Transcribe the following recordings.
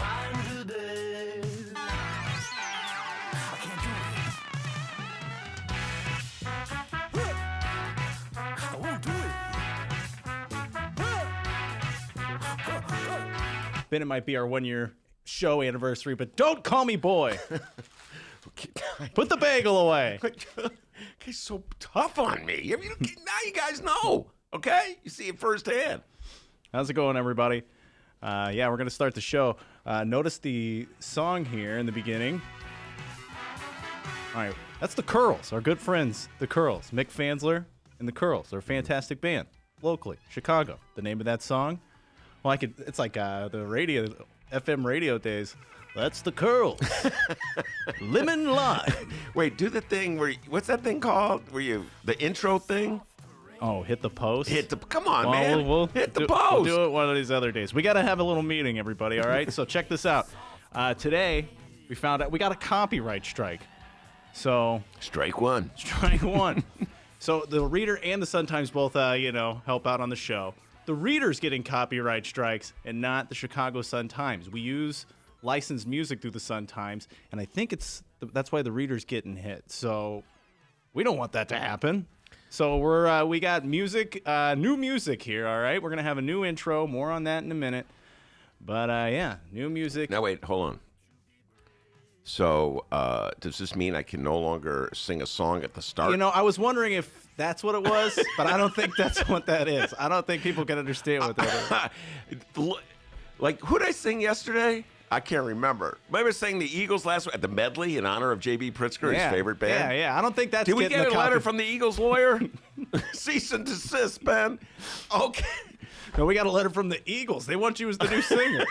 mine today. I can't do it. I won't do it. Ben, it might be our 1 year show anniversary, but don't call me boy. Put the bagel away. He's so tough on me. I mean, now you guys know, okay? You see it firsthand. How's it going, everybody? Yeah, we're going to start the show. Notice the song here in the beginning. All right, that's the Curls, our good friends, the Curls. Mick Fansler and the Curls. They're a fantastic band, locally, Chicago. The name of that song? Well, it's like the radio, FM radio days. That's the Curls. Lemon Lime. Wait, do the thing where, what's that thing called? The intro thing? Oh, hit the post? Come on, man. Hit the post. We'll do it one of these other days. We got to have a little meeting, everybody, all right? So check this out. Today, we found out we got a copyright strike. So Strike one. So the Reader and the Sun-Times both, help out on the show. The Reader's getting copyright strikes and not the Chicago Sun-Times. We use licensed music through the Sun-Times, and I think that's why the Reader's getting hit. So we don't want that to happen. So we got music, new music here, all right? We're going to have a new intro, more on that in a minute. But yeah, new music. Now wait, hold on. So does this mean I can no longer sing a song at the start? I was wondering if that's what it was, but I don't think that's what that is. I don't think people can understand what that is. Like, who did I sing yesterday? I can't remember. Maybe I sang the Eagles last week at the medley in honor of J.B. Pritzker, his favorite band. Yeah. I don't think that's. Did we get a letter from the Eagles lawyer? Cease and desist, Ben. Okay. No, we got a letter from the Eagles. They want you as the new singer.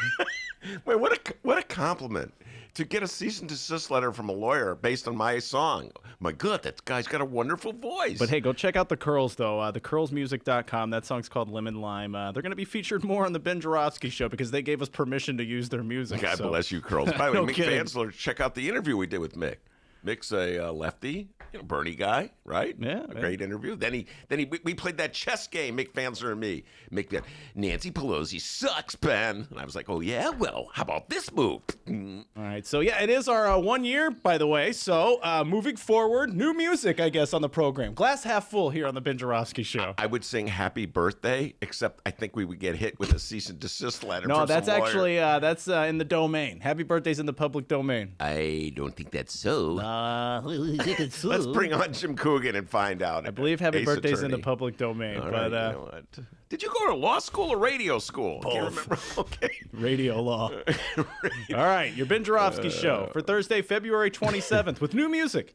Wait, what a compliment to get a cease and desist letter from a lawyer based on my song. My God, that guy's got a wonderful voice. But hey, go check out the Curls, though. TheCurlsMusic.com. That song's called Lemon Lime. They're going to be featured more on the Ben Joravsky Show because they gave us permission to use their music. God bless you, Curls. By the way, No Mick kidding. Fansler, check out the interview we did with Mick. Mick's a lefty, Bernie guy, right? Yeah, a great interview. Then we played that chess game, Mick Fansler and me. Mick said, Nancy Pelosi sucks, Ben. And I was like, oh yeah, well, how about this move? All right, so yeah, it is our 1 year, by the way. So moving forward, new music, I guess, on the program. Glass half full here on the Ben Joravsky Show. I would sing Happy Birthday, except I think we would get hit with a cease and desist letter. No, from that's some actually lawyer. that's in the domain. Happy birthday's in the public domain. I don't think that's so. Let's Let's bring on Jim Coogan and find out. I believe Happy Ace Birthday's attorney. in the public domain, All but right, you know what? Did you go to law school or radio school? I can't remember. Okay. radio law. All right, your Ben Joravsky Show for Thursday, February 27th with new music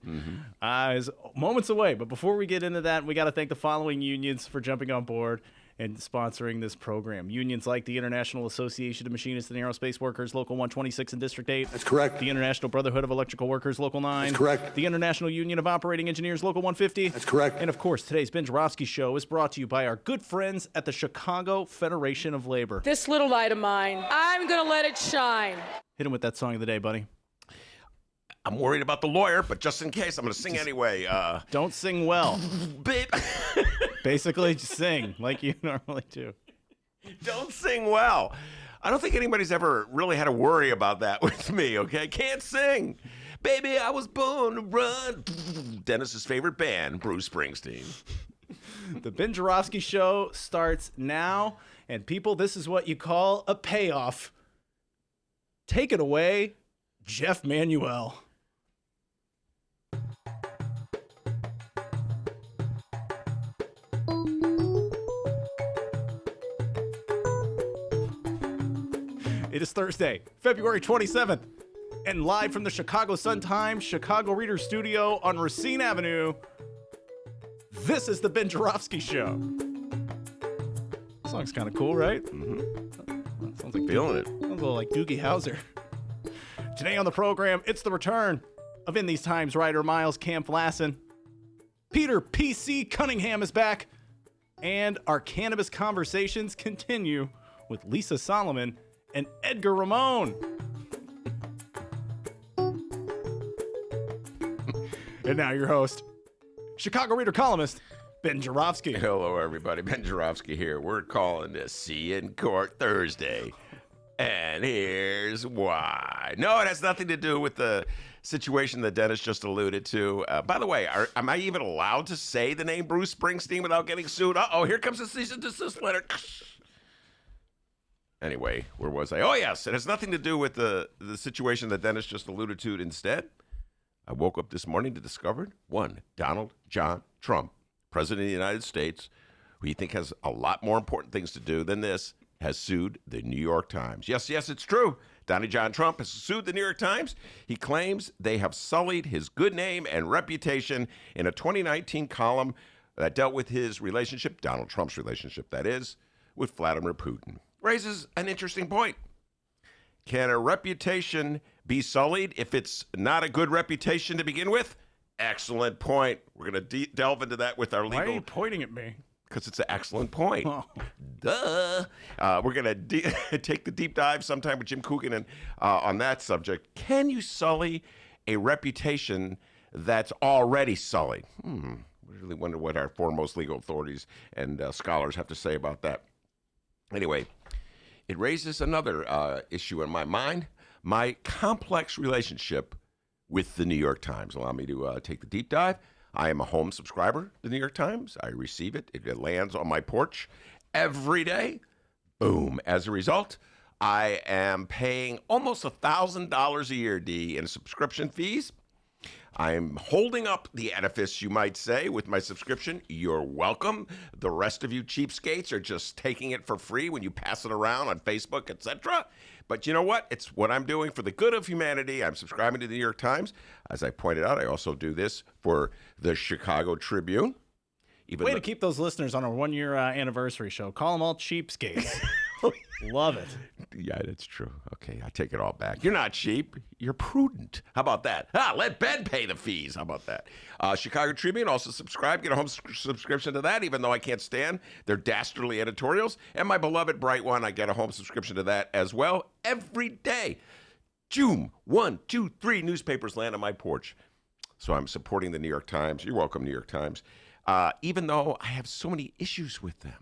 is moments away. But before we get into that, we got to thank the following unions for jumping on board and sponsoring this program. Unions like the International Association of Machinists and Aerospace Workers, Local 126 in District 8. That's correct. The International Brotherhood of Electrical Workers, Local 9. That's correct. The International Union of Operating Engineers, Local 150. That's correct. And of course, today's Ben Joravsky Show is brought to you by our good friends at the Chicago Federation of Labor. This little light of mine, I'm gonna let it shine. Hit him with that song of the day, buddy. I'm worried about the lawyer, but just in case, I'm going to sing anyway. Don't sing well. Babe, Basically, just sing like you normally do. don't sing well. I don't think anybody's ever really had to worry about that with me, okay? Can't sing. Baby, I was born to run. Dennis's favorite band, Bruce Springsteen. The Ben Joravsky Show starts now. And people, this is what you call a payoff. Take it away, Jeff Manuel. It is Thursday, February 27th, and live from the Chicago Sun-Times, Chicago Reader Studio on Racine Avenue, this is the Ben Joravsky Show. Song's kind of cool, right? Mm-hmm. Sounds like Feeling it. Sounds a little like Doogie Howser. Today on the program, it's the return of In These Times writer Miles Kampf-Lassin. Peter P.C. Cunningham is back. And our cannabis conversations continue with Lisa Solomon and Edgar Ramon. And now your host, Chicago Reader columnist, Ben Joravsky. Hello, everybody. Ben Joravsky here. We're calling this See in Court Thursday. And here's why. No, it has nothing to do with the situation that Dennis just alluded to. By the way, am I even allowed to say the name Bruce Springsteen without getting sued? Uh-oh, here comes the cease and desist letter. Anyway, where was I? Oh, yes, it has nothing to do with the situation that Dennis just alluded to. Instead, I woke up this morning to discover, one, Donald John Trump, President of the United States, who you think has a lot more important things to do than this, has sued the New York Times. Yes, it's true. Donnie John Trump has sued the New York Times. He claims they have sullied his good name and reputation in a 2019 column that dealt with his relationship, Donald Trump's relationship, that is, with Vladimir Putin. Raises an interesting point. Can a reputation be sullied if it's not a good reputation to begin with? Excellent point. We're going to delve into that with our legal... Why are you pointing at me? Because it's an excellent point. Oh. Duh. We're going to take the deep dive sometime with Jim Coogan on that subject. Can you sully a reputation that's already sullied? We really wonder what our foremost legal authorities and scholars have to say about that. Anyway, it raises another issue in my mind, my complex relationship with the New York Times. Allow me to take the deep dive. I am a home subscriber to the New York Times. I receive it. It lands on my porch every day. Boom. As a result, I am paying almost $1,000 a year, D, in subscription fees. I'm holding up the edifice, you might say, with my subscription. You're welcome. The rest of you cheapskates are just taking it for free when you pass it around on Facebook, etc. But you know what? It's what I'm doing for the good of humanity. I'm subscribing to the New York Times. As I pointed out, I also do this for the Chicago Tribune. Way to keep those listeners on our one-year anniversary show. Call them all cheapskates. Love it. Yeah, that's true. Okay, I take it all back. You're not cheap. You're prudent. How about that? Let Ben pay the fees. How about that? Chicago Tribune, also subscribe. Get a home subscription to that, even though I can't stand their dastardly editorials. And my beloved Bright One, I get a home subscription to that as well every day. June, 1, 2, 3 newspapers land on my porch. So I'm supporting the New York Times. You're welcome, New York Times. Even though I have so many issues with them.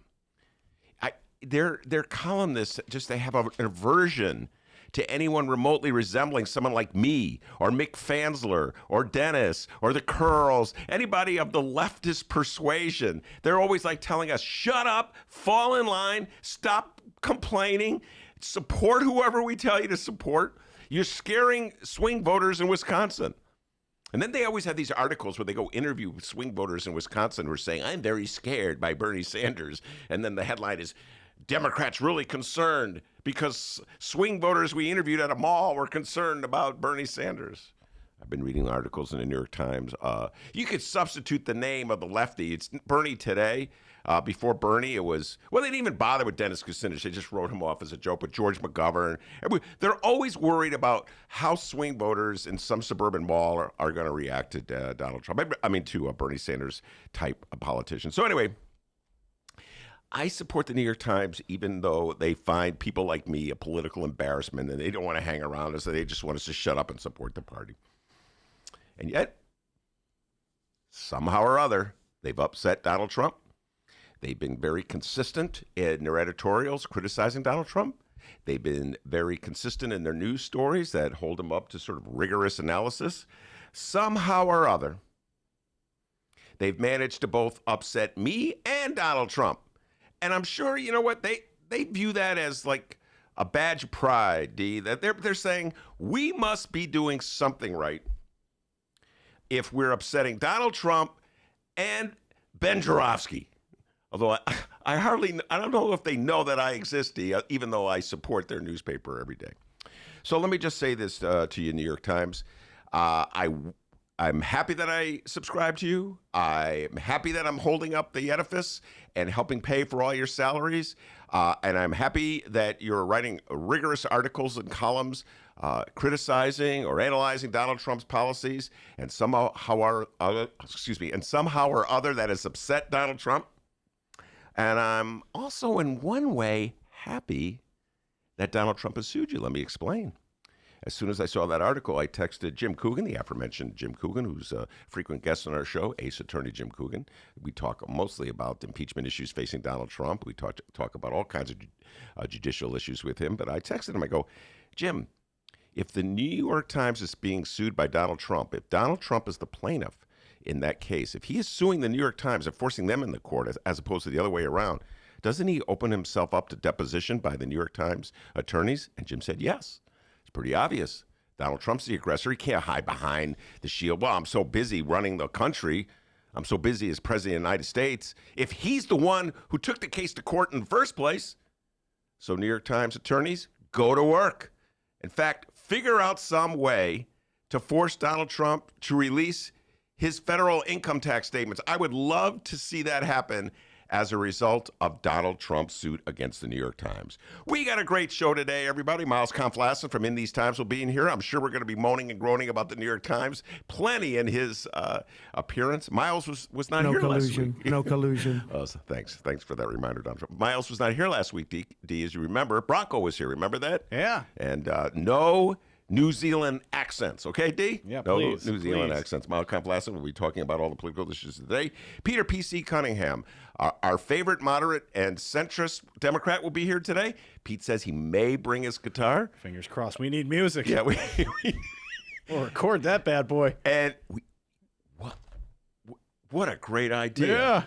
Their columnists, they have an aversion to anyone remotely resembling someone like me or Mick Fansler or Dennis or the Curls, anybody of the leftist persuasion. They're always like telling us, shut up, fall in line, stop complaining, support whoever we tell you to support. You're scaring swing voters in Wisconsin. And then they always have these articles where they go interview swing voters in Wisconsin who are saying, I'm very scared by Bernie Sanders. And then the headline is, Democrats really concerned because swing voters we interviewed at a mall were concerned about Bernie Sanders. I've been reading articles in the New York Times. You could substitute the name of the lefty. It's Bernie Today. Before Bernie, it was, they didn't even bother with Dennis Kucinich. They just wrote him off as a joke. But George McGovern, they're always worried about how swing voters in some suburban mall are going to react to Donald Trump. To a Bernie Sanders type of politician. So anyway, I support the New York Times even though they find people like me a political embarrassment and they don't want to hang around us. They just want us to shut up and support the party. And yet, somehow or other, they've upset Donald Trump. They've been very consistent in their editorials criticizing Donald Trump. They've been very consistent in their news stories that hold him up to sort of rigorous analysis. Somehow or other, they've managed to both upset me and Donald Trump. And I'm sure, you know what, they view that as like a badge of pride, D, that they're saying we must be doing something right if we're upsetting Donald Trump and Ben Joravsky. Although I don't know if they know that I exist, D, even though I support their newspaper every day. So let me just say this to you, New York Times. I'm happy that I subscribe to you. I'm happy that I'm holding up the edifice and helping pay for all your salaries. And I'm happy that you're writing rigorous articles and columns criticizing or analyzing Donald Trump's policies. And somehow or other that has upset Donald Trump. And I'm also in one way happy that Donald Trump has sued you. Let me explain. as soon as I saw that article, I texted Jim Coogan, the aforementioned Jim Coogan, who's a frequent guest on our show, Ace Attorney Jim Coogan. We talk mostly about impeachment issues facing Donald Trump. We talk about all kinds of judicial issues with him. But I texted him, I go, Jim, if the New York Times is being sued by Donald Trump, if Donald Trump is the plaintiff in that case, if he is suing the New York Times and forcing them in the court as opposed to the other way around, doesn't he open himself up to deposition by the New York Times attorneys? And Jim said, yes. It's pretty obvious. Donald Trump's the aggressor. He can't hide behind the shield. Well, I'm so busy running the country. I'm so busy as president of the United States. If he's the one who took the case to court in the first place, so New York Times attorneys, go to work. In fact, figure out some way to force Donald Trump to release his federal income tax statements. I would love to see that happen as a result of Donald Trump's suit against the New York Times. We got a great show today, everybody. Miles Kampf-Lassin from In These Times will be in here. I'm sure we're going to be moaning and groaning about the New York Times. Plenty in his appearance. Miles was not here last week. No collusion. Oh, so thanks for that reminder, Donald Trump. Miles was not here last week, D, as you remember. Bronco was here. Remember that? Yeah. And no New Zealand accents, okay, D? Yeah, no please, New Zealand please. accents. Miles Kampf-Lassin will be talking about all the political issues today. Peter P.C. Cunningham, our favorite moderate and centrist Democrat, will be here today. Pete says he may bring his guitar. Fingers crossed. We need music. Yeah, We'll record that bad boy. and what a great idea.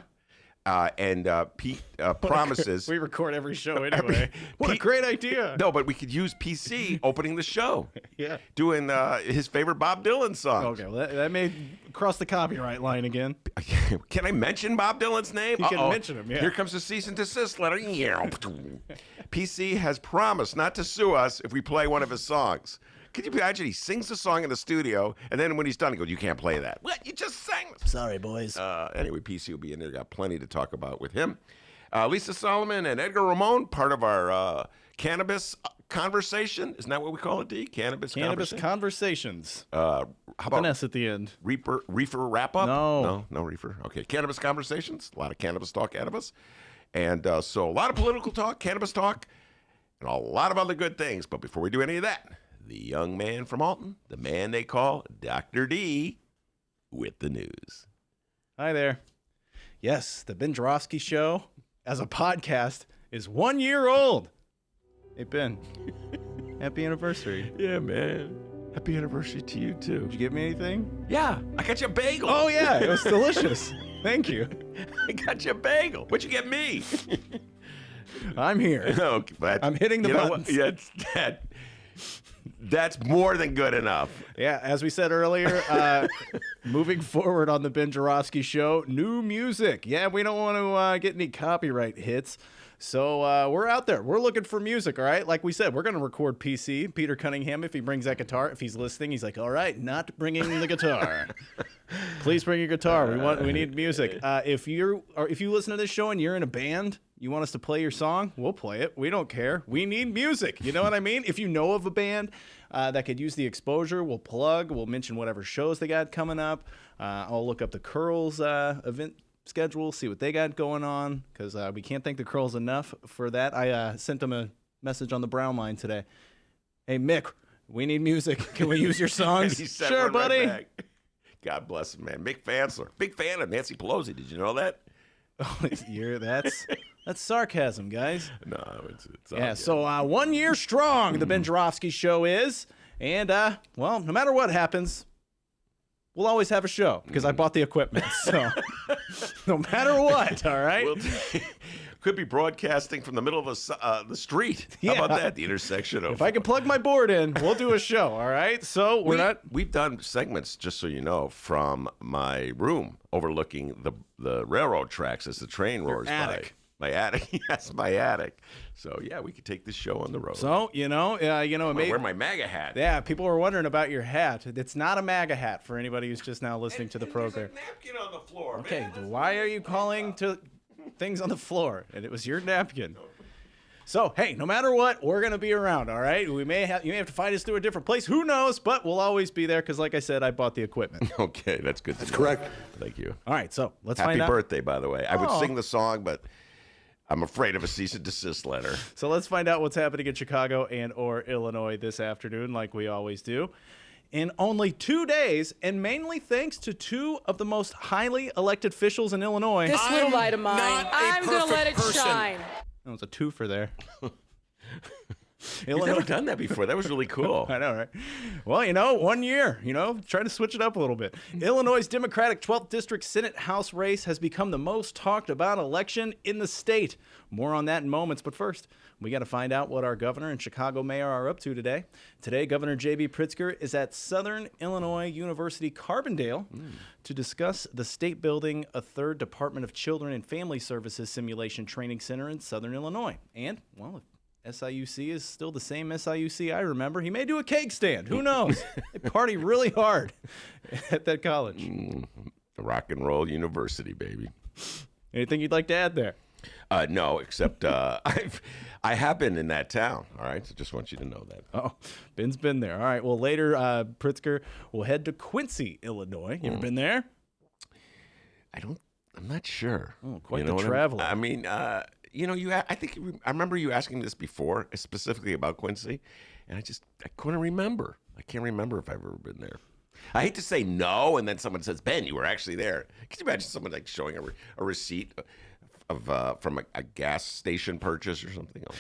Yeah. And Pete promises. We record every show anyway. What a great idea. No, but we could use PC opening the show. Yeah. Doing his favorite Bob Dylan song. Okay, well, that may cross the copyright line again. Can I mention Bob Dylan's name? You can mention him, yeah. Here comes the cease and desist letter. PC has promised not to sue us if we play one of his songs. Could you imagine? He sings the song in the studio, and then when he's done, he goes, "You can't play that." What? You just sang. Sorry, boys. Anyway, PC will be in there. Got plenty to talk about with him. Lisa Solomon and Edgar Ramon, part of our cannabis conversation. Isn't that what we call it, D? Cannabis Conversations. How about Finesse at the end. reefer wrap up? No. No reefer. Okay, cannabis conversations. A lot of cannabis talk out of us. And so a lot of political talk, cannabis talk, and a lot of other good things. But before we do any of that, the young man from Alton, the man they call Dr. D, with the news. Hi there. Yes, the Ben Joravsky Show, as a podcast, is 1 year old. Hey, Ben. Happy anniversary. Yeah, man. Happy anniversary to you, too. Did you give me anything? Yeah, I got you a bagel. Oh, yeah. It was delicious. Thank you. I got you a bagel. What'd you get me? I'm here. No, but I'm hitting the you know what? buttons. Yeah, that's more than good enough. Yeah, as we said earlier, moving forward on the Ben Joravsky Show, new music. Yeah, we don't want to get any copyright hits. So we're out there. We're looking for music, all right? Like we said, we're going to record PC. Peter Cunningham, if he brings that guitar, if he's listening, he's like, all right, not bringing the guitar. Please bring your guitar. We need music. If you listen to this show and you're in a band, you want us to play your song, we'll play it. We don't care. We need music. You know what I mean? If you know of a band that could use the exposure, we'll plug. We'll mention whatever shows they got coming up. I'll look up the Curls event schedule, see what they got going on, because we can't thank the Curls enough for that. I sent them a message on the Brown line today. Hey, Mick, we need music. Can we use your songs? He sent Sure, one right buddy. back. God bless him, man. Mick Fansler. Big fan of Nancy Pelosi. Did you know that? Oh, that's sarcasm, guys. No, it's all Yeah, good. so 1 year strong, the Ben Joravsky Show is. And, well, no matter what happens, we'll always have a show because I bought the equipment. So no matter what, all right? Could be broadcasting from the middle of the street. Yeah. How about that? The intersection of. If I can plug my board in, we'll do a show, all right? So We've done segments, just so you know, from my room overlooking the railroad tracks as the train roars attic. by. My attic. Yes, my attic. So, yeah, we could take this show on the road. So, I'm gonna maybe. wear my MAGA hat. Yeah, people were wondering about your hat. It's not a MAGA hat for anybody who's just now listening to the program. There's a napkin on the floor. Okay, man. why are you calling to things on the floor? And it was your napkin. So, hey, no matter what, we're going to be around, all right? You may have to find us through a different place. Who knows? But we'll always be there because, like I said, I bought the equipment. Okay, that's good. That's correct. Thank you. All right, so let's Happy find out. birthday, by the way. I would Oh. sing the song, but I'm afraid of a cease and desist letter. So let's find out what's happening in Chicago and or Illinois this afternoon, like we always do. In only 2 days, and mainly thanks to two of the most highly elected officials in Illinois. This little light of mine, not a I'm going to let it perfect person. shine. That was a twofer there. You've never done that before. That was really cool. I know, right? Well, 1 year, try to switch it up a little bit. Illinois' Democratic 12th District Senate House race has become the most talked about election in the state. More on that in moments, but first, we got to find out what our governor and Chicago mayor are up to today. Today, Governor J.B. Pritzker is at Southern Illinois University Carbondale to discuss the state building a third Department of Children and Family Services Simulation Training Center in Southern Illinois. And, well, if SIUC is still the same SIUC I remember, he may do a cake stand. Who knows? They party really hard at that college. Rock and roll university, baby. Anything you'd like to add there? No, except I have been in that town. All right, so just want you to know that. Oh, Ben's been there. All right, well, later, Pritzker will head to Quincy, Illinois. You ever been there? I'm not sure. Oh, quite You the know what traveler. I mean, I remember you asking this before, specifically about Quincy, and I couldn't remember. I can't remember if I've ever been there. I hate to say no, and then someone says, Ben, you were actually there. Can you imagine someone like showing a receipt of from a gas station purchase or something else?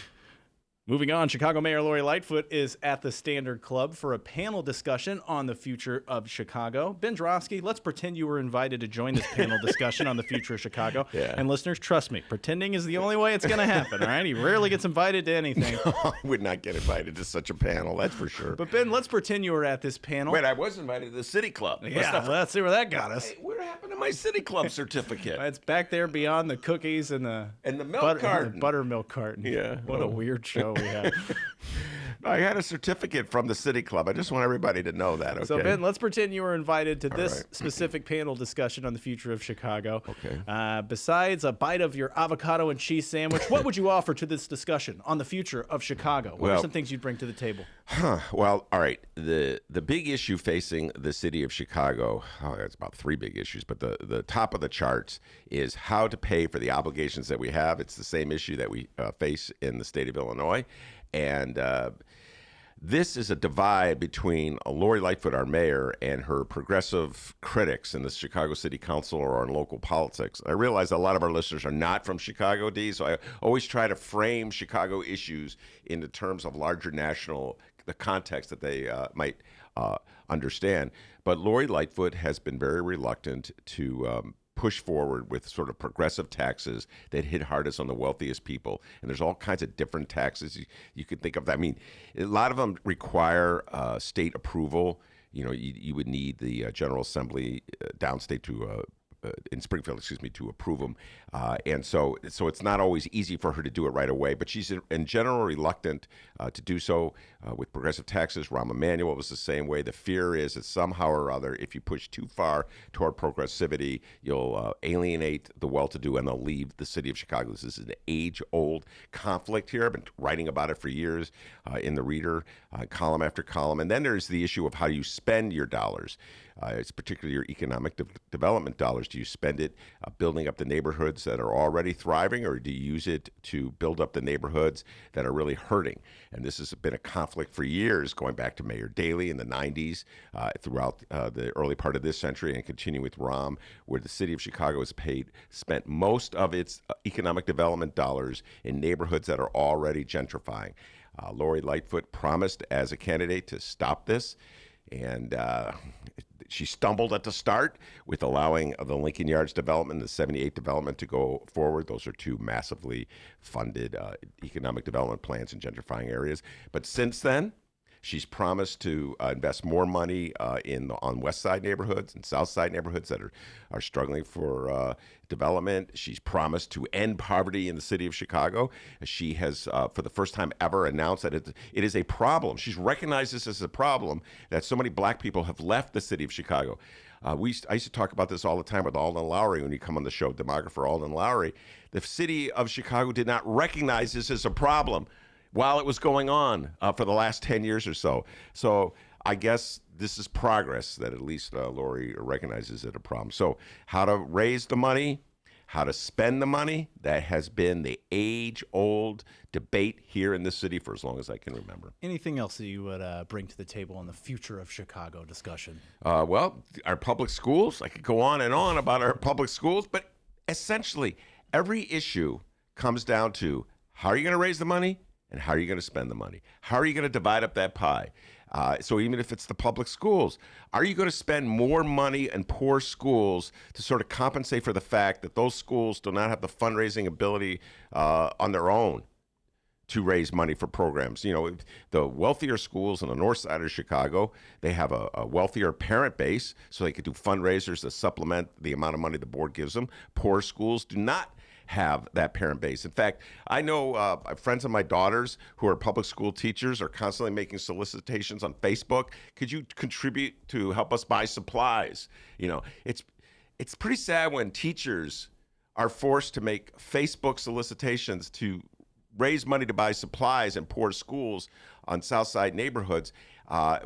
Moving on, Chicago Mayor Lori Lightfoot is at the Standard Club for a panel discussion on the future of Chicago. Ben Joravsky, let's pretend you were invited to join this panel discussion on the future of Chicago. Yeah. And listeners, trust me, pretending is the only way it's going to happen, all right? He rarely gets invited to anything. I would not get invited to such a panel, that's for sure. But Ben, let's pretend you were at this panel. Wait, I was invited to the City Club. Yeah, let's see where that got us. Hey, what happened to my City Club certificate? It's back there beyond the cookies and the milk carton. the buttermilk carton. Yeah. What a weird show we had. I had a certificate from the City Club. I just want everybody to know that, okay? So, Ben, let's pretend you were invited to this right. specific panel discussion on the future of Chicago. Okay. Besides a bite of your avocado and cheese sandwich, what would you offer to this discussion on the future of Chicago? What are some things you'd bring to the table? Well, all right. The big issue facing the city of Chicago, it's about three big issues, but the top of the charts is how to pay for the obligations that we have. It's the same issue that we face in the state of Illinois. And this is a divide between Lori Lightfoot, our mayor, and her progressive critics in the Chicago City Council or in local politics. I realize a lot of our listeners are not from Chicago, D, so I always try to frame Chicago issues in the terms of larger national, the context that they might understand. But Lori Lightfoot has been very reluctant to push forward with sort of progressive taxes that hit hardest on the wealthiest people. And there's all kinds of different taxes you could think of. I mean, a lot of them require state approval. You would need the General Assembly downstate to in Springfield, to approve them. And so it's not always easy for her to do it right away, but she's in general reluctant to do so with progressive taxes. Rahm Emanuel was the same way. The fear is that somehow or other, if you push too far toward progressivity, you'll alienate the well-to-do and they'll leave the city of Chicago. This is an age-old conflict here. I've been writing about it for years in the Reader, column after column. And then there's the issue of how you spend your dollars. It's particularly your economic development dollars. Do you spend it building up the neighborhoods that are already thriving, or do you use it to build up the neighborhoods that are really hurting? And this has been a conflict for years, going back to Mayor Daley in the 90s, throughout the early part of this century, and continuing with Rahm, where the city of Chicago has spent most of its economic development dollars in neighborhoods that are already gentrifying. Lori Lightfoot promised as a candidate to stop this, and she stumbled at the start with allowing the Lincoln Yards development and the 78 development to go forward. Those are two massively funded economic development plans in gentrifying areas. But since then, she's promised to invest more money on West Side neighborhoods and South Side neighborhoods that are struggling for development. She's promised to end poverty in the city of Chicago. She has, for the first time ever, announced that it is a problem. She's recognized this as a problem that so many black people have left the city of Chicago. I used to talk about this all the time with Alden Lowry when you come on the show, demographer Alden Lowry. The city of Chicago did not recognize this as a problem while it was going on for the last 10 years or so. So I guess this is progress that at least Lori recognizes it a problem. So how to raise the money, how to spend the money, that has been the age-old debate here in this city for as long as I can remember. Anything else that you would bring to the table on the future of Chicago discussion? Well, our public schools, I could go on and on about our public schools, but essentially every issue comes down to how are you going to raise the money and how are you going to spend the money? How are you going to divide up that pie? So even if it's the public schools, are you going to spend more money in poor schools to sort of compensate for the fact that those schools do not have the fundraising ability on their own to raise money for programs? You know, the wealthier schools on the north side of Chicago, they have a wealthier parent base, so they could do fundraisers to supplement the amount of money the board gives them. Poor schools do not have that parent base. In fact, I know friends of my daughters who are public school teachers are constantly making solicitations on Facebook. Could you contribute to help us buy supplies? You know, it's pretty sad when teachers are forced to make Facebook solicitations to raise money to buy supplies in poor schools on South Side neighborhoods,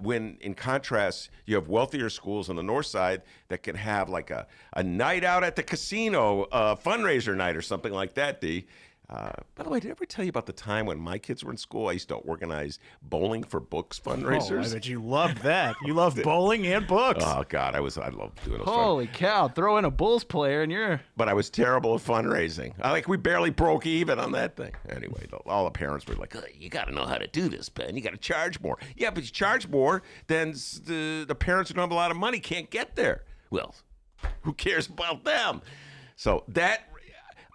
when in contrast, you have wealthier schools on the north side that can have like a night out at the casino, fundraiser night or something like that, D. By the way, did I ever tell you about the time when my kids were in school, I used to organize bowling for books fundraisers? Oh, I bet you loved that. You loved bowling and books. Oh, God, I loved doing those. Holy cow, throw in a Bulls player and you're... But I was terrible at fundraising. We barely broke even on that thing. Anyway, all the parents were like, oh, you got to know how to do this, Ben. You got to charge more. Yeah, but you charge more, then the parents who don't have a lot of money can't get there. Well, who cares about them? So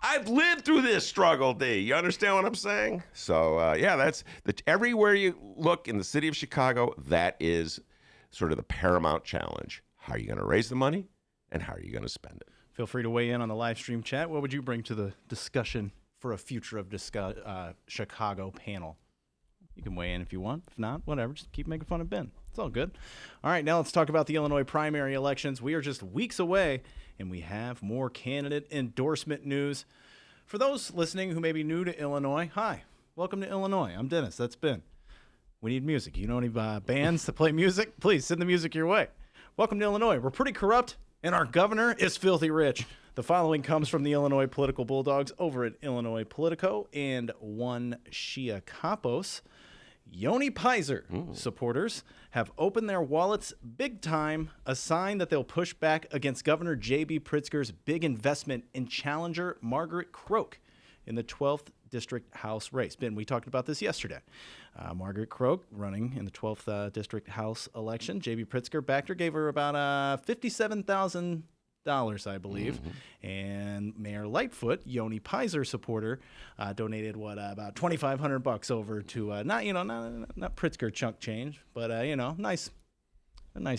I've lived through this struggle, D. You understand what I'm saying? So, that's everywhere you look in the city of Chicago, that is sort of the paramount challenge. How are you going to raise the money, and how are you going to spend it? Feel free to weigh in on the live stream chat. What would you bring to the discussion for a future of Chicago panel? You can weigh in if you want. If not, whatever. Just keep making fun of Ben. It's all good. All right, now let's talk about the Illinois primary elections. We are just weeks away, and we have more candidate endorsement news. For those listening who may be new to Illinois, hi. Welcome to Illinois. I'm Dennis. That's Ben. We need music. You know any bands to play music? Please send the music your way. Welcome to Illinois. We're pretty corrupt, and our governor is filthy rich. The following comes from the Illinois Political Bulldogs over at Illinois Politico and one Shia Kapos. Yoni Pizer supporters have opened their wallets big time, a sign that they'll push back against Governor J.B. Pritzker's big investment in challenger Margaret Croak in the 12th District House race. Ben, we talked about this yesterday. Margaret Croak running in the 12th District House election. J.B. Pritzker backed her, gave her about $57,000, I believe. And Mayor Lightfoot, Yoni Pizer supporter, donated about $2,500 over to not Pritzker chunk change, but a nice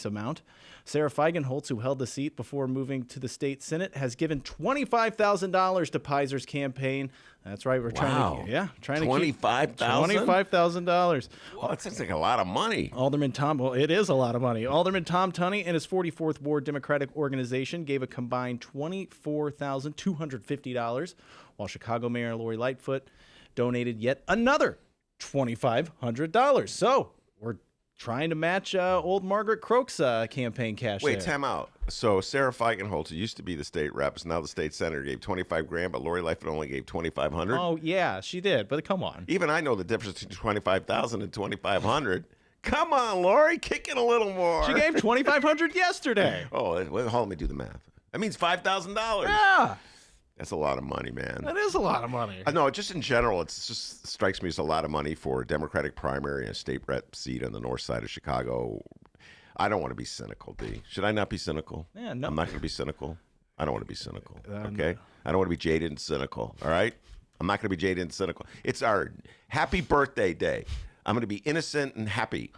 amount. Sarah Feigenholtz, who held the seat before moving to the state senate, has given $25,000 to Pizer's campaign. That's right. We're trying to keep $25,000. Well, that sounds like a lot of money. It is a lot of money. Alderman Tom Tunney and his 44th Ward Democratic Organization gave a combined $24,250, while Chicago Mayor Lori Lightfoot donated yet another $2,500. So we're trying to match old Margaret Croak's campaign cash. Wait, there. time out. So Sarah Feigenholtz, who used to be the state rep, is now the state senator, gave $25,000, but Lori Lightfoot only gave $2,500. Oh yeah, she did. But come on. Even I know the difference between $25,000 and $2,500. Come on, Lori, kick it a little more. She gave $2,500 yesterday. Oh, let me do the math. That means $5,000. Yeah. That's a lot of money, man. That is a lot of money. No, just in general, it just strikes me as a lot of money for a Democratic primary and a state rep seat on the north side of Chicago. I don't want to be cynical, D. Should I not be cynical? Yeah, no. I'm not going to be cynical. I don't want to be cynical, okay? I don't want to be jaded and cynical, all right? I'm not going to be jaded and cynical. It's our happy birthday day. I'm going to be innocent and happy.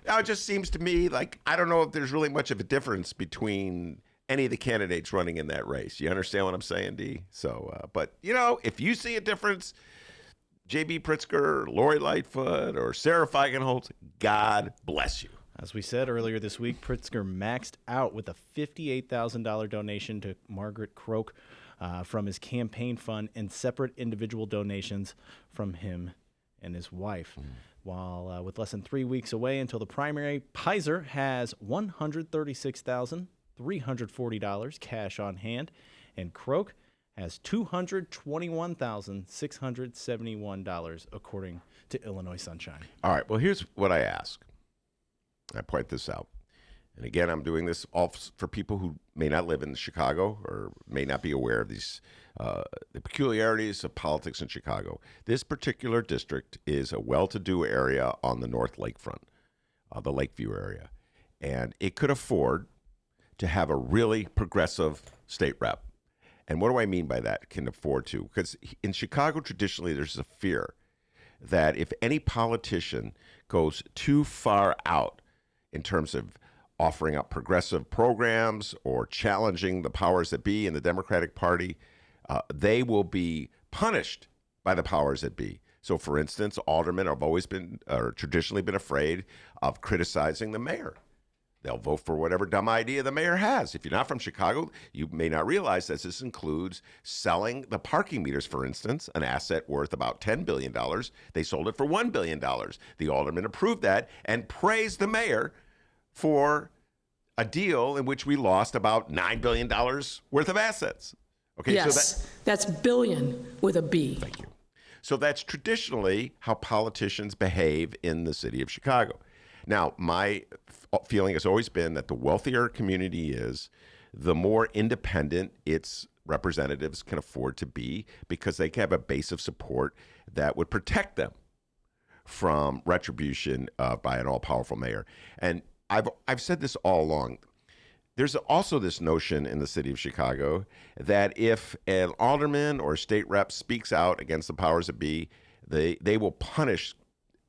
Now, it just seems to me like I don't know if there's really much of a difference between any of the candidates running in that race. You understand what I'm saying, D? So, but, if you see a difference, J.B. Pritzker, Lori Lightfoot, or Sarah Feigenholtz, God bless you. As we said earlier this week, Pritzker maxed out with a $58,000 donation to Margaret Croak from his campaign fund and separate individual donations from him and his wife. While with less than 3 weeks away until the primary, Pizer has $136,300 $340 cash on hand, and Croak has $221,671 according to Illinois Sunshine. All right, well, here's what I ask. I point this out. And again, I'm doing this all for people who may not live in Chicago or may not be aware of these the peculiarities of politics in Chicago. This particular district is a well-to-do area on the North Lakefront, the Lakeview area. And it could afford to have a really progressive state rep. And what do I mean by that, can afford to? Because in Chicago, traditionally, there's a fear that if any politician goes too far out in terms of offering up progressive programs or challenging the powers that be in the Democratic Party, they will be punished by the powers that be. So, for instance, aldermen have always been, or traditionally been afraid of criticizing the mayor. They'll vote for whatever dumb idea the mayor has. If you're not from Chicago, you may not realize that this includes selling the parking meters, for instance, an asset worth about $10 billion. They sold it for $1 billion. The aldermen approved that and praised the mayor for a deal in which we lost about $9 billion worth of assets. Okay, Yes, so that's billion with a B. thank you. So that's traditionally how politicians behave in the city of Chicago. Now, my feeling has always been that the wealthier a community is, the more independent its representatives can afford to be, because they can have a base of support that would protect them from retribution by an all-powerful mayor. And I've said this all along. There's also this notion in the city of Chicago that if an alderman or a state rep speaks out against the powers that be, they will punish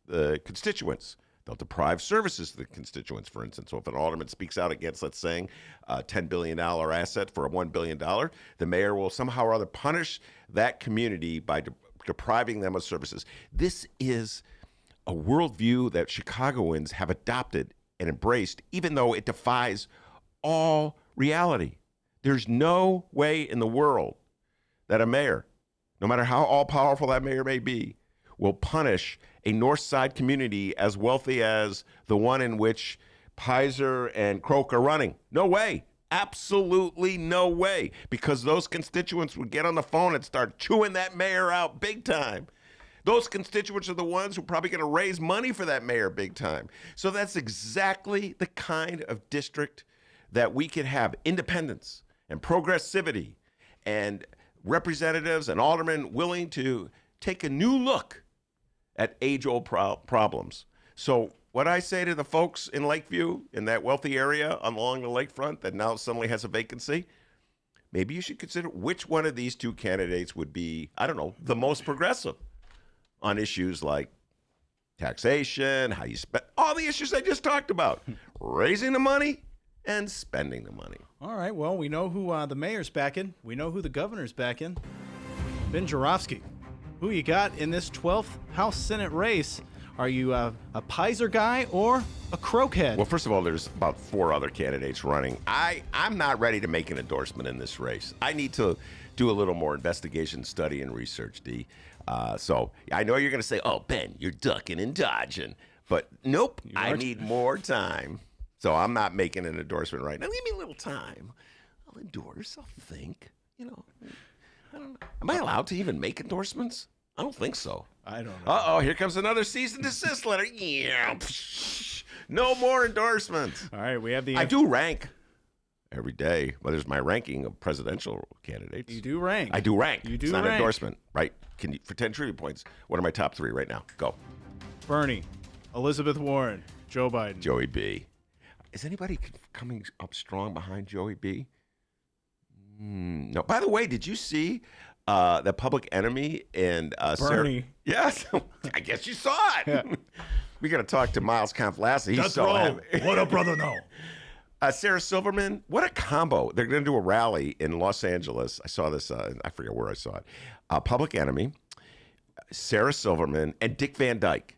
the constituents. They'll deprive services to the constituents, for instance. So if an alderman speaks out against, let's say, a $10 billion asset for a $1 billion, the mayor will somehow or other punish that community by depriving them of services. This is a worldview that Chicagoans have adopted and embraced, even though it defies all reality. There's no way in the world that a mayor, no matter how all-powerful that mayor may be, will punish a North Side community as wealthy as the one in which Pizer and Croak are running. No way. Absolutely no way. Because those constituents would get on the phone and start chewing that mayor out big time. Those constituents are the ones who are probably going to raise money for that mayor big time. So that's exactly the kind of district that we could have independence and progressivity and representatives and aldermen willing to take a new look at age-old problems. So what I say to the folks in Lakeview, in that wealthy area along the lakefront that now suddenly has a vacancy, maybe you should consider which one of these two candidates would be, I don't know, the most progressive on issues like taxation, how you spend, all the issues I just talked about, raising the money and spending the money. All right, well, we know who the mayor's backing. We know who the governor's backing. Ben Joravsky, who you got in this 12th House Senate race? Are you a Pizer guy or a Croakhead? Well, first of all, there's about 4 other candidates running. I'm not ready to make an endorsement in this race. I need to do a little more investigation, study, and research, D. So I know you're going to say, oh, Ben, you're ducking and dodging. But nope, I need more time. So I'm not making an endorsement right now. Give me a little time. I'll endorse. I'll think. You know, I don't know. Am I allowed to even make endorsements? I don't think so. I don't know. Uh-oh, here comes another cease and desist letter. Yeah. No more endorsements. All right, we have the... I do rank every day. Well, there's my ranking of presidential candidates. You do rank. I do rank. You do It's not rank. an endorsement, right? Can you, for 10 trivia points, what are my top 3 right now? Go. Bernie, Elizabeth Warren, Joe Biden. Joey B. Is anybody coming up strong behind Joey B? No. By the way, did you see the Public Enemy and Bernie? Yes. I guess you saw it. Yeah. We got to talk to Miles Kampf-Lassin. He's That's so wrong. happy. What up, brother? No. Sarah Silverman, what a combo. They're going to do a rally in Los Angeles. I saw this, I forget where I saw it. Public Enemy, Sarah Silverman, and Dick Van Dyke.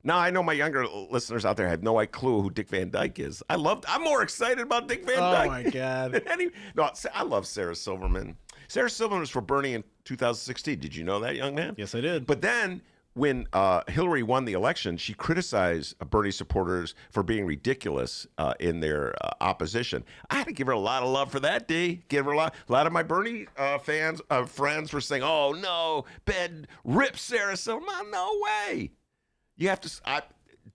Now, I know my younger listeners out there have no clue who Dick Van Dyke is. I'm more excited about Dick Van Dyke. Oh, my God. No, I love Sarah Silverman. Sarah Silverman was for Bernie in 2016. Did you know that, young man? Yes, I did. But then when Hillary won the election, she criticized Bernie supporters for being ridiculous in their opposition. I had to give her a lot of love for that, D. Give her a lot of my Bernie friends were saying, "Oh no, Ben, rip Sarah Silverman." No way. You have to.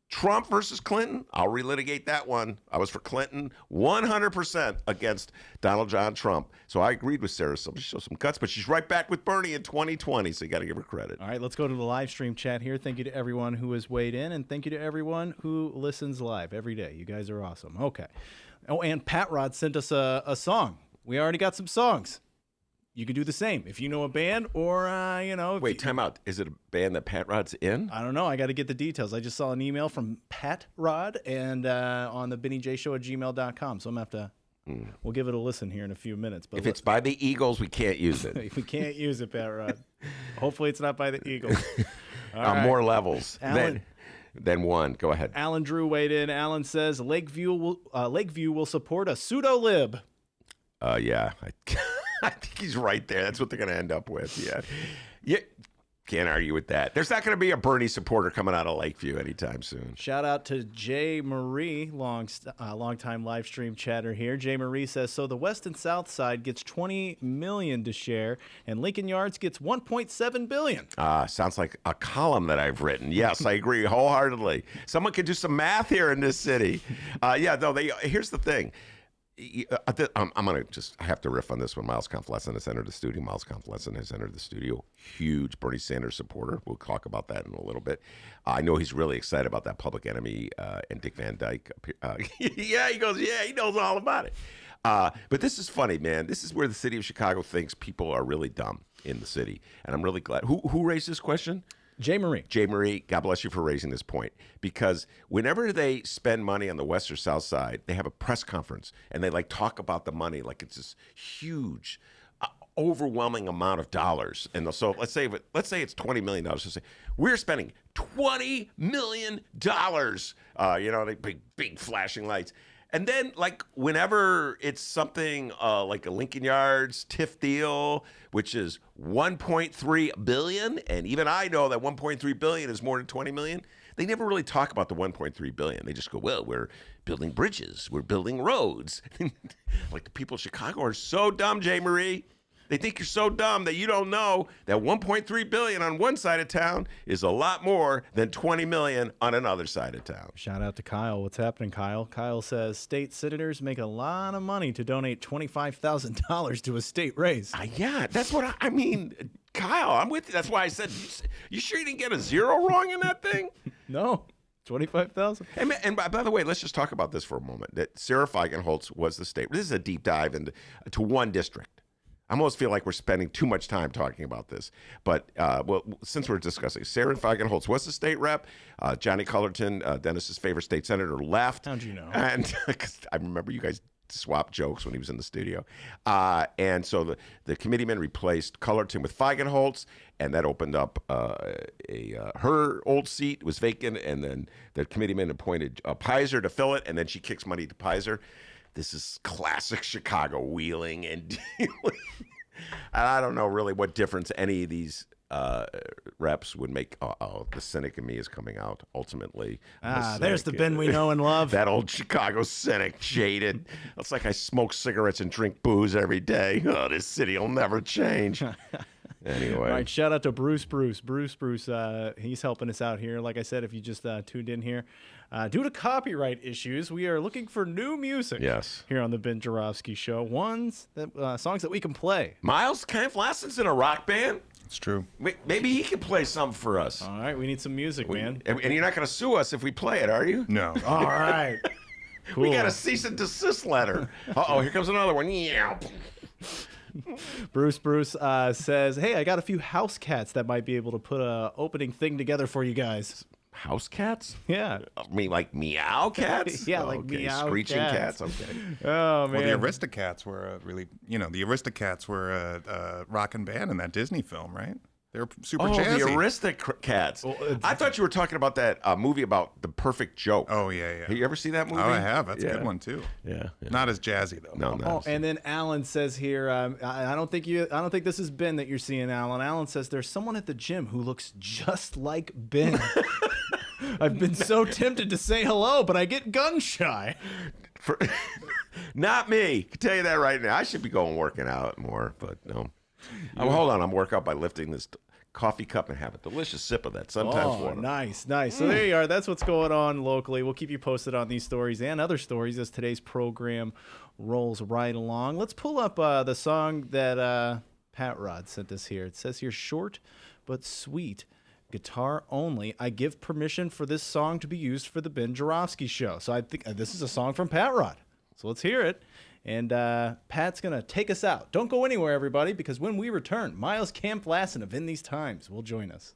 Trump versus Clinton, I'll relitigate that one. I was for Clinton 100% against Donald John Trump. So I agreed with Sarah. So she showed some guts, but she's right back with Bernie in 2020. So you got to give her credit. All right, let's go to the live stream chat here. Thank you to everyone who has weighed in, and thank you to everyone who listens live every day. You guys are awesome. Okay. Oh, and Pat Rod sent us a song. We already got some songs. You can do the same if you know a band or, Wait, time out. Is it a band that Pat Rod's in? I don't know. I got to get the details. I just saw an email from Pat Rod and on the BennyJShow@gmail.com. So I'm going to have to, we'll give it a listen here in a few minutes. But if it's by the Eagles, we can't use it. We can't use it, Pat Rod. Hopefully it's not by the Eagles. All On right. more levels Alan, than one. Go ahead. Alan Drew weighed in. Alan says Lakeview will support a pseudo-lib. Yeah. I think he's right there. That's what they're going to end up with. Yeah. Can't argue with that. There's not going to be a Bernie supporter coming out of Lakeview anytime soon. Shout out to Jay Marie, long-time live stream chatter here. Jay Marie says, so the West and South Side gets $20 million to share, and Lincoln Yards gets $1.7 billion. Sounds like a column that I've written. Yes, I agree wholeheartedly. Someone could do some math here in this city. Here's the thing. I'm going to just I have to riff on this one. Miles Kampf-Lassin has entered the studio. Miles Kampf-Lassin has entered the studio. Huge Bernie Sanders supporter. We'll talk about that in a little bit. I know he's really excited about that Public Enemy and Dick Van Dyke. Yeah, he goes, yeah, he knows all about it. But this is funny, man. This is where the city of Chicago thinks people are really dumb in the city. And I'm really glad. Who raised this question? Jay Marie. Jay Marie, God bless you for raising this point. Because whenever they spend money on the West or South Side, they have a press conference and they talk about the money like it's this huge, overwhelming amount of dollars. And so let's say it's $20 million. So say we're spending $20 million. They big flashing lights. And then, whenever it's something like a Lincoln Yards TIF deal, which is $1.3 billion, and even I know that $1.3 billion is more than $20 million, they never really talk about the $1.3 billion. They just go, well, we're building bridges, we're building roads. The people of Chicago are so dumb, Jay Marie. They think you're so dumb that you don't know that $1.3 billion on one side of town is a lot more than $20 million on another side of town. Shout out to Kyle. What's happening, Kyle? Kyle says state senators make a lot of money to donate $25,000 to a state race. Yeah, that's what I mean. Kyle, I'm with you. That's why I said, you sure you didn't get a zero wrong in that thing? No. 25,000. And by the way, let's just talk about this for a moment. That Sarah Feigenholtz was the state. This is a deep dive into one district. I almost feel like we're spending too much time talking about this. But, since we're discussing, Sarah Feigenholtz was the state rep. Johnny Cullerton, Dennis's favorite state senator, left. How'd you know? And 'cause I remember you guys swapped jokes when he was in the studio. And so the committeeman replaced Cullerton with Feigenholtz, and that opened up her old seat was vacant, and then the committeeman appointed Pizer to fill it, and then she kicks money to Pizer. This is classic Chicago wheeling and dealing. I don't know really what difference any of these reps would make. The cynic in me is coming out ultimately. There's the Ben we know and love. That old Chicago cynic, jaded. It's like I smoke cigarettes and drink booze every day. Oh, this city will never change. Anyway. All right, shout out to Bruce. Bruce, he's helping us out here. Like I said, if you just tuned in here, due to copyright issues, we are looking for new music. Yes. Here on the Ben Joravsky Show, songs that we can play. Miles Kampf-Lassin's in a rock band. It's true. Maybe he can play some for us. All right, we need some music, man. And you're not going to sue us if we play it, are you? No. All right. Cool. We got a cease and desist letter. Here comes another one. Yeah. Bruce says, hey, I got a few house cats that might be able to put a opening thing together for you guys. House cats? Yeah. I mean, like meow cats? Yeah, like meow screeching cats. Okay. Oh, man. Well, the Aristocats were the Aristocats were a rockin' band in that Disney film, right? They're super Oh, jazzy. the Aristocats. I thought you were talking about that movie about the perfect joke. Oh, yeah. Have you ever seen that movie? Oh, I have. That's a good one, too. Yeah. Not as jazzy, though. No, Oh, and then Alan says here, I don't think this is Ben that you're seeing, Alan. Alan says there's someone at the gym who looks just like Ben. I've been so tempted to say hello, but I get gun shy. Not me. I can tell you that right now. I should be going working out more, but no. Hold on. I'm working out by lifting this coffee cup and have a delicious sip of that Sun-Times water. Nice. So there you are. That's what's going on locally. We'll keep you posted on these stories and other stories as today's program rolls right along. Let's pull up the song that Pat Rod sent us here. It says here, short but sweet, guitar only. I give permission for this song to be used for the Ben Joravsky show. So I think this is a song from Pat Rod. So let's hear it. And Pat's going to take us out. Don't go anywhere, everybody, because when we return, Miles Kampf-Lassin of In These Times will join us.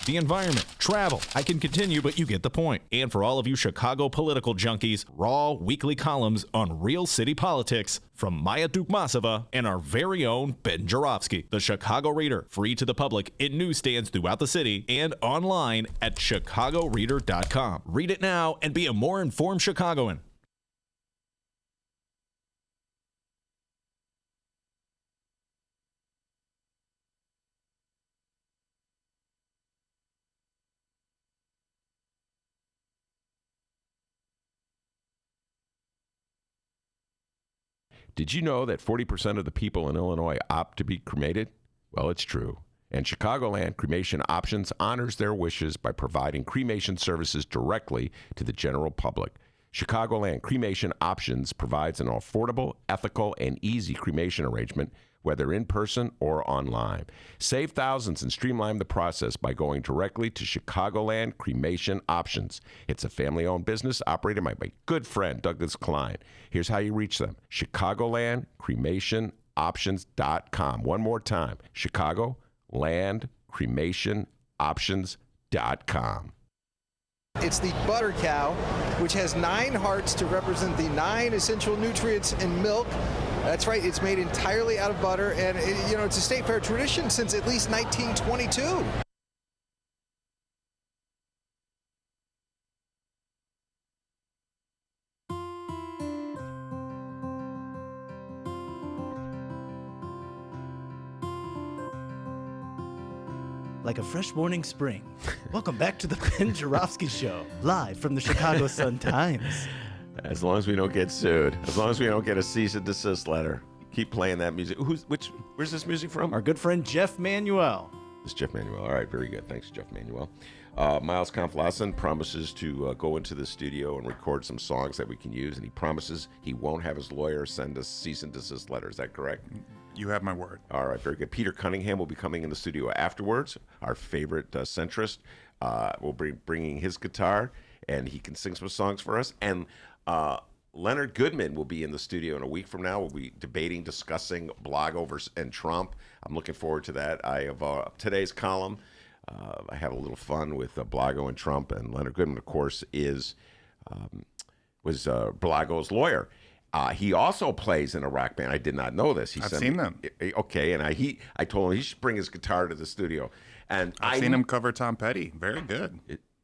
The environment, travel. I can continue, but you get the point. And for all of you Chicago political junkies, raw weekly columns on real city politics from Maya Dukmasova and our very own Ben Joravsky. The Chicago Reader, free to the public in newsstands throughout the city and online at chicagoreader.com. Read it now and be a more informed Chicagoan. Did you know that 40% of the people in Illinois opt to be cremated? Well, it's true. And Chicagoland Cremation Options honors their wishes by providing cremation services directly to the general public. Chicagoland Cremation Options provides an affordable, ethical, and easy cremation arrangement, whether in person or online. Save thousands and streamline the process by going directly to Chicagoland Cremation Options. It's a family-owned business operated by my good friend, Douglas Klein. Here's how you reach them. ChicagolandCremationOptions.com. One more time, ChicagolandCremationOptions.com. It's the butter cow, which has 9 hearts to represent the 9 essential nutrients in milk. That's right, it's made entirely out of butter, and it's a state fair tradition since at least 1922. Like a fresh morning spring. Welcome back to the Ben Joravsky Show, live from the Chicago Sun-Times. As long as we don't get sued, as long as we don't get a cease and desist letter, keep playing that music. Where's this music from? Our good friend Jeff Manuel. It's Jeff Manuel. All right, very good. Thanks, Jeff Manuel. Miles Kampf-Lassin promises to go into the studio and record some songs that we can use, and he promises he won't have his lawyer send us cease and desist letter. Is that correct? You have my word. All right, very good. Peter Cunningham will be coming in the studio afterwards, our favorite centrist. We'll be bringing his guitar, and he can sing some songs for us. And Leonard Goodman will be in the studio in a week from now. We'll be discussing Blago and Trump. I'm looking forward to that. I have today's column. I have a little fun with Blago and Trump, and Leonard Goodman, of course, was Blago's lawyer. He also plays in a rock band. I did not know this. I've seen them. Okay, and I told him he should bring his guitar to the studio. And I've seen him cover Tom Petty. Very good.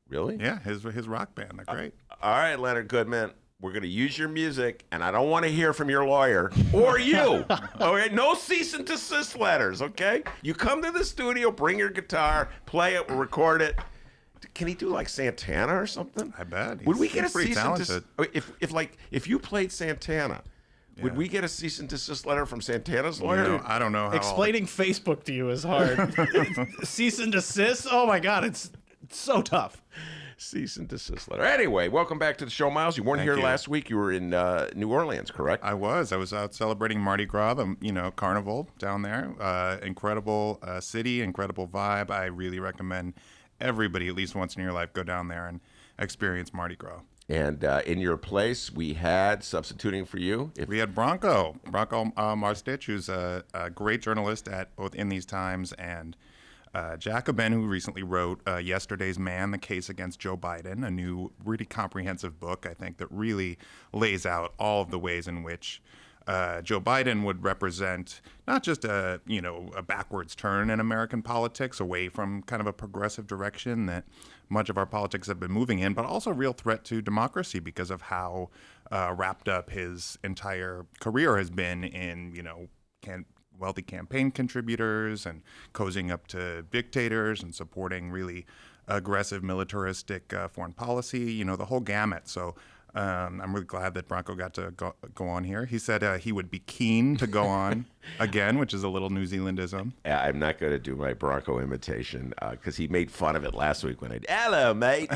Really? Yeah, his rock band. They're great. All right, Leonard Goodman. We're going to use your music, and I don't want to hear from your lawyer or you. All right, no cease and desist letters, okay? You come to the studio, bring your guitar, play it, we'll record it. Can he do like Santana or something? I bet. Would we get a pretty cease talented. and desist? If you played Santana, would we get a cease and desist letter from Santana's lawyer? I don't know how. Explaining Facebook to you is hard. Cease and desist? Oh my God, it's so tough. Cease and desist letter. Anyway, welcome back to the show, Miles. You weren't Thank here you. last week. You were in New Orleans, correct? I was out celebrating Mardi Gras, the carnival down there. Incredible city, incredible vibe. I really recommend everybody at least once in your life go down there and experience Mardi Gras. And in your place, we had substituting for you. We had Branko Marstich, who's a great journalist at both In These Times and Jacobin, who recently wrote Yesterday's Man, The Case Against Joe Biden, a new, really comprehensive book, I think, that really lays out all of the ways in which Joe Biden would represent not just a backwards turn in American politics away from kind of a progressive direction that much of our politics have been moving in, but also a real threat to democracy because of how wrapped up his entire career has been in, wealthy campaign contributors and cozying up to dictators and supporting really aggressive militaristic foreign policy, the whole gamut. So I'm really glad that Branko got to go on here. He said he would be keen to go on again, which is a little New Zealandism. Yeah, I'm not going to do my Branko imitation because he made fun of it last week when hello, mate.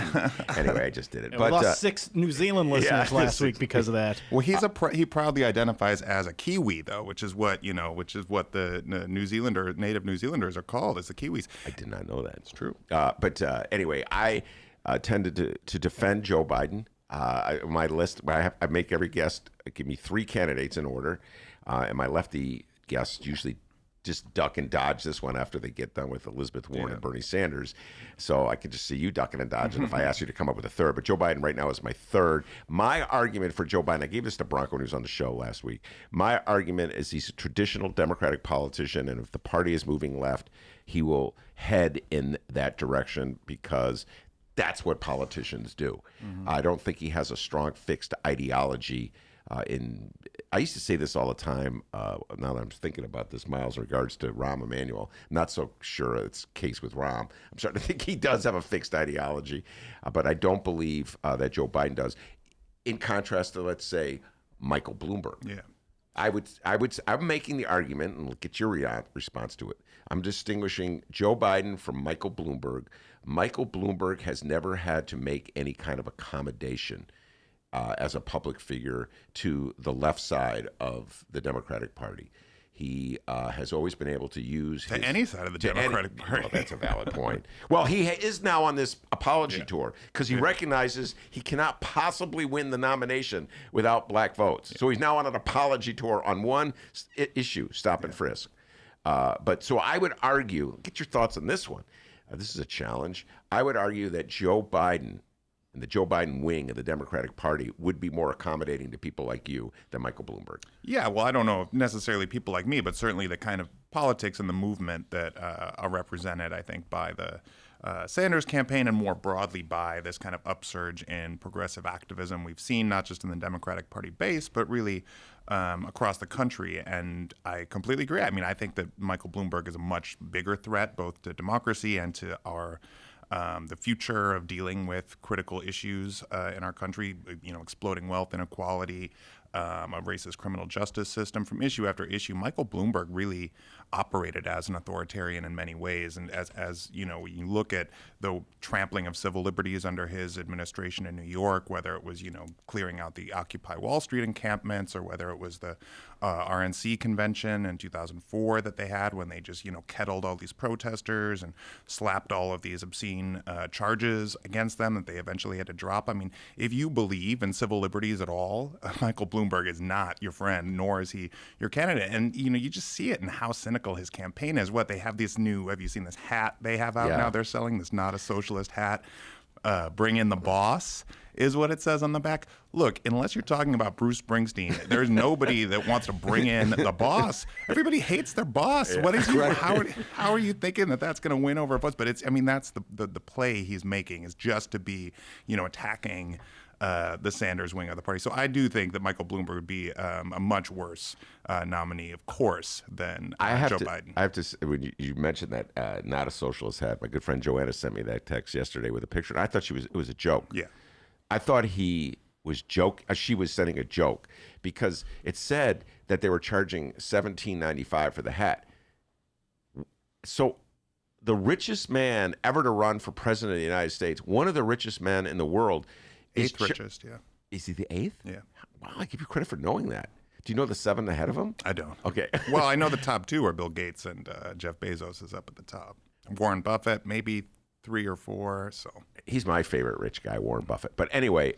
Anyway, I just did it. We lost 6 New Zealand listeners last week because of that. Well, he proudly identifies as a Kiwi, though, which is what the native New Zealanders are called, as the Kiwis. I did not know that. It's true. But anyway, I tended to defend Joe Biden. My list, I make every guest give me 3 candidates in order, and my lefty guests usually just duck and dodge this one after they get done with Elizabeth Warren and Bernie Sanders. So I can just see you ducking and dodging if I ask you to come up with a third. But Joe Biden right now is my third. My argument for Joe Biden, I gave this to Branko when he was on the show last week. My argument is he's a traditional Democratic politician, and if the party is moving left, he will head in that direction because that's what politicians do. I don't think he has a strong fixed ideology. I used to say this all the time. Now that I'm thinking about this, Miles, in regards to Rahm Emanuel, not so sure it's the case with Rahm. I'm starting to think he does have a fixed ideology, but I don't believe that Joe Biden does. In contrast to, let's say, Michael Bloomberg. Yeah. I'm making the argument, and we'll get your response to it. I'm distinguishing Joe Biden from Michael Bloomberg. Michael Bloomberg has never had to make any kind of accommodation as a public figure to the left side of the Democratic Party. He has always been able to use any side of the Democratic Party. Well, that's a valid point. Well, he is now on this apology tour because he recognizes he cannot possibly win the nomination without black votes. So he's now on an apology tour on one issue, stop and frisk. But so I would argue, get your thoughts on this one. This is a challenge. I would argue that Joe Biden and the Joe Biden wing of the Democratic Party would be more accommodating to people like you than Michael Bloomberg. Yeah, well, I don't know if necessarily people like me, but certainly the kind of politics and the movement that are represented, I think, by the Sanders campaign and more broadly by this kind of upsurge in progressive activism we've seen, not just in the Democratic Party base, but really across the country. And I completely agree. I mean, I think that Michael Bloomberg is a much bigger threat both to democracy and to our the future of dealing with critical issues in our country, exploding wealth inequality, a racist criminal justice system. From issue after issue, Michael Bloomberg really operated as an authoritarian in many ways. And as you look at the trampling of civil liberties under his administration in New York, whether it was, clearing out the Occupy Wall Street encampments or whether it was the RNC convention in 2004 that they had when they just, kettled all these protesters and slapped all of these obscene charges against them that they eventually had to drop. I mean, if you believe in civil liberties at all, Michael Bloomberg is not your friend, nor is he your candidate. And, you just see it in how cynical his campaign is. What they have this new, have you seen this hat they have out now? They're selling this Not a Socialist hat. Bring in the boss is what it says on the back. Look, unless you're talking about Bruce Springsteen, there's nobody that wants to bring in the boss. Everybody hates their boss. What is how are you thinking that that's going to win over votes? But that's the play he's making is just to be, attacking the Sanders wing of the party. So I do think that Michael Bloomberg would be a much worse nominee, of course, than Joe Biden. I have to say, when you mentioned that Not a Socialist hat, my good friend Joanna sent me that text yesterday with a picture, and I thought it was a joke. Yeah. I thought she was sending a joke because it said that they were charging $17.95 for the hat. So the richest man ever to run for president of the United States, one of the richest men in the world. Eighth richest, yeah. Is he the eighth? Yeah. Wow, I give you credit for knowing that. Do you know the 7 ahead of him? I don't. Okay. Well, I know the top 2 are Bill Gates and Jeff Bezos is up at the top. Warren Buffett, maybe 3 or 4. So he's my favorite rich guy, Warren Buffett. But anyway,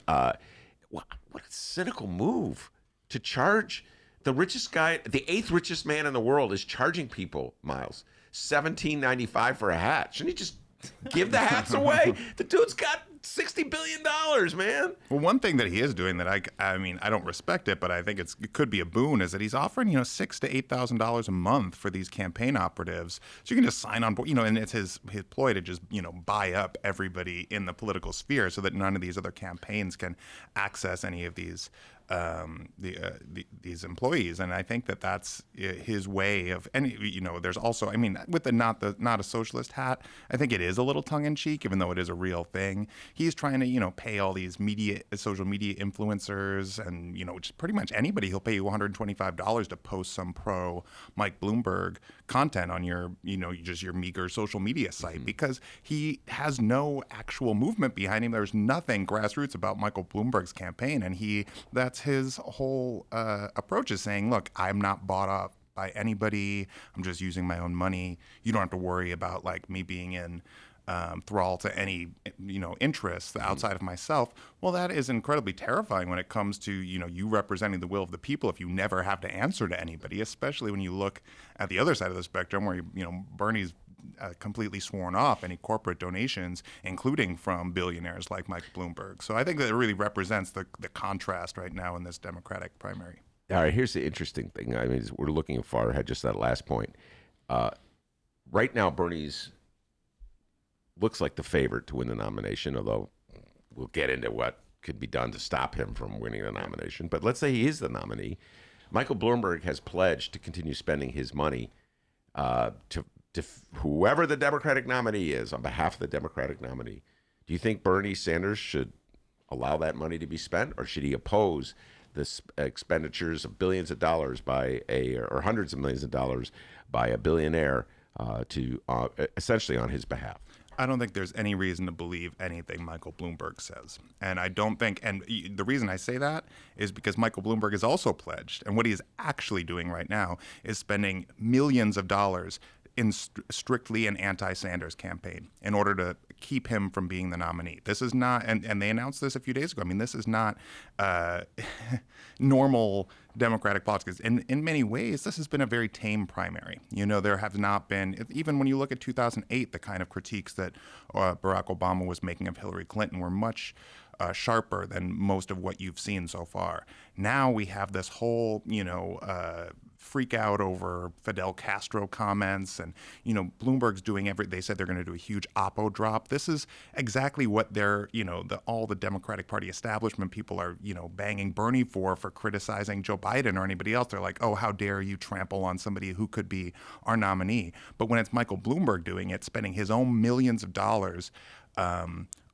what a cynical move to charge the richest guy, the 8th richest man in the world is charging people, Miles, $17.95 for a hat. Shouldn't he just give the hats away? The dude's got $60 billion, man. Well, one thing that he is doing that I mean, I don't respect it, but I think it could be a boon is that he's offering, $6,000 to $8,000 a month for these campaign operatives. So you can just sign on board, and it's his ploy to just, buy up everybody in the political sphere so that none of these other campaigns can access any of these these employees. And I think that that's his way of, and there's also, I mean, with the not a socialist hat, I think it is a little tongue in cheek, even though it is a real thing. He's trying to, pay all these social media influencers and, just pretty much anybody. He'll pay you $125 to post some pro Mike Bloomberg content on your, just your meager social media site because he has no actual movement behind him. There's nothing grassroots about Michael Bloomberg's campaign. And that's his whole approach is saying, look, I'm not bought up by anybody. I'm just using my own money. You don't have to worry about like me being in thrall to any interests outside of myself. Well, that is incredibly terrifying when it comes to you representing the will of the people if you never have to answer to anybody, especially when you look at the other side of the spectrum where Bernie's completely sworn off any corporate donations, including from billionaires like Mike Bloomberg. So I think that it really represents the contrast right now in this Democratic primary. All right, here's the interesting thing. I mean, we're looking far ahead, just that last point. Right now, Bernie's looks like the favorite to win the nomination, although we'll get into what could be done to stop him from winning the nomination. But let's say he is the nominee. Michael Bloomberg has pledged to continue spending his money to whoever the Democratic nominee is on behalf of the Democratic nominee. Do you think Bernie Sanders should allow that money to be spent, or should he oppose the expenditures of billions of dollars or hundreds of millions of dollars by a billionaire to essentially on his behalf? I don't think there's any reason to believe anything Michael Bloomberg says. And I don't think, and the reason I say that is because Michael Bloomberg is also pledged. And what he is actually doing right now is spending millions of dollars in strictly an anti-Sanders campaign in order to keep him from being the nominee. This is not, and they announced this a few days ago. I mean, this is not normal Democratic politics. In many ways, this has been a very tame primary. There have not been, even when you look at 2008, the kind of critiques that Barack Obama was making of Hillary Clinton were much sharper than most of what you've seen so far. Now we have this whole, freak out over Fidel Castro comments, and Bloomberg's doing they said they're going to do a huge oppo drop. This is exactly what they're all the Democratic Party establishment people are banging Bernie for criticizing Joe Biden or anybody else. They're like, oh, how dare you trample on somebody who could be our nominee. But when it's Michael Bloomberg doing it, spending his own millions of dollars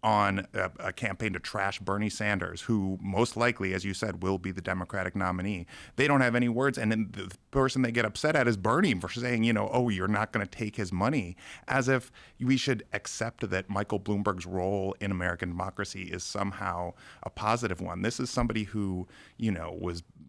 on a campaign to trash Bernie Sanders, who most likely, as you said, will be the Democratic nominee. They don't have any words. And then the person they get upset at is Bernie for saying, oh, you're not going to take his money, as if we should accept that Michael Bloomberg's role in American democracy is somehow a positive one. This is somebody who,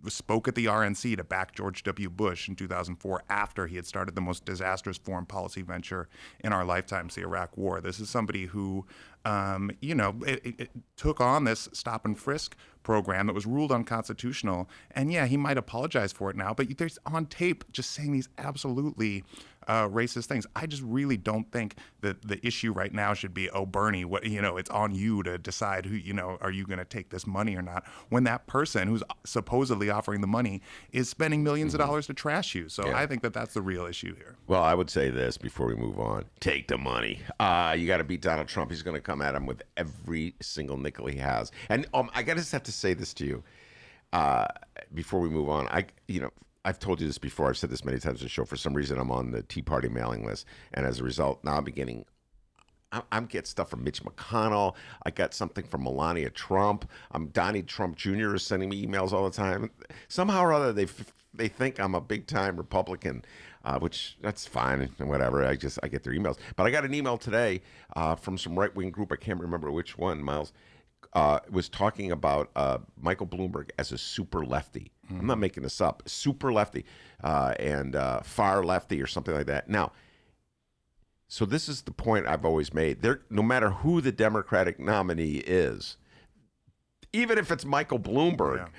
spoke at the RNC to back George W. Bush in 2004 after he had started the most disastrous foreign policy venture in our lifetimes, the Iraq War. This is somebody who it took on this stop and frisk program that was ruled unconstitutional. And yeah, he might apologize for it now, but there's on tape just saying these absolutely racist things. I just really don't think that the issue right now should be, oh, Bernie, it's on you to decide who, are you going to take this money or not, when that person who's supposedly offering the money is spending millions of dollars to trash you. So yeah. I think that that's the real issue here. Well, I would say this before we move on. Take the money. You got to beat Donald Trump. He's going to come at him with every single nickel he has. And I just have to say this to you before we move on. I've told you this before. I've said this many times on the show. For some reason, I'm on the Tea Party mailing list. And as a result, now I'm getting stuff from Mitch McConnell. I got something from Melania Trump. Donnie Trump Jr. is sending me emails all the time. Somehow or other, they think I'm a big-time Republican. which that's fine and whatever. I get their emails. But I got an email today from some right-wing group. I can't remember which one, Miles. Was talking about Michael Bloomberg as a super lefty. I'm not making this up. Super lefty and far lefty or something like that. Now, so this is the point I've always made. No matter who the Democratic nominee is, even if it's Michael Bloomberg,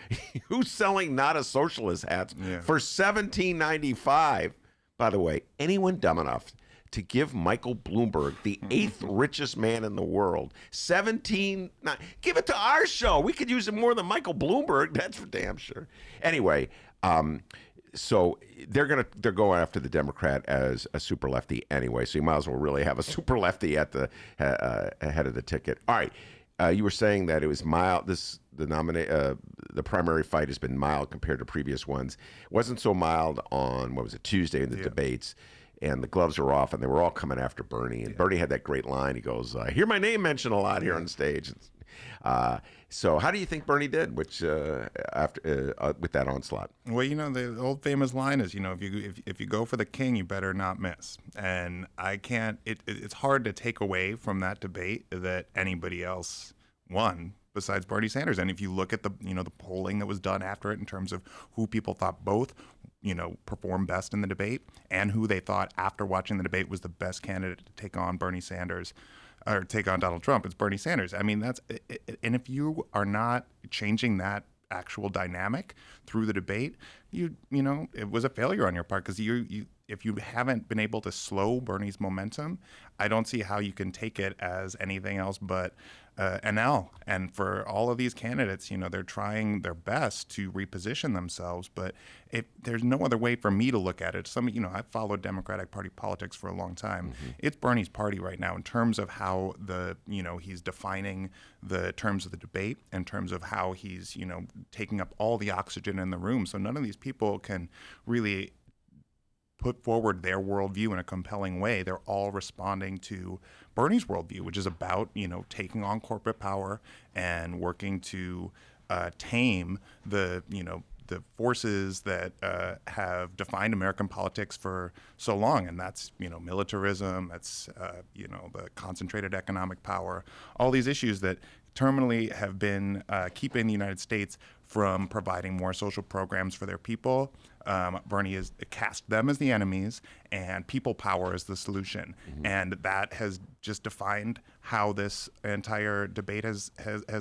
who's selling not a socialist hats for $17.95. By the way, anyone dumb enough to give Michael Bloomberg, the 8th richest man in the world, give it to our show. We could use it more than Michael Bloomberg. That's for damn sure. Anyway, so they're going after the Democrat as a super lefty anyway. So you might as well really have a super lefty at the head of the ticket. All right. You were saying that it was mild. The primary fight has been mild compared to previous ones. It wasn't so mild on Tuesday in the debates, and the gloves were off, and they were all coming after Bernie. And Bernie had that great line. He goes, "I hear my name mentioned a lot here on stage." So how do you think Bernie did, with that onslaught? Well, the old famous line is, if you go for the king, you better not miss. And I can't. It's hard to take away from that debate that anybody else won besides Bernie Sanders. And if you look at the polling that was done after it in terms of who people thought both performed best in the debate and who they thought after watching the debate was the best candidate to take on Bernie Sanders or take on Donald Trump, it's Bernie Sanders. I mean, and if you are not changing that actual dynamic through the debate, it was a failure on your part, because if you haven't been able to slow Bernie's momentum, I don't see how you can take it as anything else but an L. And for all of these candidates, they're trying their best to reposition themselves, but there's no other way for me to look at it. I've followed Democratic Party politics for a long time. Mm-hmm. It's Bernie's party right now in terms of how he's defining the terms of the debate, in terms of how he's, taking up all the oxygen in the room. So none of these people can really put forward their worldview in a compelling way. They're all responding to Bernie's worldview, which is about, taking on corporate power and working to tame the forces that have defined American politics for so long. And that's, militarism, that's, the concentrated economic power, all these issues that terminally have been keeping the United States from providing more social programs for their people. Bernie has cast them as the enemies and people power as the solution. Mm-hmm. And that has just defined how this entire debate has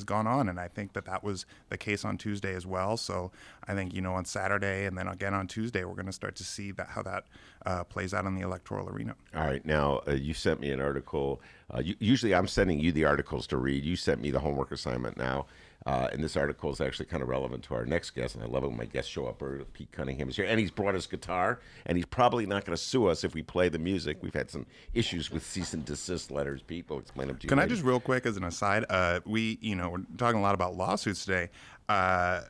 gone on. And I think that was the case on Tuesday as well. So I think, on Saturday and then again on Tuesday, we're going to start to see how that plays out in the electoral arena. All right. Now, you sent me an article. Usually I'm sending you the articles to read. You sent me the homework assignment now. And this article is actually kind of relevant to our next guest, and I love it when my guests show up. Pete Cunningham is here, and he's brought his guitar, and he's probably not going to sue us if we play the music. We've had some issues with cease and desist letters. Pete, we'll explain them to you. Can I just real quick as an aside? We're talking a lot about lawsuits today. I'm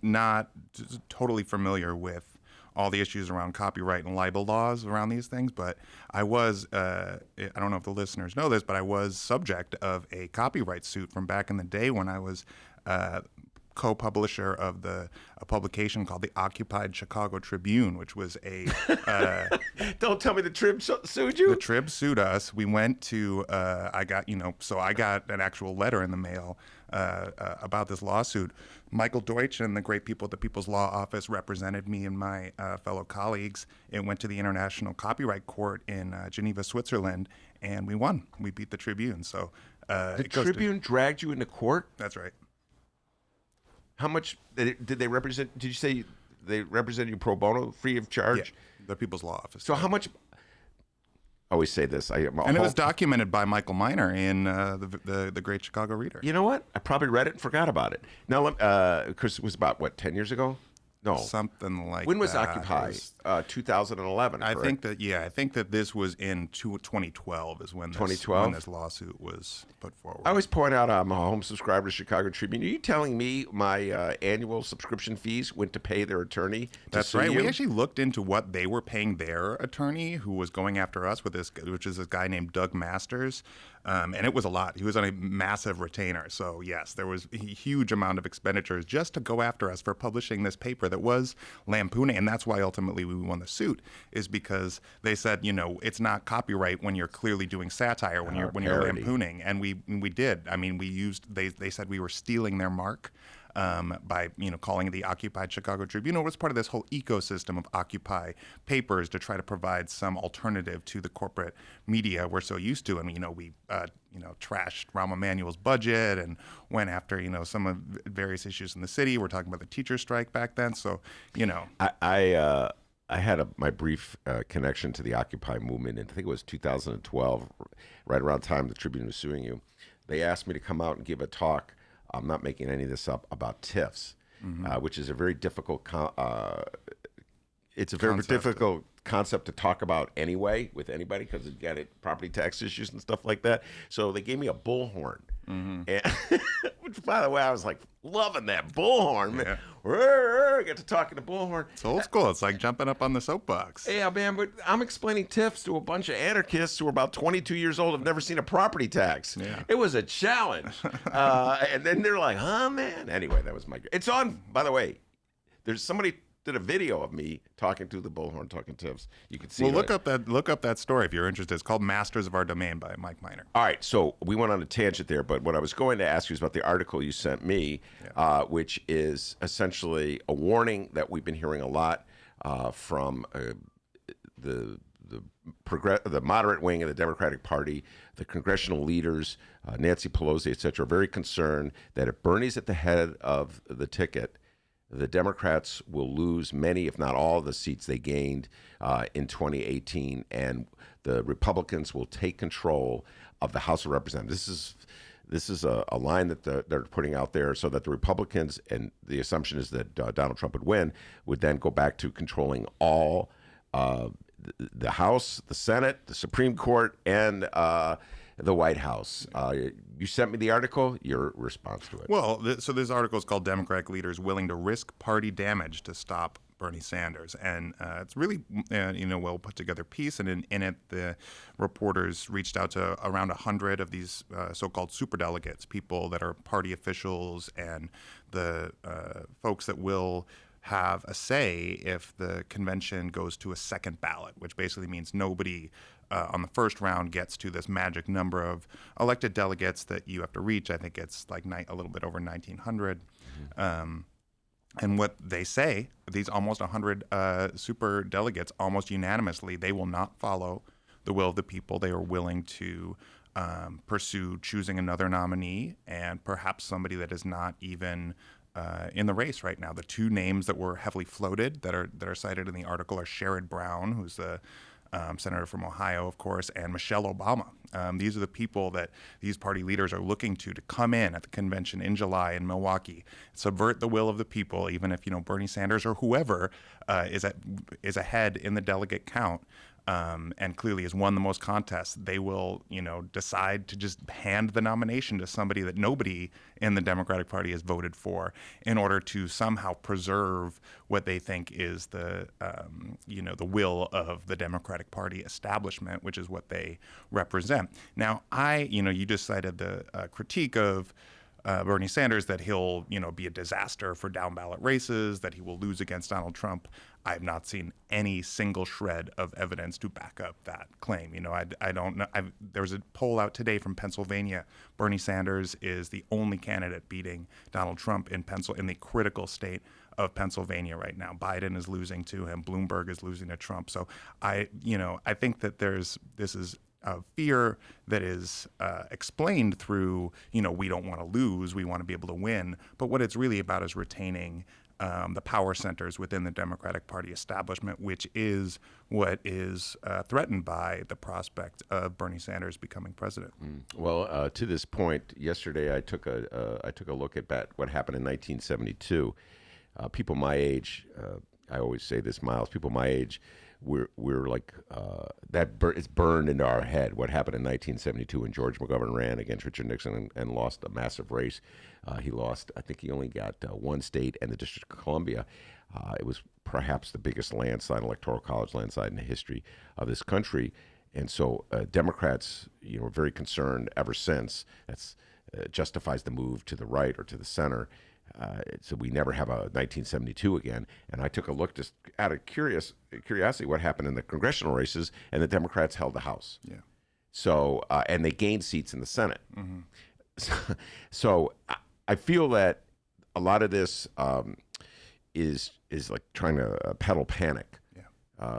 not totally familiar with all the issues around copyright and libel laws around these things, but I was, I don't know if the listeners know this, but I was subject of a copyright suit from back in the day when I was co-publisher of a publication called the Occupied Chicago Tribune, which was a... Don't tell me the Trib sued you? The Trib sued us. We went to, I got an actual letter in the mail about this lawsuit. Michael Deutsch and the great people at the People's Law Office represented me and my fellow colleagues. It went to the International Copyright Court in Geneva, Switzerland, and we won. We beat the Tribune. So the Tribune dragged you into court? That's right. How much did they represent? Did you say they represented you pro bono, free of charge? Yeah, the People's Law Office. So how much? I always say this. And it was documented by Michael Miner in the Great Chicago Reader. You know what? I probably read it and forgot about it. Now, because it was about, 10 years ago? No. Something like that. When was Occupy? 2011, correct? I think that this was in 2012 is when this lawsuit was put forward. I always point out I'm a home subscriber to Chicago Tribune. Are you telling me my annual subscription fees went to pay their attorney? That's right. We actually looked into what they were paying their attorney, who was going after us with this, which is this guy named Doug Masters. And it was a lot. He was on a massive retainer. So yes, there was a huge amount of expenditures just to go after us for publishing this paper that that was lampooning, and that's why ultimately we won the suit, is because they said, it's not copyright when you're clearly doing satire, when you're parody. lampooning, and we did. I mean, they said we were stealing their mark. By calling it the Occupied Chicago Tribune. It was part of this whole ecosystem of Occupy papers to try to provide some alternative to the corporate media we're so used to. And we trashed Rahm Emanuel's budget and went after some of various issues in the city. We're talking about the teacher strike back then. So I had my brief connection to the Occupy movement, and I think it was 2012, right around the time the Tribune was suing you. They asked me to come out and give a talk. I'm not making any of this up, about TIFs, which is a very difficult difficult concept to talk about anyway with anybody, because you got property tax issues and stuff like that. So they gave me a bullhorn, and which, by the way, I was like loving that bullhorn. Yeah. I got to talking to bullhorn. It's old school. It's like jumping up on the soapbox. Yeah, man, but I'm explaining TIFs to a bunch of anarchists who are about 22 years old, have never seen a property tax. Yeah. It was a challenge. And then they're like, huh, man? Anyway, that was my... It's on, by the way, there's somebody did a video of me talking to the bullhorn, talking TIFs. You can see Well, it. look up that story if you're interested. It's called Masters of Our Domain by Mike Miner. All right, so we went on a tangent there, but what I was going to ask you is about the article you sent me, which is essentially a warning that we've been hearing a lot from the moderate wing of the Democratic Party. The congressional leaders, Nancy Pelosi, et cetera, are very concerned that if Bernie's at the head of the ticket, the Democrats will lose many, if not all, of the seats they gained in 2018, and the Republicans will take control of the House of Representatives. This is a line that they're putting out there, so that the Republicans, and the assumption is that Donald Trump would then go back to controlling all the House, the Senate, the Supreme Court, and the White House. You sent me the article. Your response to it? Well, so this article is called "Democratic Leaders Willing to Risk Party Damage to Stop Bernie Sanders," and it's really well put together piece. And in it, the reporters reached out to around 100 of these so-called superdelegates, people that are party officials and the folks that will have a say if the convention goes to a second ballot, which basically means nobody on the first round gets to this magic number of elected delegates that you have to reach. I think it's like a little bit over 1,900. And what they say, these almost 100 super delegates, almost unanimously, they will not follow the will of the people. They are willing to pursue choosing another nominee, and perhaps somebody that is not even in the race right now. The two names that were heavily floated that are cited in the article are Sherrod Brown, who's the senator from Ohio, of course, and Michelle Obama. These are the people that these party leaders are looking to come in at the convention in July in Milwaukee, subvert the will of the people, even if Bernie Sanders or whoever is ahead in the delegate count. And clearly has won the most contests. They will, decide to just hand the nomination to somebody that nobody in the Democratic Party has voted for, in order to somehow preserve what they think is the will of the Democratic Party establishment, which is what they represent. Now, you just cited the critique of Bernie Sanders, that he'll, be a disaster for down ballot races, that he will lose against Donald Trump. I have not seen any single shred of evidence to back up that claim. I don't know. There was a poll out today from Pennsylvania. Bernie Sanders is the only candidate beating Donald Trump in the critical state of Pennsylvania right now. Biden is losing to him. Bloomberg is losing to Trump. So I think that this is fear that is explained through, we don't want to lose, we want to be able to win. But what it's really about is retaining the power centers within the Democratic Party establishment, which is what is threatened by the prospect of Bernie Sanders becoming president. Well, to this point, yesterday I took a look at what happened in 1972. People my age, I always say this, Miles. People my age, we're like it's burned into our head. What happened in 1972 when George McGovern ran against Richard Nixon and lost a massive race. He lost. I think he only got one state and the District of Columbia. It was perhaps the biggest landslide, electoral college landslide in the history of this country. And so Democrats, were very concerned ever since. That's justifies the move to the right or to the center. so we never have a 1972 again. And I took a look just out of curiosity what happened in the congressional races, and the Democrats held the House. Yeah. So and they gained seats in the Senate. So I feel that a lot of this is like trying to peddle panic.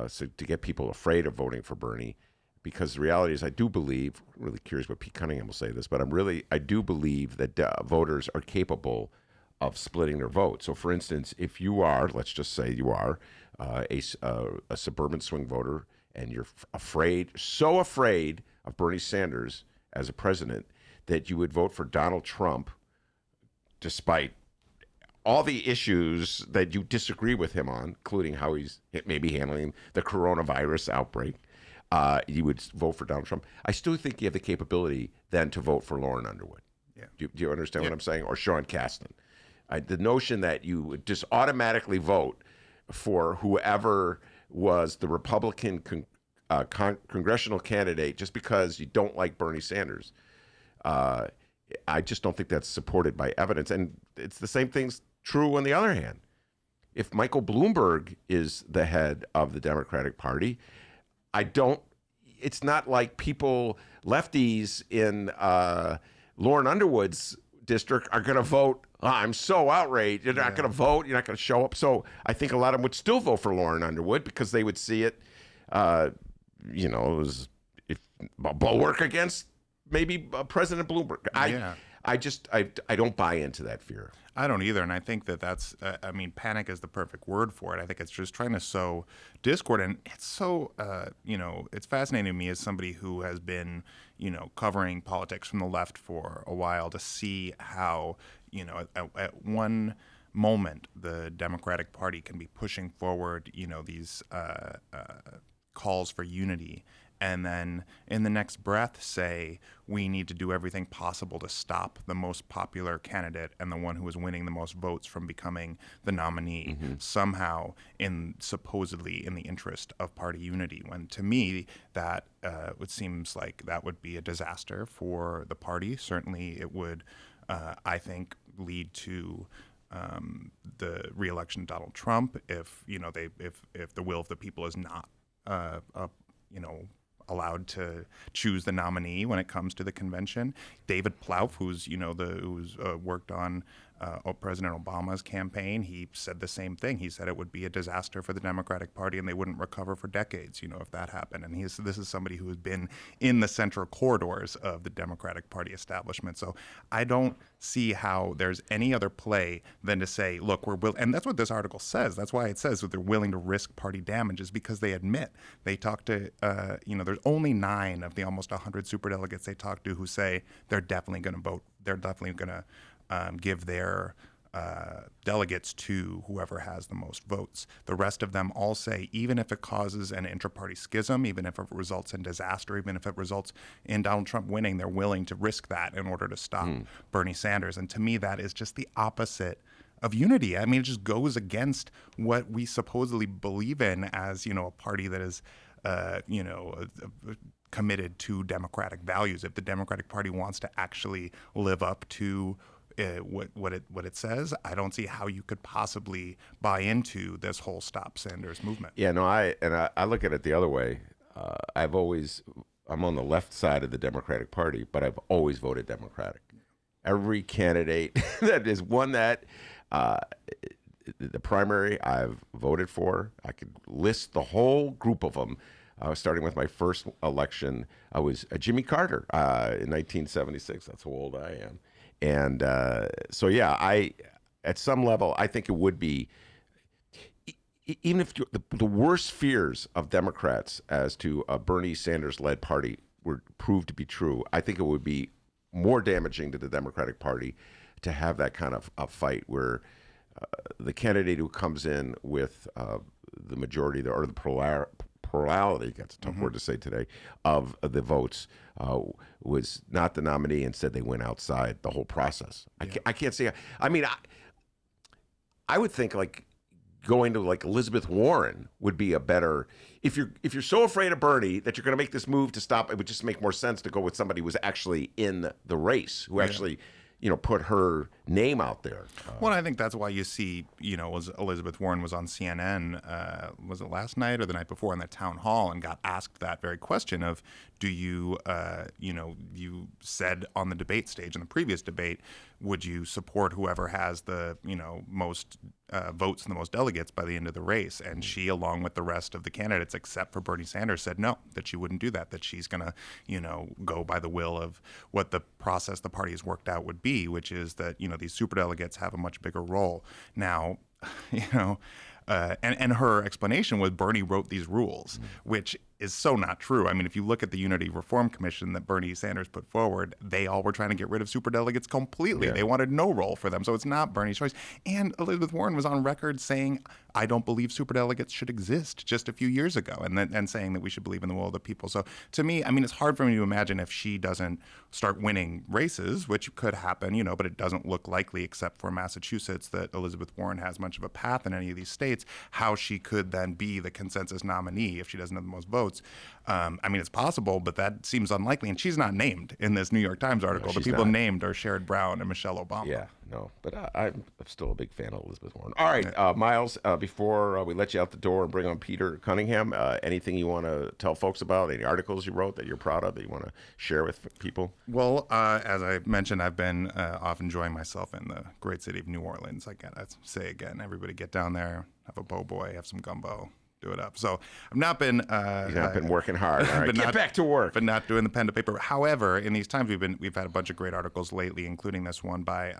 So to get people afraid of voting for Bernie, because the reality is I do believe, really curious what Pete Cunningham will say this, but I do believe that voters are capable of splitting their vote. So for instance, if you are, let's just say you are a suburban swing voter and you're so afraid of Bernie Sanders as a president that you would vote for Donald Trump despite all the issues that you disagree with him on, including how he's maybe handling the coronavirus outbreak, you would vote for Donald Trump. I still think you have the capability then to vote for Lauren Underwood. Yeah. Do you understand what I'm saying? Or Sean Casten. The notion that you would just automatically vote for whoever was the Republican congressional candidate just because you don't like Bernie Sanders, I just don't think that's supported by evidence. And it's the same thing's true on the other hand. If Michael Bloomberg is the head of the Democratic Party, it's not like lefties in Lauren Underwood's district are going to vote. Oh, I'm so outraged. You're not going to vote. You're not going to show up. So I think a lot of them would still vote for Lauren Underwood because they would see it, as a bulwark against maybe President Bloomberg. I don't buy into that fear. I don't either, and I think that's, panic is the perfect word for it. I think it's just trying to sow discord, and it's so, it's fascinating to me as somebody who has been, covering politics from the left for a while to see how, at one moment the Democratic Party can be pushing forward, these calls for unity, and then in the next breath say we need to do everything possible to stop the most popular candidate and the one who is winning the most votes from becoming the nominee, somehow supposedly in the interest of party unity, when to me that it seems like that would be a disaster for the party. Certainly it would, I think, lead to the re-election of Donald Trump if the will of the people is not allowed to choose the nominee when it comes to the convention. David Plouffe, who's worked on President Obama's campaign, he said the same thing. He said it would be a disaster for the Democratic Party and they wouldn't recover for decades, if that happened. And this is somebody who has been in the central corridors of the Democratic Party establishment. So I don't see how there's any other play than to say, look, and that's what this article says. That's why it says that they're willing to risk party damages, because they admit they talk to, there's only 9 of the almost 100 superdelegates they talk to who say they're definitely going to vote. They're definitely going to give their delegates to whoever has the most votes. The rest of them all say, even if it causes an intra-party schism, even if it results in disaster, even if it results in Donald Trump winning, they're willing to risk that in order to stop Bernie Sanders. And to me, that is just the opposite of unity. I mean, it just goes against what we supposedly believe in as, a party that is, committed to democratic values. If the Democratic Party wants to actually live up to what it says, I don't see how you could possibly buy into this whole Stop Sanders movement. Yeah, no, I look at it the other way. I'm on the left side of the Democratic Party, but I've always voted Democratic. Every candidate that has won that the primary, I've voted for. I could list the whole group of them. Starting with my first election, I was Jimmy Carter in 1976. That's how old I am. And at some level, I think it would be, even if the worst fears of Democrats as to a Bernie Sanders-led party were proved to be true, I think it would be more damaging to the Democratic Party to have that kind of a fight where the candidate who comes in with the majority or the plurality, that's a tough word to say today, of the votes was not the nominee. Instead, they went outside the whole process. I can't see. I would think like going to like Elizabeth Warren would be a better. If you're so afraid of Bernie that you're going to make this move to stop, it would just make more sense to go with somebody who was actually in the race, who actually put her name out there. Well, I think that's why you see, was Elizabeth Warren was on CNN, was it last night or the night before in the town hall, and got asked that very question of, do you, you said on the debate stage in the previous debate, would you support whoever has the, most votes and the most delegates by the end of the race? And she, along with the rest of the candidates, except for Bernie Sanders, said no, that she wouldn't do that she's going to, go by the will of what the process the party has worked out would be, which is that, these superdelegates have a much bigger role. Now, and her explanation was Bernie wrote these rules, which is so not true. I mean, if you look at the Unity Reform Commission that Bernie Sanders put forward, they all were trying to get rid of superdelegates completely. Yeah. They wanted no role for them. So it's not Bernie's choice. And Elizabeth Warren was on record saying, I don't believe superdelegates should exist just a few years ago, and saying that we should believe in the will of the people. So to me, I mean, it's hard for me to imagine if she doesn't start winning races, which could happen, but it doesn't look likely except for Massachusetts that Elizabeth Warren has much of a path in any of these states, how she could then be the consensus nominee if she doesn't have the most votes. I mean, it's possible, but that seems unlikely. And she's not named in this New York Times article. The people named are Sherrod Brown and Michelle Obama. Yeah, no, but I'm still a big fan of Elizabeth Warren. All right, Miles, before we let you out the door and bring on Peter Cunningham, anything you want to tell folks about, any articles you wrote that you're proud of that you want to share with people? Well, as I mentioned, I've been off enjoying myself in the great city of New Orleans. I gotta say again, everybody get down there, have a po' boy, have some gumbo. Do it up. So I've not been. You've not been working hard. All right, get back to work. But not doing the pen to paper. However, in these times we've had a bunch of great articles lately, including this one by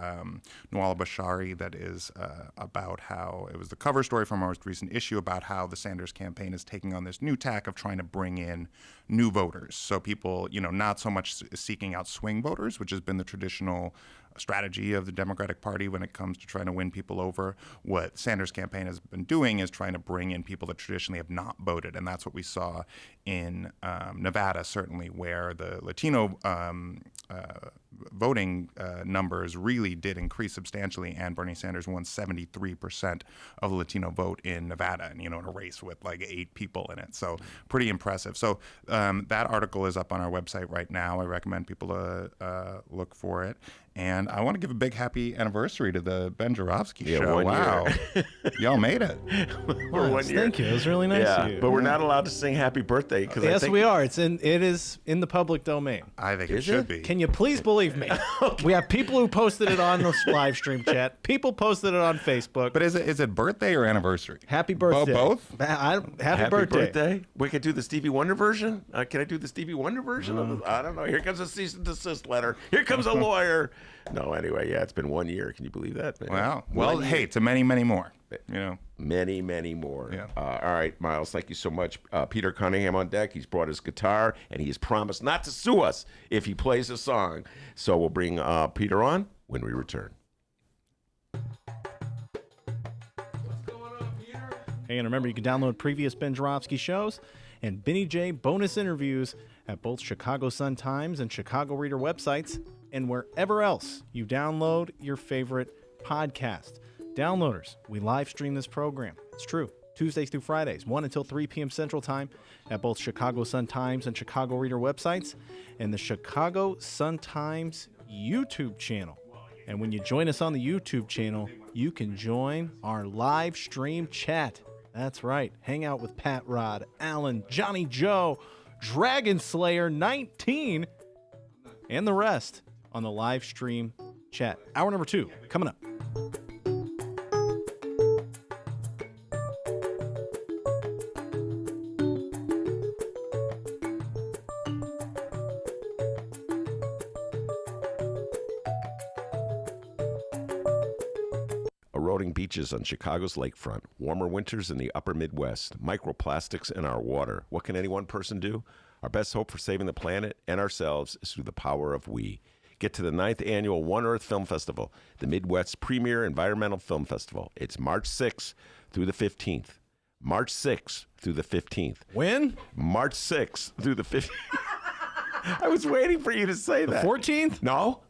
Noala Bashari that is about how it was the cover story from our most recent issue about how the Sanders campaign is taking on this new tack of trying to bring in new voters. So people, not so much seeking out swing voters, which has been the traditional strategy of the Democratic Party when it comes to trying to win people over. What Sanders' campaign has been doing is trying to bring in people that traditionally have not voted, and that's what we saw in Nevada, certainly, where the Latino voting numbers really did increase substantially, and Bernie Sanders won 73% of the Latino vote in Nevada, and in a race with like 8 people in it. So pretty impressive. So that article is up on our website right now. I recommend people look for it. And I want to give a big happy anniversary to the Ben Joravsky show. 1 wow. Y'all made it. For 1 year. Thank you. It was really nice of you. But we're not allowed to sing happy birthday. Cause yes, we are. It is in the public domain. I think it should be. Can you please believe me? Okay. We have people who posted it on the live stream chat. People posted it on Facebook. But is it birthday or anniversary? Happy birthday. Both? Happy birthday. We could do the Stevie Wonder version. Can I do the Stevie Wonder version of it? I don't know. Here comes a cease and desist letter. Here comes a lawyer. No, anyway, it's been 1 year. Can you believe that? Man? Wow. Well, hey, to many, many more. Many, many more. Yeah. All right, Miles, thank you so much. Peter Cunningham on deck. He's brought his guitar, and he has promised not to sue us if he plays a song. So we'll bring Peter on when we return. Hey, and remember, you can download previous Ben Joravsky shows and Benny J bonus interviews at both Chicago Sun-Times and Chicago Reader websites and wherever else you download your favorite podcast. Downloaders, we live stream this program. It's true. Tuesdays through Fridays, 1 until 3 p.m. Central Time at both Chicago Sun-Times and Chicago Reader websites and the Chicago Sun-Times YouTube channel. And when you join us on the YouTube channel, you can join our live stream chat. That's right. Hang out with Pat Rod, Alan, Johnny Joe, Dragon Slayer 19, and the rest on the live stream chat. Hour number 2 coming up. Eroding beaches on Chicago's lakefront, warmer winters in the upper Midwest, microplastics in our water. What can any one person do? Our best hope for saving the planet and ourselves is through the power of we. Get to the 9th annual One Earth Film Festival, the Midwest's premier environmental film festival. It's March 6th through the 15th. March 6th through the 15th. When? March 6th through the 15th. I was waiting for you to say that. The 14th? No.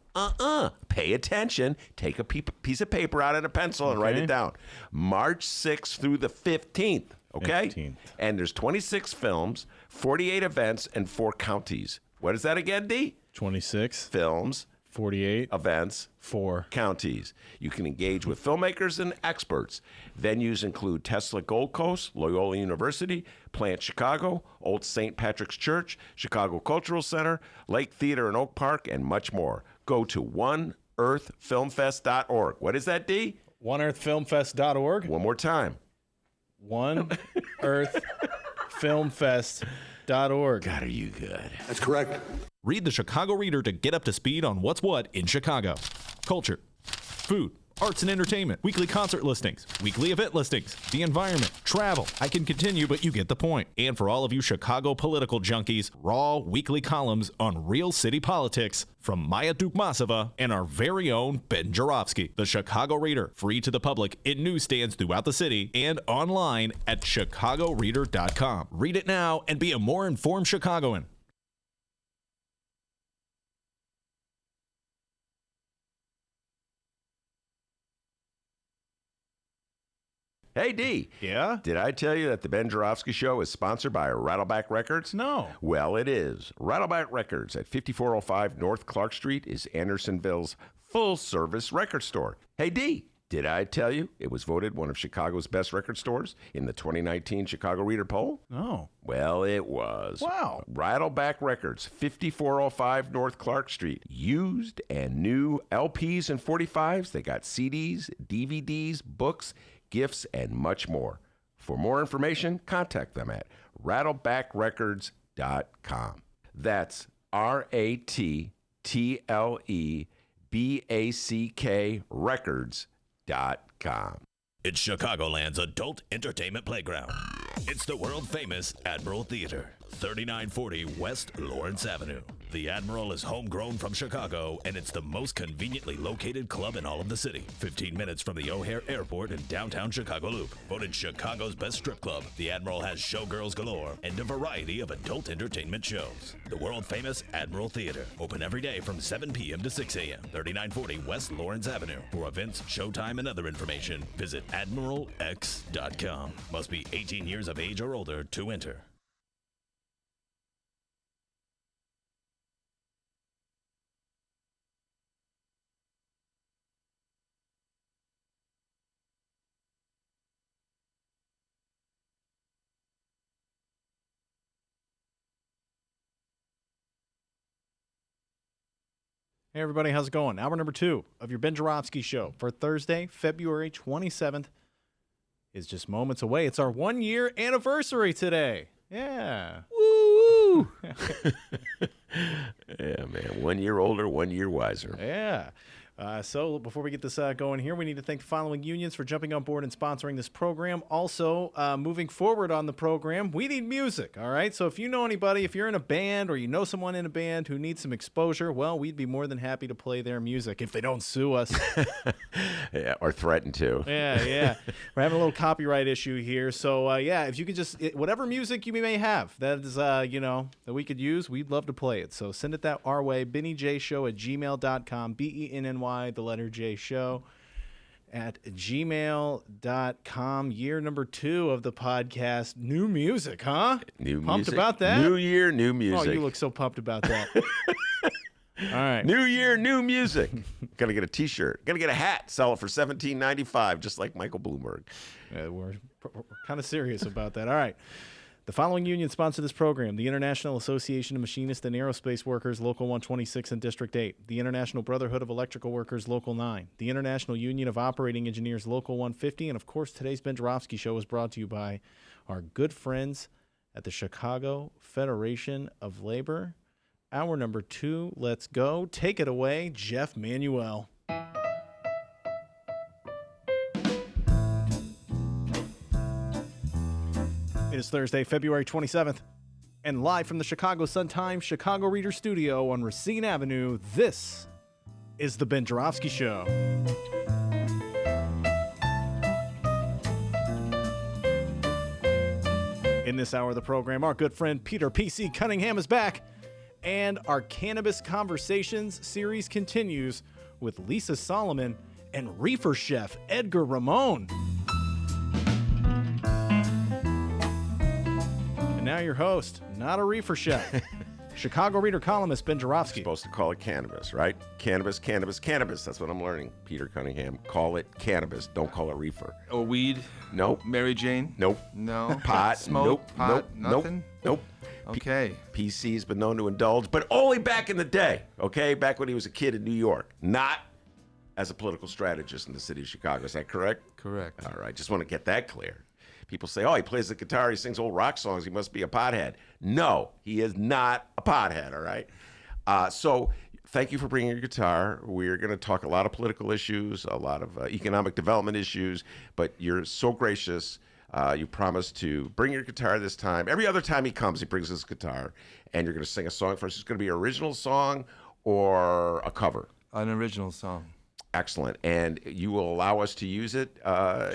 Pay attention. Take a piece of paper out and a pencil and write it down. March 6th through the 15th. Okay? 15th. And there's 26 films, 48 events, and 4 counties. What is that again, D? 26 films, 48. events, 4. counties. You can engage with filmmakers and experts. Venues include Tesla Gold Coast, Loyola University, Plant Chicago, Old St. Patrick's Church, Chicago Cultural Center, Lake Theater in Oak Park, and much more. Go to oneearthfilmfest.org. What is that, D? OneEarthFilmFest.org. One more time. OneEarthFilmFest.org. God, are you good? That's correct. Read the Chicago Reader to get up to speed on what's what in Chicago. Culture, food, arts and entertainment, weekly concert listings, weekly event listings, the environment, travel. I can continue, but you get the point. And for all of you Chicago political junkies, raw weekly columns on real city politics from Maya Dukmasova and our very own Ben Joravsky. The Chicago Reader, free to the public in newsstands throughout the city and online at chicagoreader.com. Read it now and be a more informed Chicagoan. Hey, D. Yeah? Did I tell you that the Ben Joravsky Show is sponsored by Rattleback Records? No. Well, it is. Rattleback Records at 5405 North Clark Street is Andersonville's full-service record store. Hey, D. Did I tell you it was voted one of Chicago's best record stores in the 2019 Chicago Reader poll? No. Well, it was. Wow. Rattleback Records, 5405 North Clark Street. Used and new LPs and 45s. They got CDs, DVDs, books, gifts, and much more. For more information, contact them at rattlebackrecords.com. That's RATTLEBACK records.com. It's Chicagoland's adult entertainment playground. It's the world-famous Admiral Theater, 3940 West Lawrence Avenue. The Admiral is homegrown from Chicago, and it's the most conveniently located club in all of the city. 15 minutes from the O'Hare Airport in downtown Chicago Loop. Voted Chicago's best strip club, the Admiral has showgirls galore and a variety of adult entertainment shows. The world-famous Admiral Theater, open every day from 7 p.m. to 6 a.m., 3940 West Lawrence Avenue. For events, showtime, and other information, visit AdmiralX.com. Must be 18 years of age or older to enter. Hey, everybody, how's it going? Hour number 2 of your Ben Joravsky Show for Thursday, February 27th is just moments away. It's our 1-year anniversary today. Yeah. Woo! Yeah, man. 1 year older, 1 year wiser. Yeah. So before we get this going here, we need to thank the following unions for jumping on board and sponsoring this program. Also, moving forward on the program, we need music, all right? So if you know anybody, if you're in a band or you know someone in a band who needs some exposure, well, we'd be more than happy to play their music if they don't sue us. Yeah, or threaten to. Yeah. We're having a little copyright issue here. So, yeah, if you could just, whatever music you may have that is, that we could use, we'd love to play it. So send it that our way, BennyJShow@gmail.com, BENNY, the letter J show at gmail.com. Year number 2 of the podcast. New music, huh? New pumped music. about that? New year, new music. Oh, you look so pumped about that. All right. New year, new music. Gonna get a t-shirt. Gonna get a hat. Sell it for $17.95, just like Michael Bloomberg. We're kind of serious about that. All right. The following union sponsor this program: the International Association of Machinists and Aerospace Workers, Local 126 and District 8, the International Brotherhood of Electrical Workers, Local 9, the International Union of Operating Engineers, Local 150, and of course, today's Ben Joravsky Show is brought to you by our good friends at the Chicago Federation of Labor. Hour number 2, let's go. Take it away, Jeff Manuel. It is Thursday, February 27th, and live from the Chicago Sun-Times Chicago Reader Studio on Racine Avenue, this is the Ben Joravsky Show. In this hour of the program, our good friend Peter P.C. Cunningham is back, and our Cannabis Conversations series continues with Lisa Solomon and reefer chef Edgar Ramon. And now your host, not a reefer chef, Chicago Reader columnist Ben Joravsky. Supposed to call it cannabis, right? Cannabis, cannabis, cannabis. That's what I'm learning. Peter Cunningham. Call it cannabis. Don't call it reefer. Or weed? Nope. Mary Jane? Nope. No. Pot? Smoke? Nope. Pot? Nope. Nothing? Nope. Okay. PC's been known to indulge, but only back in the day, okay? Back when he was a kid in New York, not as a political strategist in the city of Chicago. Is that correct? Correct. All right, just want to get that clear. People say, oh, he plays the guitar, he sings old rock songs, he must be a pothead. No, he is not a pothead, all right? So thank you for bringing your guitar. We're going to talk a lot of political issues, a lot of economic development issues, but you're so gracious. You promised to bring your guitar this time. Every other time he comes, he brings his guitar, and you're going to sing a song for us. It's going to be an original song or a cover. An original song. Excellent. And you will allow us to use it?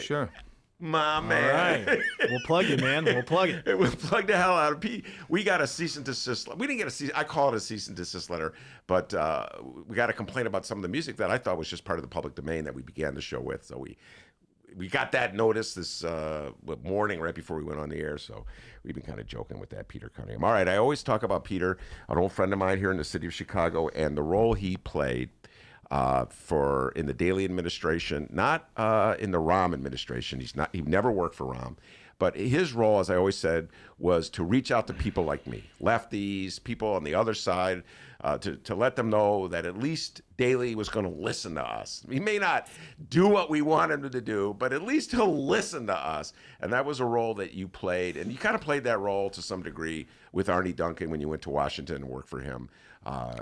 Sure. My man. All right. We'll plug you, man. We'll plug it. We'll plug the hell out of Pete. We got a cease and desist. We didn't get a cease. I call it a cease and desist letter, but we got a complaint about some of the music that I thought was just part of the public domain that we began the show with. So we got that notice this morning right before we went on the air, so we've been kind of joking with that, Peter Cunningham. All right, I always talk about Peter, an old friend of mine here in the city of Chicago, and the role he played in the Daley administration, not in the Rahm administration. He never worked for Rahm, but his role, as I always said, was to reach out to people like me, lefties, people on the other side, to let them know that at least Daley was going to listen to us. He may not do what we want him to do, but at least he'll listen to us. And that was a role that you played, and you kind of played that role to some degree with Arnie Duncan when you went to Washington and worked for him.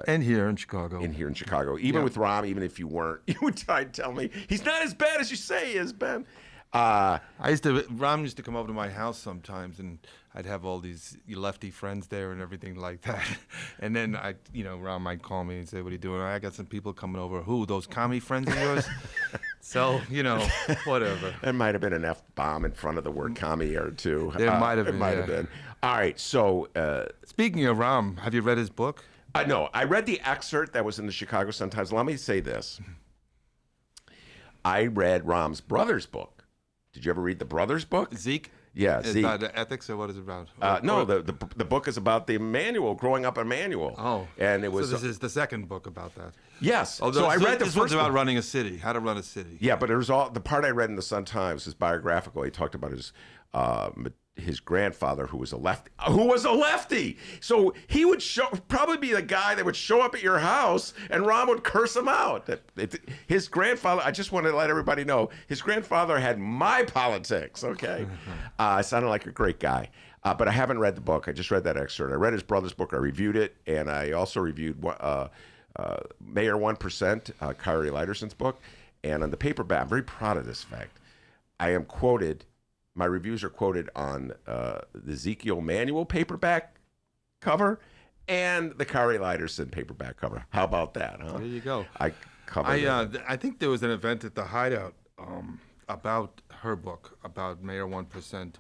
And here in Chicago. Even with Rahm, even if you weren't, you would try to tell me he's not as bad as you say he is, Ben. Ram used to come over to my house sometimes, and I'd have all these lefty friends there and everything like that. And then Ram might call me and say, "What are you doing?" "I got some people coming over." "Who? Those commie friends of yours?" So, whatever. There might have been an F-bomb in front of the word commie or two. There might have been. It might have been. All right, so... Speaking of Ram, have you read his book? No, I read the excerpt that was in the Chicago Sun-Times. Let me say this. I read Rahm's brother's book. Did you ever read the brother's book? Zeke? Yeah, Is Zeke. that the ethics, or what is it about? No, the book is about the manual, growing up Emmanuel. Oh. And it was... So this is the second book about that. Yes. Oh, so I read the this first one's about book. running a city, how to run a city. Yeah, but it was the part I read in the Sun-Times is biographical. He talked about his grandfather who was a lefty. So he would probably be the guy that would show up at your house and Rahm would curse him out. His grandfather, I just want to let everybody know, his grandfather had my politics, okay? Sounded like a great guy. But I haven't read the book. I just read that excerpt. I read his brother's book. I reviewed it, and I also reviewed Mayor 1%, Kyrie Liderson's book. And on the paperback, I'm very proud of this fact. I am quoted, my reviews are quoted on the Ezekiel Manual paperback cover and the Kyrie Liderson paperback cover. How about that, huh? There you go. I covered I think there was an event at the Hideout about her book, about Mayor 1%,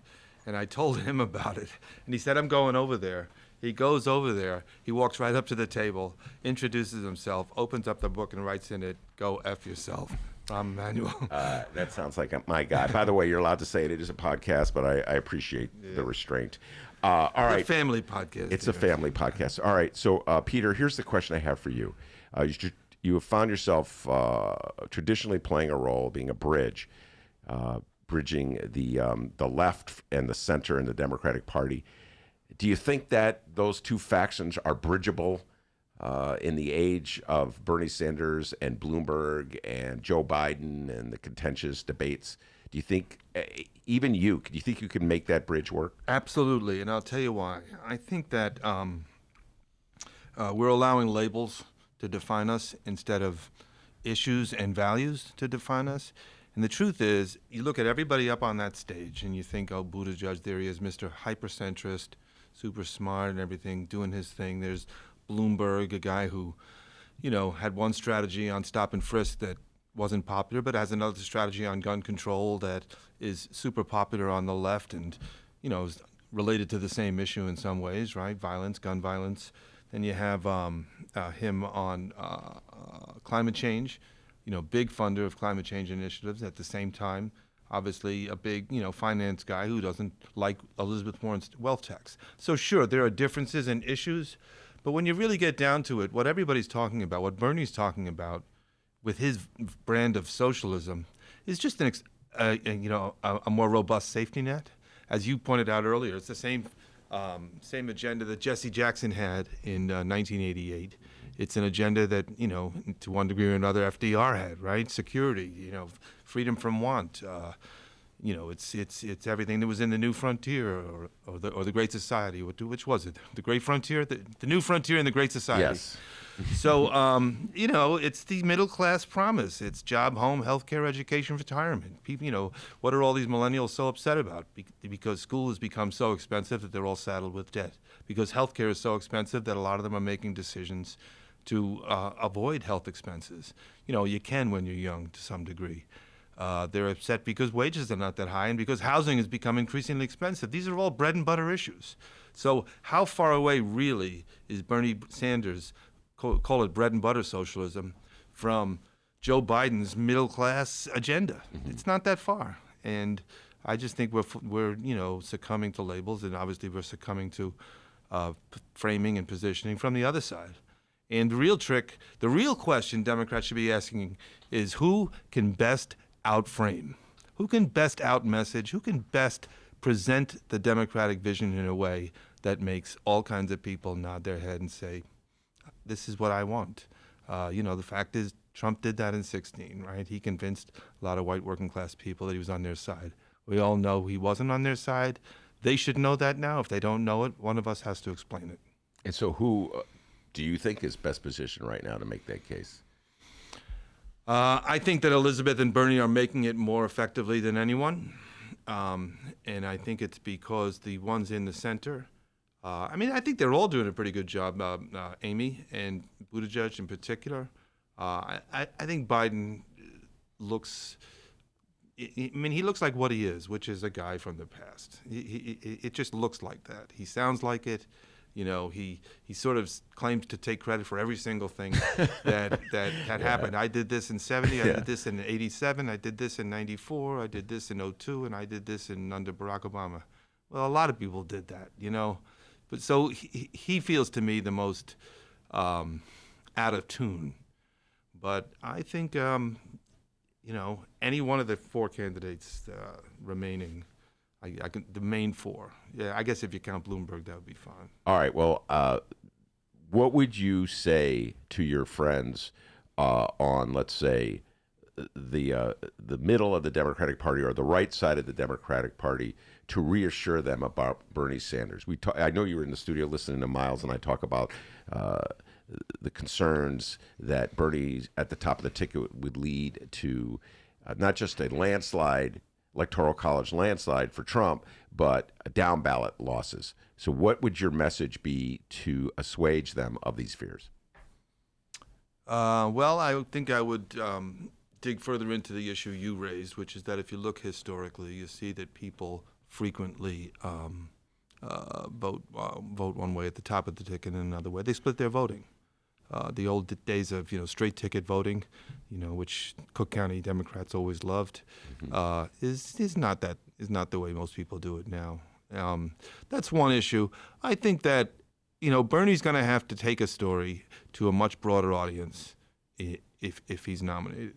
and I told him about it, and he said, "I'm going over there." He goes over there, he walks right up to the table, introduces himself, opens up the book and writes in it, "Go F yourself, Rahm Emanuel." That sounds like my guy. By the way, you're allowed to say it. It is a podcast, but I appreciate the restraint. All right. It's a family podcast. It's a family podcast. All right. So, Peter, here's the question I have for you. You have found yourself traditionally playing a role, being a bridge, bridging the left and the center in the Democratic Party. Do you think that those two factions are bridgeable in the age of Bernie Sanders and Bloomberg and Joe Biden and the contentious debates? Do you think, do you think you can make that bridge work? Absolutely, and I'll tell you why. I think that we're allowing labels to define us instead of issues and values to define us. And the truth is, you look at everybody up on that stage and you think, oh, Buttigieg, there he is, Mr. Hypercentrist, super smart and everything, doing his thing. There's Bloomberg, a guy who, had one strategy on stop and frisk that wasn't popular, but has another strategy on gun control that is super popular on the left and, is related to the same issue in some ways, right? Violence, gun violence. Then you have him on climate change, big funder of climate change initiatives. At the same time, obviously a big, finance guy who doesn't like Elizabeth Warren's wealth tax. So sure, there are differences in issues, But when you really get down to it, what everybody's talking about, what Bernie's talking about with his brand of socialism is just a more robust safety net. As you pointed out earlier, it's the same agenda that Jesse Jackson had in 1988. It's an agenda that, to one degree or another, FDR had, right? Security, freedom from want. It's everything that was in the New Frontier or the Great Society. Which was it? The Great Frontier, the New Frontier, and the Great Society. Yes. So, it's the middle class promise. It's job, home, healthcare, education, retirement. People, what are all these millennials so upset about? Because school has become so expensive that they're all saddled with debt. Because healthcare is so expensive that a lot of them are making decisions to avoid health expenses. You can when you're young to some degree. They're upset because wages are not that high and because housing has become increasingly expensive. These are all bread and butter issues. So how far away really is Bernie Sanders, call it bread and butter socialism, from Joe Biden's middle class agenda? It's not that far. And I just think we're succumbing to labels, and obviously we're succumbing to framing and positioning from the other side. And the real question Democrats should be asking is who can best outframe, who can best outmessage, who can best present the Democratic vision in a way that makes all kinds of people nod their head and say, this is what I want. The fact is Trump did that in 2016, right? He convinced a lot of white working class people that he was on their side. We all know he wasn't on their side. They should know that now. If they don't know it, one of us has to explain it. And so who do you think is best positioned right now to make that case? I think that Elizabeth and Bernie are making it more effectively than anyone. And I think it's because the ones in the center, I think they're all doing a pretty good job, Amy and Buttigieg in particular. I think Biden looks, he looks like what he is, which is a guy from the past. It just looks like that. He sounds like it. He sort of claims to take credit for every single thing that happened. I did this in 70, I did this in 87, I did this in 94, I did this in 02, and I did this under Barack Obama. Well, a lot of people did that, But so he feels to me the most out of tune. But I think, any one of the four candidates remaining, I can, the main four. Yeah, I guess if you count Bloomberg, that would be fine. All right. Well, what would you say to your friends on, let's say, the middle of the Democratic Party or the right side of the Democratic Party to reassure them about Bernie Sanders? I know you were in the studio listening to Miles and I talk about the concerns that Bernie at the top of the ticket would lead to not just a landslide, electoral college landslide for Trump, but down ballot losses. So what would your message be to assuage them of these fears? Well, I think I would dig further into the issue you raised, which is that if you look historically, you see that people frequently vote one way at the top of the ticket and another way. They split their voting. The old days of straight ticket voting, which Cook County Democrats always loved, is not the way most people do it now. That's one issue. I think that Bernie's going to have to take a story to a much broader audience if he's nominated.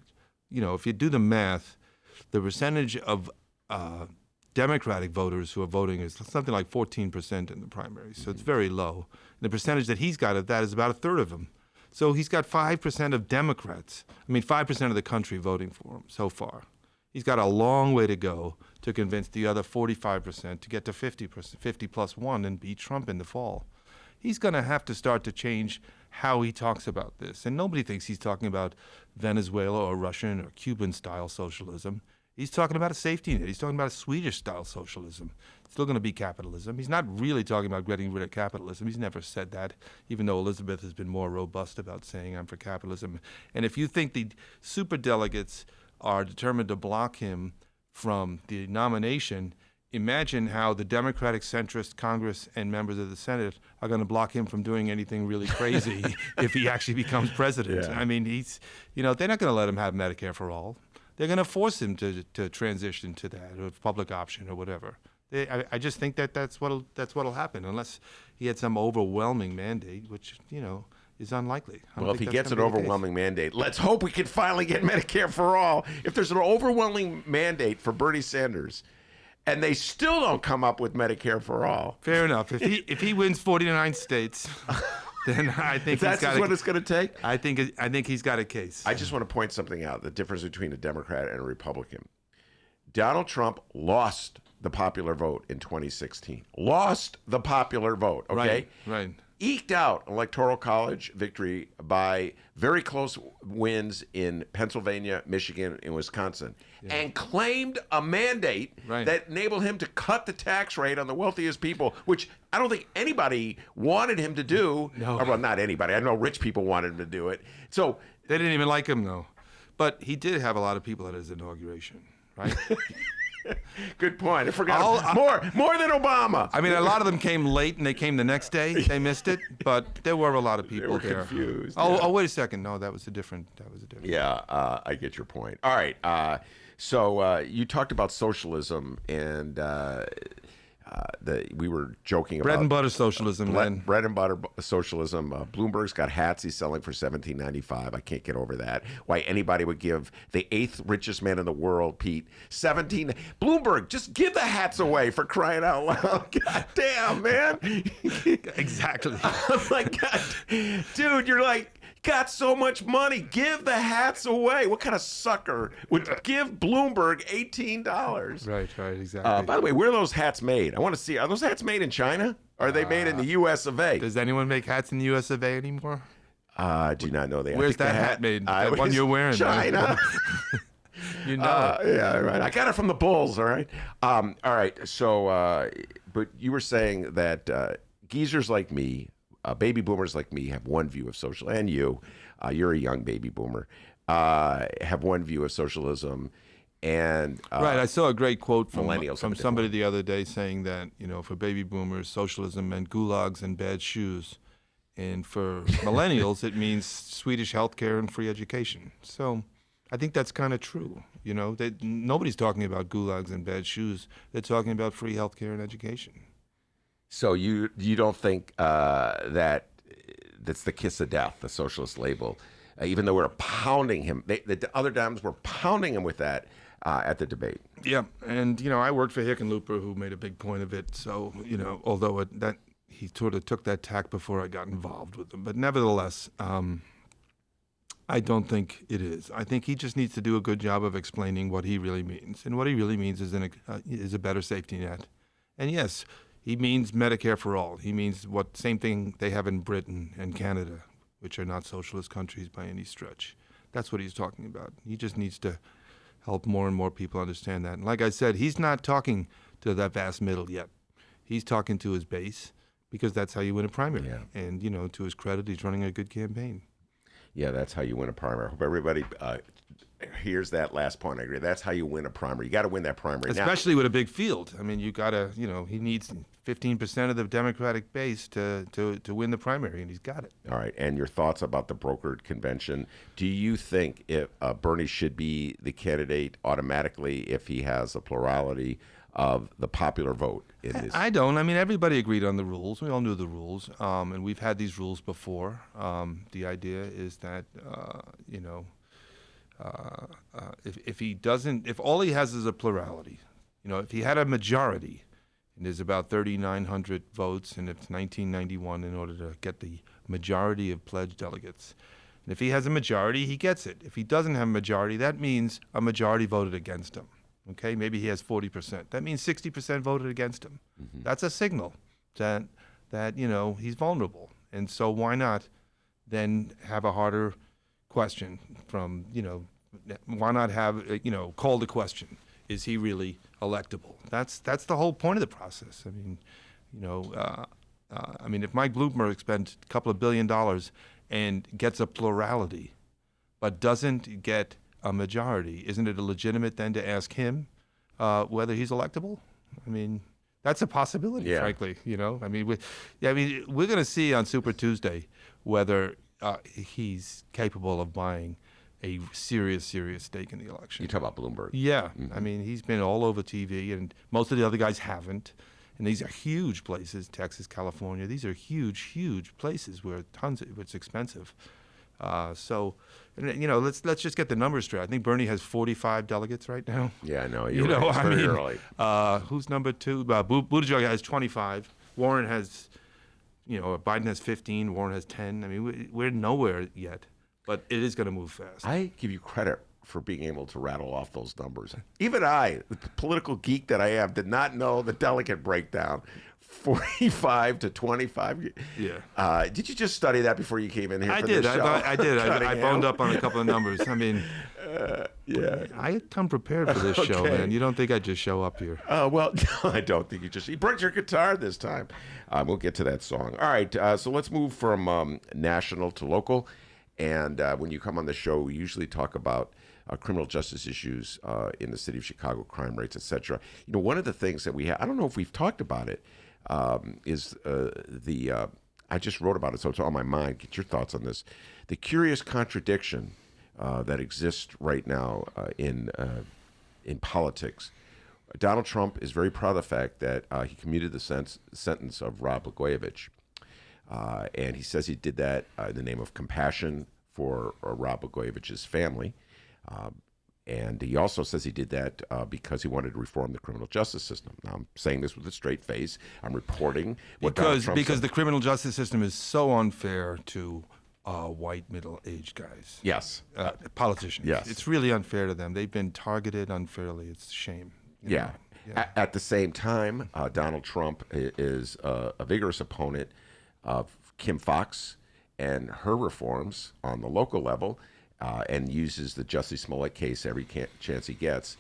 If you do the math, the percentage of Democratic voters who are voting is something like 14% in the primaries, so it's very low. And the percentage that he's got of that is about a third of them. So he's got 5% of Democrats, 5% of the country voting for him so far. He's got a long way to go to convince the other 45% to get to 50%, 50 plus 1 and beat Trump in the fall. He's going to have to start to change how he talks about this. And nobody thinks he's talking about Venezuela or Russian or Cuban-style socialism. He's talking about a safety net. He's talking about a Swedish-style socialism. It's still going to be capitalism. He's not really talking about getting rid of capitalism. He's never said that, even though Elizabeth has been more robust about saying, I'm for capitalism. And if you think the superdelegates are determined to block him from the nomination, imagine how the Democratic centrist Congress and members of the Senate are going to block him from doing anything really crazy if he actually becomes president. Yeah. He's, they're not going to let him have Medicare for all. They're going to force him to transition to that, or public option or whatever. I just think that's what'll happen unless he had some overwhelming mandate, which is unlikely. Well, if he gets an overwhelming mandate, let's hope we can finally get Medicare for all. If there's an overwhelming mandate for Bernie Sanders, and they still don't come up with Medicare for all, fair enough. If he wins 49 states, then I think that's what it's going to take. I think he's got a case. I just want to point something out: the difference between a Democrat and a Republican. Donald Trump lost the popular vote in 2016. Lost the popular vote. Okay, right. Eked out electoral college victory by very close wins in Pennsylvania, Michigan, and Wisconsin, and claimed a mandate that enabled him to cut the tax rate on the wealthiest people, which I don't think anybody wanted him to do. No. Or, well, not anybody. I know rich people wanted him to do it. So they didn't even like him, though. But he did have a lot of people at his inauguration, right? Good point. I forgot. More than Obama. I mean, a lot of them came late, and they came the next day. They missed it, but there were a lot of people there. Confused. Oh, wait a second. No, that was a different. Yeah, I get your point. All right. So you talked about socialism, and we were joking about bread and butter socialism. Bread and butter socialism. Bloomberg's got hats he's selling for $17.95. I can't get over that. Why anybody would give the 8th richest man in the world, Pete, $17. Bloomberg, just give the hats away for crying out loud. God damn, man. Exactly. I'm like, God, dude, you're like, got so much money. Give the hats away. What kind of sucker would give Bloomberg $18? Right, exactly. By the way, where are those hats made? I want to see. Are those hats made in China? Or are they made in the U.S. of A? Does anyone make hats in the U.S. of A anymore? Do not know that. Where's that hat made? The one you're wearing. China. You know. Yeah, right. I got it from the Bulls, all right? All right, so, but you were saying that geezers like me, baby boomers like me have one view of social, and you're a young baby boomer, have one view of socialism, and right. I saw a great quote from somebody one. the other day saying that for baby boomers, socialism meant gulags and bad shoes, and for millennials, it means Swedish healthcare and free education. So I think that's kind of true. Nobody's talking about gulags and bad shoes. They're talking about free healthcare and education. So you don't think that's the kiss of death, the socialist label, even though we're pounding him. The other Dems were pounding him with that at the debate. Yeah, and I worked for Hickenlooper, who made a big point of it. So although that he sort of took that tack before I got involved with him, but nevertheless, I don't think it is. I think he just needs to do a good job of explaining what he really means, and what he really means is a better safety net. And yes, he means Medicare for all. He means same thing they have in Britain and Canada, which are not socialist countries by any stretch. That's what he's talking about. He just needs to help more and more people understand that. And like I said, he's not talking to that vast middle yet. He's talking to his base, because that's how you win a primary. Yeah. And, to his credit, he's running a good campaign. Yeah, that's how you win a primary. I hope everybody hears that last point. I agree. That's how you win a primary. You got to win that primary. Especially with a big field. I mean, you got to, he needs 15% of the Democratic base to win the primary, and he's got it. All right. And your thoughts about the brokered convention. Do you think if Bernie should be the candidate automatically if he has a plurality of the popular vote in this? I don't. I mean, everybody agreed on the rules. We all knew the rules, and we've had these rules before. The idea is that, if all he has is a plurality, if he had a majority, and there's about 3,900 votes, and it's 1991 in order to get the majority of pledged delegates. And if he has a majority, he gets it. If he doesn't have a majority, that means a majority voted against him. Okay, maybe he has 40%. That means 60% voted against him. Mm-hmm. That's a signal that he's vulnerable. And so why not then have a harder question from, why not have, call the question, is he really electable? That's the whole point of the process. I mean, if Mike Bloomberg spent a couple of $1 billion and gets a plurality, but doesn't get a majority, isn't it legitimate then to ask him whether he's electable? I mean, that's a possibility, frankly. I mean, we're going to see on Super Tuesday whether he's capable of buying a serious stake in the election. You talk about Bloomberg. Yeah. I mean, he's been all over TV, and most of the other guys haven't. And these are huge places, Texas, California. These are huge places where it's expensive. So, let's just get the numbers straight. I think Bernie has 45 delegates right now. Yeah, I know. You're right. It's very early. Who's number two? Buttigieg has 25. Warren has, Biden has 15. Warren has 10. I mean, we're nowhere yet, but it is going to move fast. I give you credit for being able to rattle off those numbers. Even I, the political geek that I am, did not know the delegate breakdown. 45 to 25. Yeah. Did you just study that before you came in here? I for did. This show? I did. I boned up on a couple of numbers. I mean, yeah. I come prepared for this show, man. You don't think I just show up here? Well, no, I don't think you brought your guitar this time. We'll get to that song. All right. So let's move from national to local. And when you come on the show, we usually talk about criminal justice issues in the city of Chicago, crime rates, etc. One of the things that we have, I don't know if we've talked about it, is I just wrote about it, so it's on my mind. Get your thoughts on this. The curious contradiction that exists right now in politics. Donald Trump is very proud of the fact that he commuted the sentence of Rod Blagojevich. And he says he did that in the name of compassion for Rod Blagojevich's family. And he also says he did that because he wanted to reform the criminal justice system. Now, I'm saying this with a straight face. I'm reporting what Donald Trump because said. the criminal justice system is so unfair to white middle-aged guys. Yes. Politicians. Yes. It's really unfair to them. They've been targeted unfairly. It's a shame. Yeah. At the same time, Donald Trump is a vigorous opponent of Kim Foxx and her reforms on the local level. And uses the Jussie Smollett case every chance he gets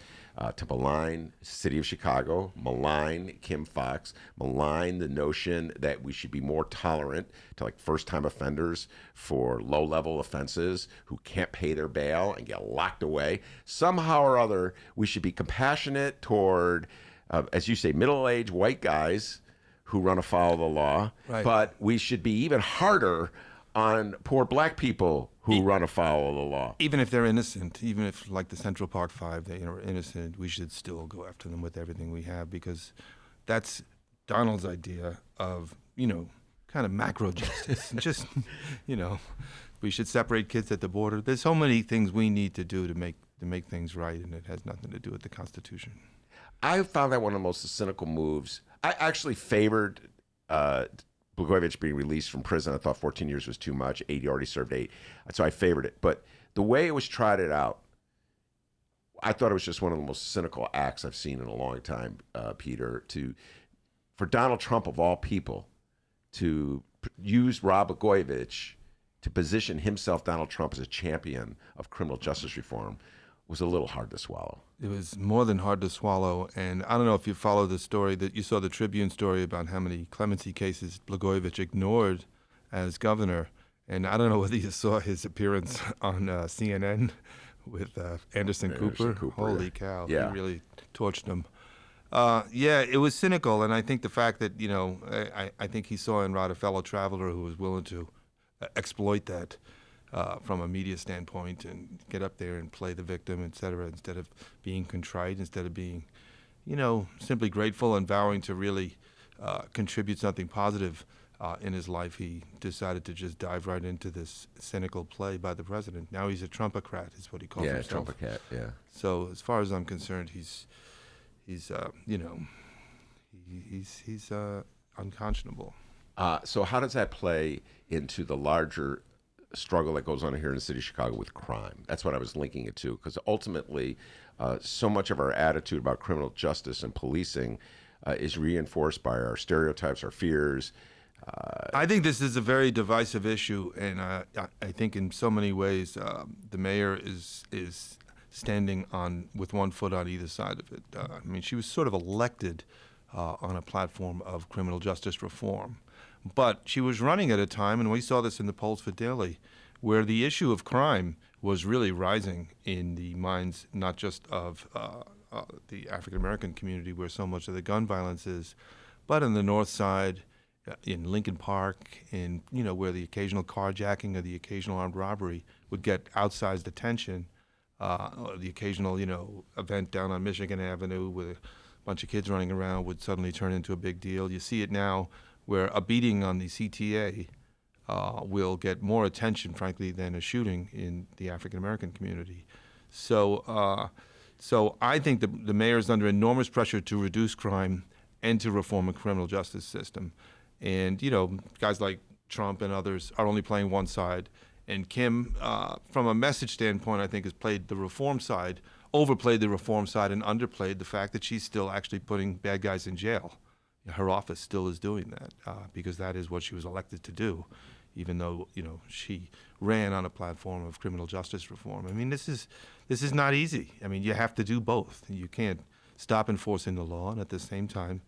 to malign the city of Chicago, malign Kim Foxx, malign the notion that we should be more tolerant to first-time offenders for low-level offenses who can't pay their bail and get locked away. Somehow or other, we should be compassionate toward, as you say, middle-aged white guys who run afoul of the law, right. But we should be even harder on poor black people who run afoul of the law. Even if they're innocent, even if, like the Central Park Five, they are innocent, we should still go after them with everything we have, because that's Donald's idea of, kind of macro justice. Just, we should separate kids at the border. There's so many things we need to do to make things right, and it has nothing to do with the Constitution. I found that one of the most cynical moves. I actually favored Blagojevich being released from prison. I thought 14 years was too much. 8, he already served 8. So I favored it. But the way it was trotted out, I thought it was just one of the most cynical acts I've seen in a long time, Peter, for Donald Trump, of all people, to use Rod Blagojevich to position himself, Donald Trump, as a champion of criminal justice reform was a little hard to swallow. It was more than hard to swallow, and I don't know if you followed the story, that you saw the Tribune story about how many clemency cases Blagojevich ignored as governor, and I don't know whether you saw his appearance on CNN with Anderson Cooper. Holy cow, yeah. He really torched him. It was cynical, and I think the fact that, I think he saw in Rod a fellow traveler who was willing to exploit that from a media standpoint and get up there and play the victim, et cetera, instead of being contrite, instead of being, simply grateful and vowing to really contribute something positive in his life. He decided to just dive right into this cynical play by the president. Now he's a Trumpocrat, is what he calls himself. Yeah, Trumpocrat, yeah. So as far as I'm concerned, he's unconscionable. So how does that play into the larger struggle that goes on here in the city of Chicago with crime? That's what I was linking it to, because ultimately so much of our attitude about criminal justice and policing is reinforced by our stereotypes, our fears. I think this is a very divisive issue, and I think in so many ways the mayor is standing with one foot on either side of it. She was sort of elected on a platform of criminal justice reform. But she was running at a time, and we saw this in the polls for Daley, where the issue of crime was really rising in the minds not just of the African-American community, where so much of the gun violence is, but in the North Side in Lincoln Park, in where the occasional carjacking or the occasional armed robbery would get outsized attention, or the occasional event down on Michigan Avenue with a bunch of kids running around would suddenly turn into a big deal. You see it now where a beating on the CTA will get more attention, frankly, than a shooting in the African American community. So I think the mayor is under enormous pressure to reduce crime and to reform a criminal justice system. And, guys like Trump and others are only playing one side. And Kim, from a message standpoint, I think has played the reform side, overplayed the reform side, and underplayed the fact that she's still actually putting bad guys in jail. Her office still is doing that because that is what she was elected to do, even though, she ran on a platform of criminal justice reform. I mean, this is not easy. I mean, you have to do both. You can't stop enforcing the law, and at the same time,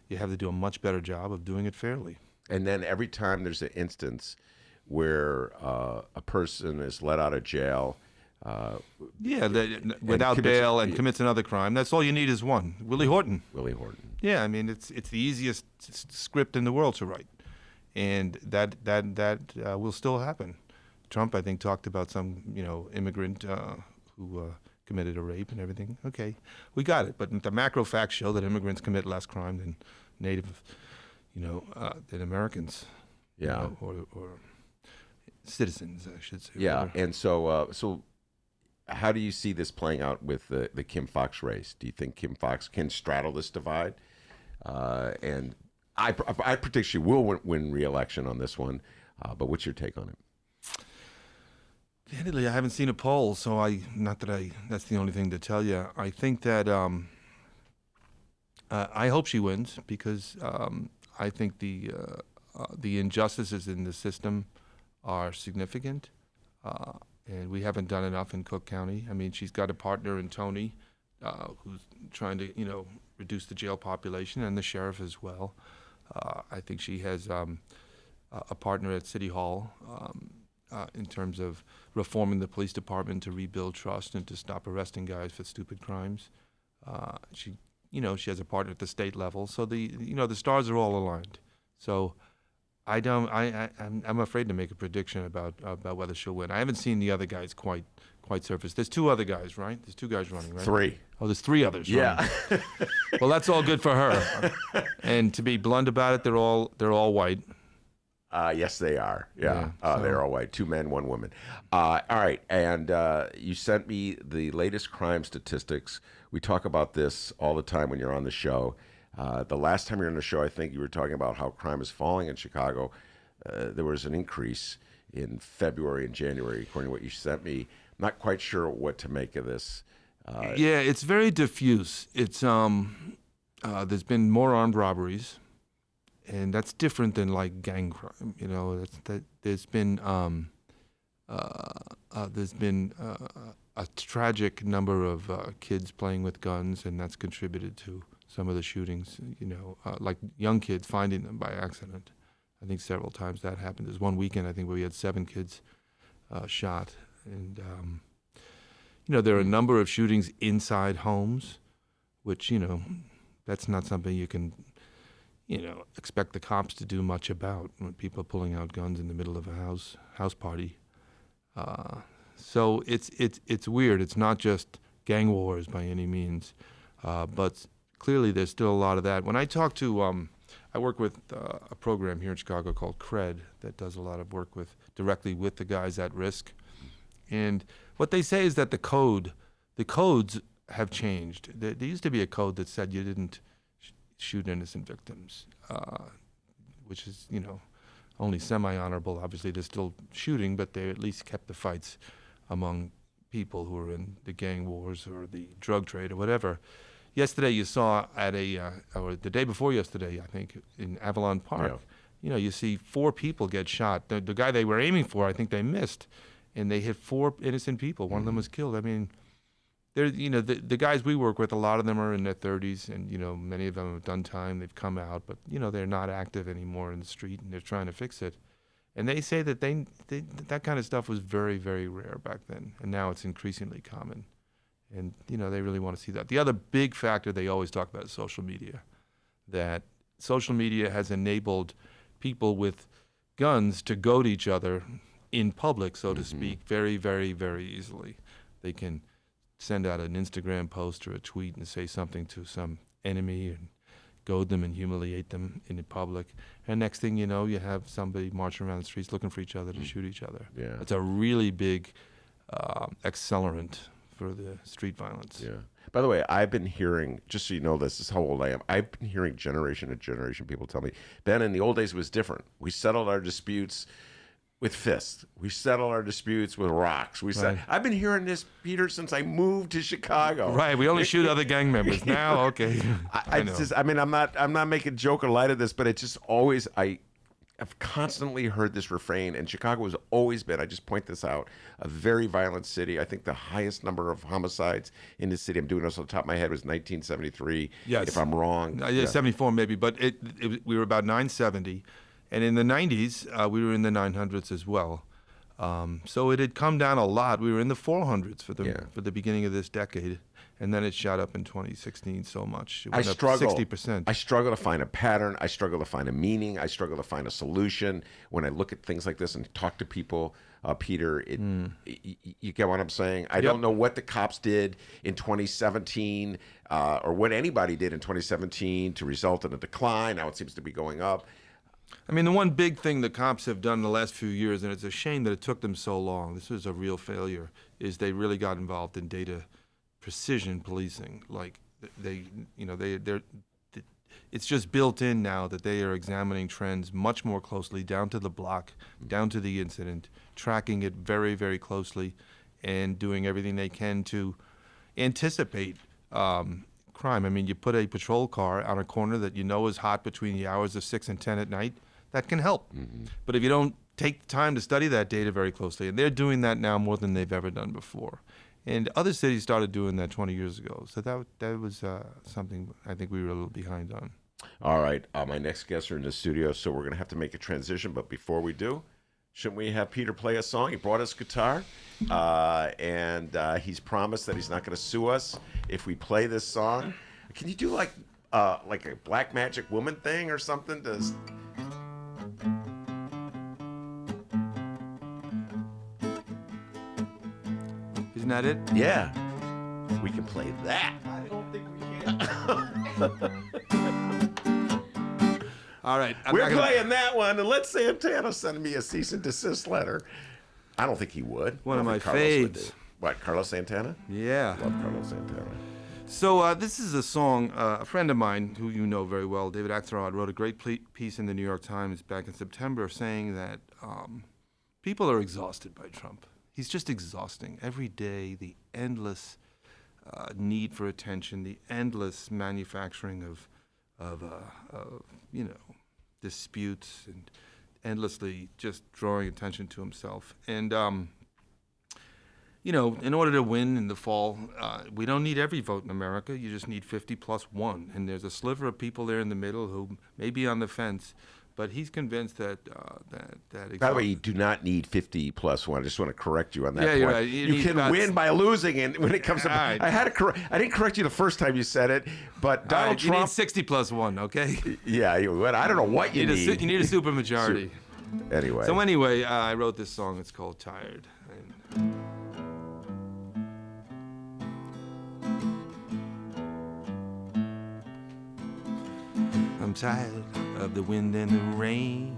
you have to do a much better job of doing it fairly. And then every time there's an instance where a person is let out of jail, without bail and commits another crime, that's all you need is one. Willie Horton. Willie Horton. Yeah, I mean, it's the easiest script in the world to write, and that will still happen. Trump, I think, talked about some immigrant who committed a rape and everything. Okay, we got it. But the macro facts show that immigrants commit less crime than native, than Americans. Yeah. Or citizens, I should say. Yeah, whatever. and so how do you see this playing out with the Kim Foxx race? Do you think Kim Foxx can straddle this divide? And I predict she will win re-election on this one. But what's your take on it? Candidly, I haven't seen a poll, so that's the only thing to tell you. I think that I hope she wins because I think the injustices in the system are significant, and we haven't done enough in Cook County. I mean, she's got a partner in Tony, who's trying to reduce the jail population, and the sheriff as well. I think she has a partner at City Hall. In terms of reforming the police department to rebuild trust and to stop arresting guys for stupid crimes. She has a partner at the state level. So the stars are all aligned. So I'm afraid to make a prediction about whether she'll win. I haven't seen the other guys quite surface. There's two other guys, right? There's two guys running, right? Three. Oh, there's three others. Yeah. Running. Well, that's all good for her. And to be blunt about it, they're all white. Yes, they are. Yeah, they're all white. 2 men, 1 woman. All right, and you sent me the latest crime statistics. We talk about this all the time when you're on the show. The last time you were on the show, I think you were talking about how crime is falling in Chicago. There was an increase in February and January, according to what you sent me. I'm not quite sure what to make of this. Yeah, it's very diffuse. It's there's been more armed robberies. And that's different than like gang crime, there's been a tragic number of kids playing with guns, and that's contributed to some of the shootings. Like young kids finding them by accident. I think several times that happened. There's one weekend I think where we had 7 kids shot, and there are a number of shootings inside homes, which that's not something you can. Expect the cops to do much about when people are pulling out guns in the middle of a house party. So it's weird. It's not just gang wars by any means, but clearly there's still a lot of that. When I talk to, I work with a program here in Chicago called CRED that does a lot of work directly with the guys at risk, and what they say is that the codes have changed. There used to be a code that said you didn't shoot innocent victims, which is, only semi-honorable. Obviously, they're still shooting, but they at least kept the fights among people who are in the gang wars or the drug trade or whatever. Yesterday, you saw or the day before yesterday, I think, in Avalon Park, you see 4 people get shot. The guy they were aiming for, I think they missed, and they hit 4 innocent people. One of them was killed. I mean, the guys we work with, a lot of them are in their 30s, and many of them have done time. They've come out, but they're not active anymore in the street, and they're trying to fix it. And they say that that kind of stuff was very, very rare back then, and now it's increasingly common. And they really want to see that. The other big factor they always talk about is social media. That social media has enabled people with guns to goad each other in public, so to speak, very, very, very easily. They can send out an Instagram post or a tweet and say something to some enemy and goad them and humiliate them in public. And next thing you know, you have somebody marching around the streets looking for each other to shoot each other. Yeah. It's a really big accelerant for the street violence. Yeah. By the way, I've been hearing, just so you know this is how old I am, I've been hearing generation to generation people tell me, Ben, in the old days it was different. We settled our disputes with fists. We settled our disputes with rocks. I've been hearing this, Peter, since I moved to Chicago. Right, we only shoot other gang members. Now, okay. I know. I'm not making a joke or light of this, but it just always, I've constantly heard this refrain, and Chicago has always been, I just point this out, a very violent city. I think the highest number of homicides in the city, I'm doing this off the top of my head, was 1973. Yes. If I'm wrong. Yeah, 74 maybe, but we were about 970. And in the 90s, we were in the 900s as well. So it had come down a lot. We were in the 400s for the beginning of this decade. And then it shot up in 2016 so much. It went up 60%. I struggle to find a pattern. I struggle to find a meaning. I struggle to find a solution. When I look at things like this and talk to people, Peter, you get what I'm saying? I don't know what the cops did in 2017 or what anybody did in 2017 to result in a decline. Now it seems to be going up. I mean, the one big thing the cops have done in the last few years, and it's a shame that it took them so long, this was a real failure, is they really got involved in data precision policing. Like it's just built in now that they are examining trends much more closely, down to the block, down to the incident, tracking it very, very closely, and doing everything they can to anticipate crime. I mean, you put a patrol car on a corner that you know is hot between the hours of 6 and 10 at night, that can help. But if you don't take the time to study that data very closely, and they're doing that now more than they've ever done before. And other cities started doing that 20 years ago. So that was something I think we were a little behind on. All right. My next guests are in the studio, so we're going to have to make a transition. But before we do, shouldn't we have Peter play a song? He brought his guitar, and he's promised that he's not going to sue us if we play this song. Can you do like a Black Magic Woman thing or something? Isn't that it? Yeah. We can play that. I don't think we can. All right. We're playing that one, and let Santana send me a cease and desist letter. I don't think he would. One of my faves. faves. What, Carlos Santana? Yeah. Love Carlos Santana. So this is a song, a friend of mine who you know very well, David Axelrod, wrote a great piece in the New York Times back in September saying that people are exhausted by Trump. He's just exhausting. Every day, the endless need for attention, the endless manufacturing of disputes, and endlessly just drawing attention to himself. And in order to win in the fall, we don't need every vote in America. You just need 50 plus 1. And there's a sliver of people there in the middle who may be on the fence, but he's convinced that By the way, you do not need 50 plus 1. I just want to correct you on that point. You're right. You can win by losing, and when it comes to right. I didn't correct you the first time you said it, but Donald You Trump. need 60 plus 1, okay? Yeah, I don't know what you need. You need a supermajority. Anyway. So anyway, I wrote this song. It's called "Tired." I'm tired of the wind and the rain.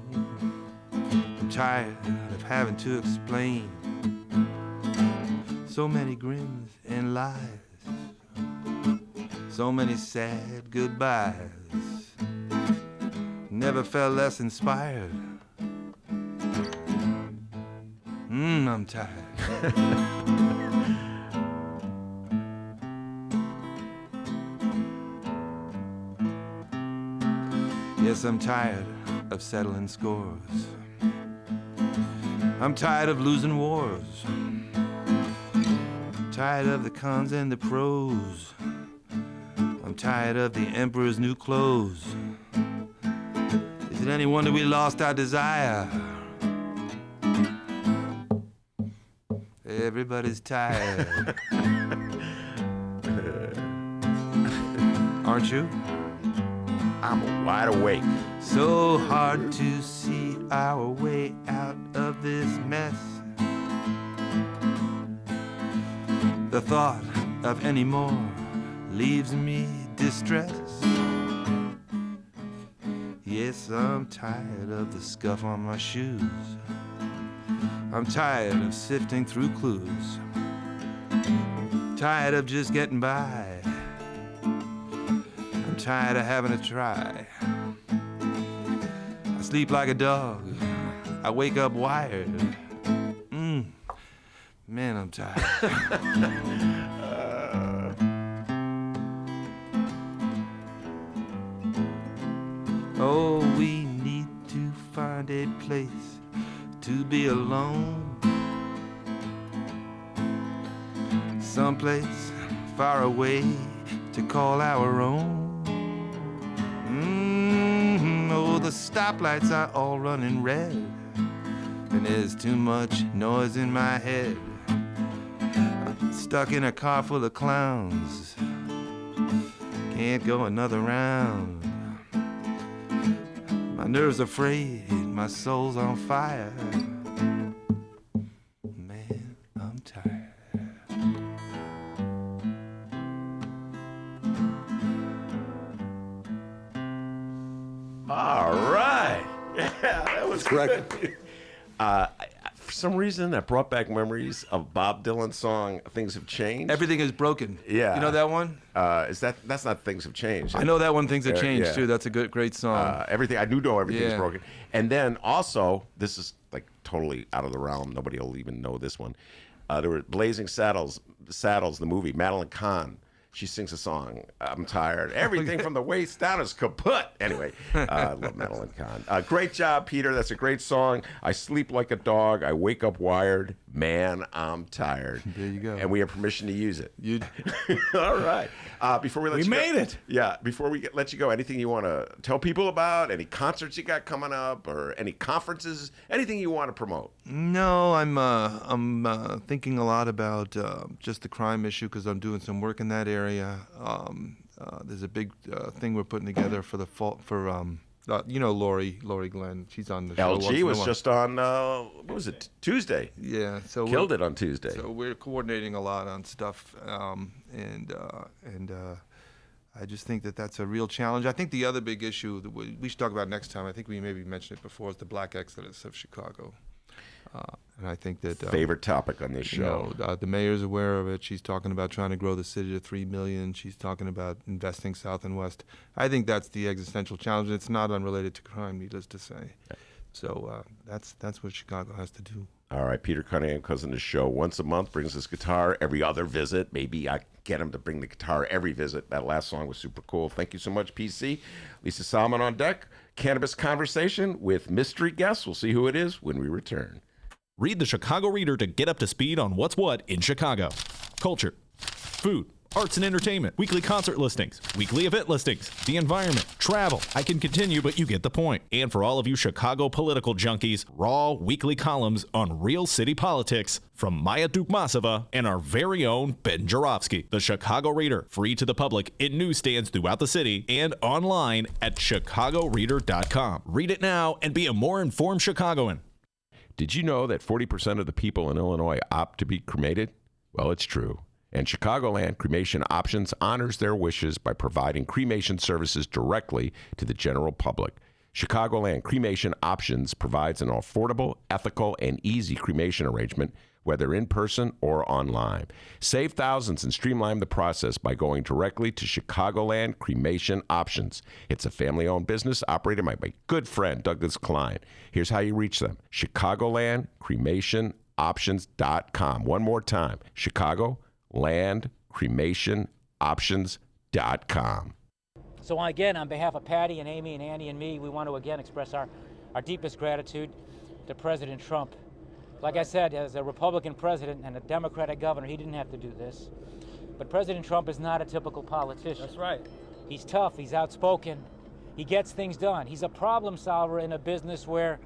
I'm tired of having to explain so many grins and lies, so many sad goodbyes. Never felt less inspired. I'm tired. Yes, I'm tired of settling scores. I'm tired of losing wars. Tired of the cons and the pros. I'm tired of the emperor's new clothes. Is it any wonder we lost our desire? Everybody's tired. Aren't you? I'm wide awake. So hard to see our way out of this mess. The thought of any more leaves me distressed. Yes, I'm tired of the scuff on my shoes. I'm tired of sifting through clues. Tired of just getting by. I'm tired of having to try. I sleep like a dog. I wake up wired. Man, I'm tired. Oh, we need to find a place to be alone. Someplace far away to call our own. Oh, the stoplights are all running red, and there's too much noise in my head. I'm stuck in a car full of clowns. Can't go another round. My nerves are frayed, my soul's on fire. Man, I'm tired. All right. Yeah, that was Correct. good. For some reason, that brought back memories of Bob Dylan's song "Things Have Changed." Everything is broken. Yeah. You know that one? That's not "Things Have Changed"? I know that one, Things Have Changed, yeah. too. That's a great song. Everything I do know everything's Yeah. broken. And then also, this is like totally out of the realm. Nobody will even know this one. There were Blazing Saddles, the movie. Madeline Kahn. She sings a song. I'm tired. Everything from the waist down is kaput. Anyway, I love Madeline Kahn. Great job, Peter. That's a great song. I sleep like a dog. I wake up wired. Man, I'm tired. There you go. And we have permission to use it. You All right. Before we let We you go, made it. Yeah. Before we let you go, anything you want to tell people about? Any concerts you got coming up, or any conferences? Anything you want to promote? No, I'm thinking a lot about just the crime issue because I'm doing some work in that area. There's a big thing we're putting together for the fall for Lori Glenn. She's on the show. once in LG a was while. just on what was it, Tuesday? Yeah, so Killed it on Tuesday. So we're coordinating a lot on stuff, and I just think that that's a real challenge. I think the other big issue that we should talk about next time, I think we maybe mentioned it before, is the Black Exodus of Chicago. And I think that Favorite topic on this show. the mayor's aware of it. She's talking about trying to grow the city to 3 million. She's talking about investing south and west. I think that's the existential challenge. It's not unrelated to crime, needless to say. So that's what Chicago has to do. All right, Peter Cunningham comes on the show once a month, brings his guitar every other visit. Maybe I get him to bring the guitar every visit. That last song was super cool. Thank you so much, PC. Lisa Salmon on deck. Cannabis Conversation with mystery guests. We'll see who it is when we return. Read the Chicago Reader to get up to speed on what's what in Chicago. Culture, food, arts and entertainment, weekly concert listings, weekly event listings, the environment, travel. I can continue, but you get the point. And for all of you Chicago political junkies, raw weekly columns on real city politics from Maya Dukmasova and our very own Ben Joravsky. The Chicago Reader, free to the public in newsstands throughout the city and online at chicagoreader.com. Read it now and be a more informed Chicagoan. Did you know that 40% of the people in Illinois opt to be cremated? Well, it's true. And Chicagoland Cremation Options honors their wishes by providing cremation services directly to the general public. Chicagoland Cremation Options provides an affordable, ethical, and easy cremation arrangement, whether in person or online. Save thousands and streamline the process by going directly to Chicagoland Cremation Options. It's a family-owned business operated by my good friend, Douglas Klein. Here's how you reach them. ChicagolandCremationOptions.com. One more time. ChicagolandCremationOptions.com. So again, on behalf of Patty and Amy and Annie and me, we want to again express our deepest gratitude to President Trump. Like I said, as a Republican president and a Democratic governor, he didn't have to do this. But President Trump is not a typical politician. That's right. He's tough, he's outspoken, he gets things done. He's a problem solver in a business where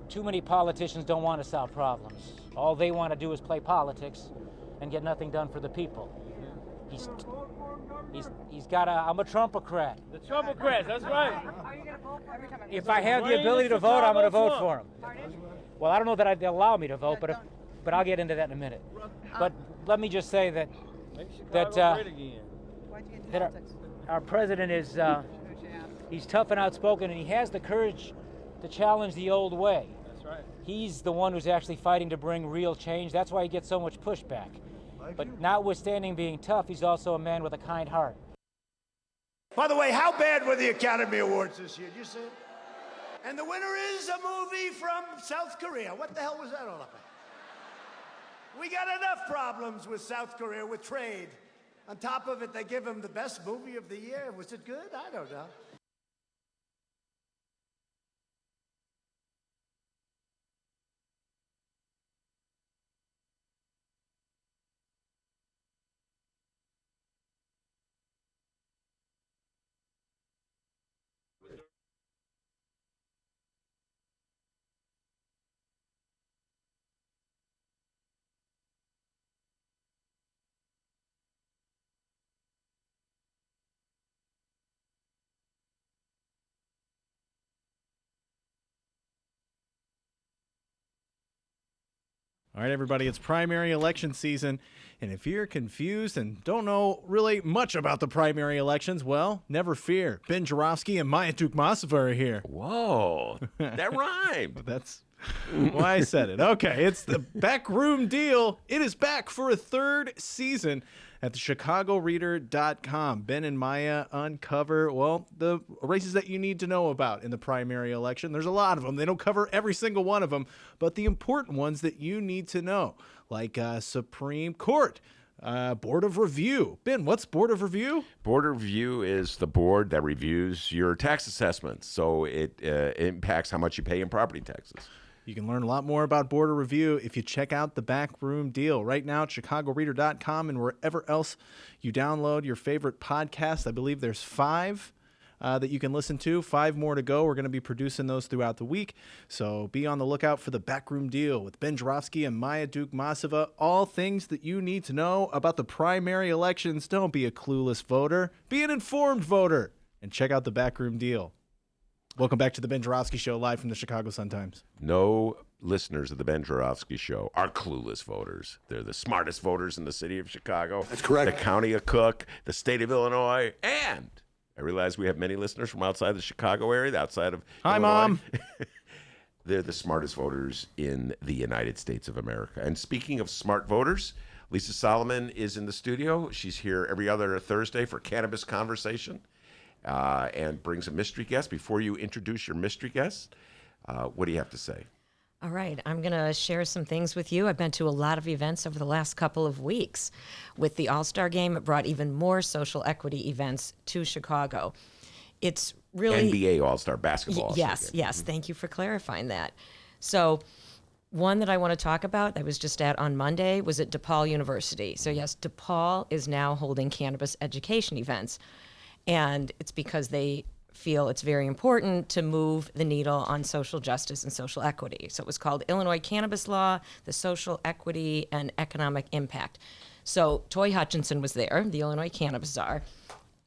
too many politicians don't want to solve problems. All they want to do is play politics and get nothing done for the people. he's got I'm a Trumpocrat. The Trumpocrats, that's right. If I have the ability to vote, I'm going to vote for him. Well, I don't know that they'll allow me to vote, but I'll get into that in a minute. But let me just say that our president is he's tough and outspoken, and he has the courage to challenge the old way. That's right. He's the one who's actually fighting to bring real change. That's why he gets so much pushback. But notwithstanding being tough, he's also a man with a kind heart. By the way, how bad were the Academy Awards this year? Did you see it? And the winner is a movie from South Korea. What the hell was that all about? We got enough problems with South Korea with trade. On top of it, they give him the best movie of the year. Was it good? I don't know. All right, everybody, it's primary election season, and if you're confused and don't know really much about the primary elections, well, never fear. Ben Joravsky and Maya Dukmasova are here. Whoa, that rhymed. That's why I said it. Okay, it's the Backroom Deal. It is back for a third season at the ChicagoReader.com. Ben and Maya uncover, well, the races that you need to know about in the primary election. There's a lot of them. They don't cover every single one of them, but the important ones that you need to know, like Supreme Court, Board of Review. Ben, what's Board of Review? Board of Review is the board that reviews your tax assessments, so it impacts how much you pay in property taxes. You can learn a lot more about Board of Review if you check out the Backroom Deal right now at ChicagoReader.com and wherever else you download your favorite podcast. I believe there's 5 that you can listen to, 5 more to go. We're going to be producing those throughout the week, so be on the lookout for the Backroom Deal with Ben Joravsky and Maya Dukmasova. All things that you need to know about the primary elections. Don't be a clueless voter. Be an informed voter. And check out the Backroom Deal. Welcome back to the Ben Joravsky Show, live from the Chicago Sun-Times. No listeners of the Ben Joravsky Show are clueless voters. They're the smartest voters in the city of Chicago. That's correct. The county of Cook, the state of Illinois, and I realize we have many listeners from outside the Chicago area, outside of Hi, Illinois. Mom. They're the smartest voters in the United States of America. And speaking of smart voters, Lisa Solomon is in the studio. She's here every other Thursday for Cannabis Conversation. And brings a mystery guest. Before you introduce your mystery guest, what do you have to say? All right, I'm going to share some things with you. I've been to a lot of events over the last couple of weeks. With the All-Star Game, it brought even more social equity events to Chicago. It's really... NBA All-Star Basketball. Yes. Thank you for clarifying that. So one that I want to talk about, I was just at on Monday, was at DePaul University. So yes, DePaul is now holding cannabis education events. And it's because they feel it's very important to move the needle on social justice and social equity. So it was called Illinois Cannabis Law, the Social Equity and Economic Impact. So Toy Hutchinson was there, the Illinois Cannabis Czar.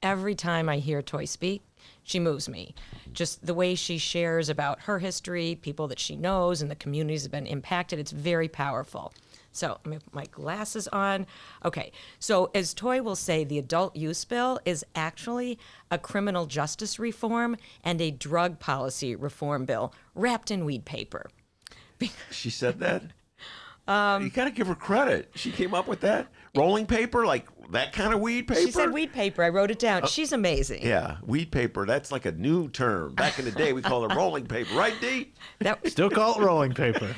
Every time I hear Toy speak, she moves me. Just the way she shares about her history, people that she knows, and the communities that have been impacted, it's very powerful. So I'm going to put my glasses on. Okay, so as Toy will say, the adult use bill is actually a criminal justice reform and a drug policy reform bill wrapped in weed paper. She said that? You got to give her credit. She came up with that? Rolling paper? Like that kind of weed paper? She said weed paper. I wrote it down. She's amazing. Yeah, weed paper. That's like a new term. Back in the day, we called it rolling paper. Right, Dee? Still call it rolling paper.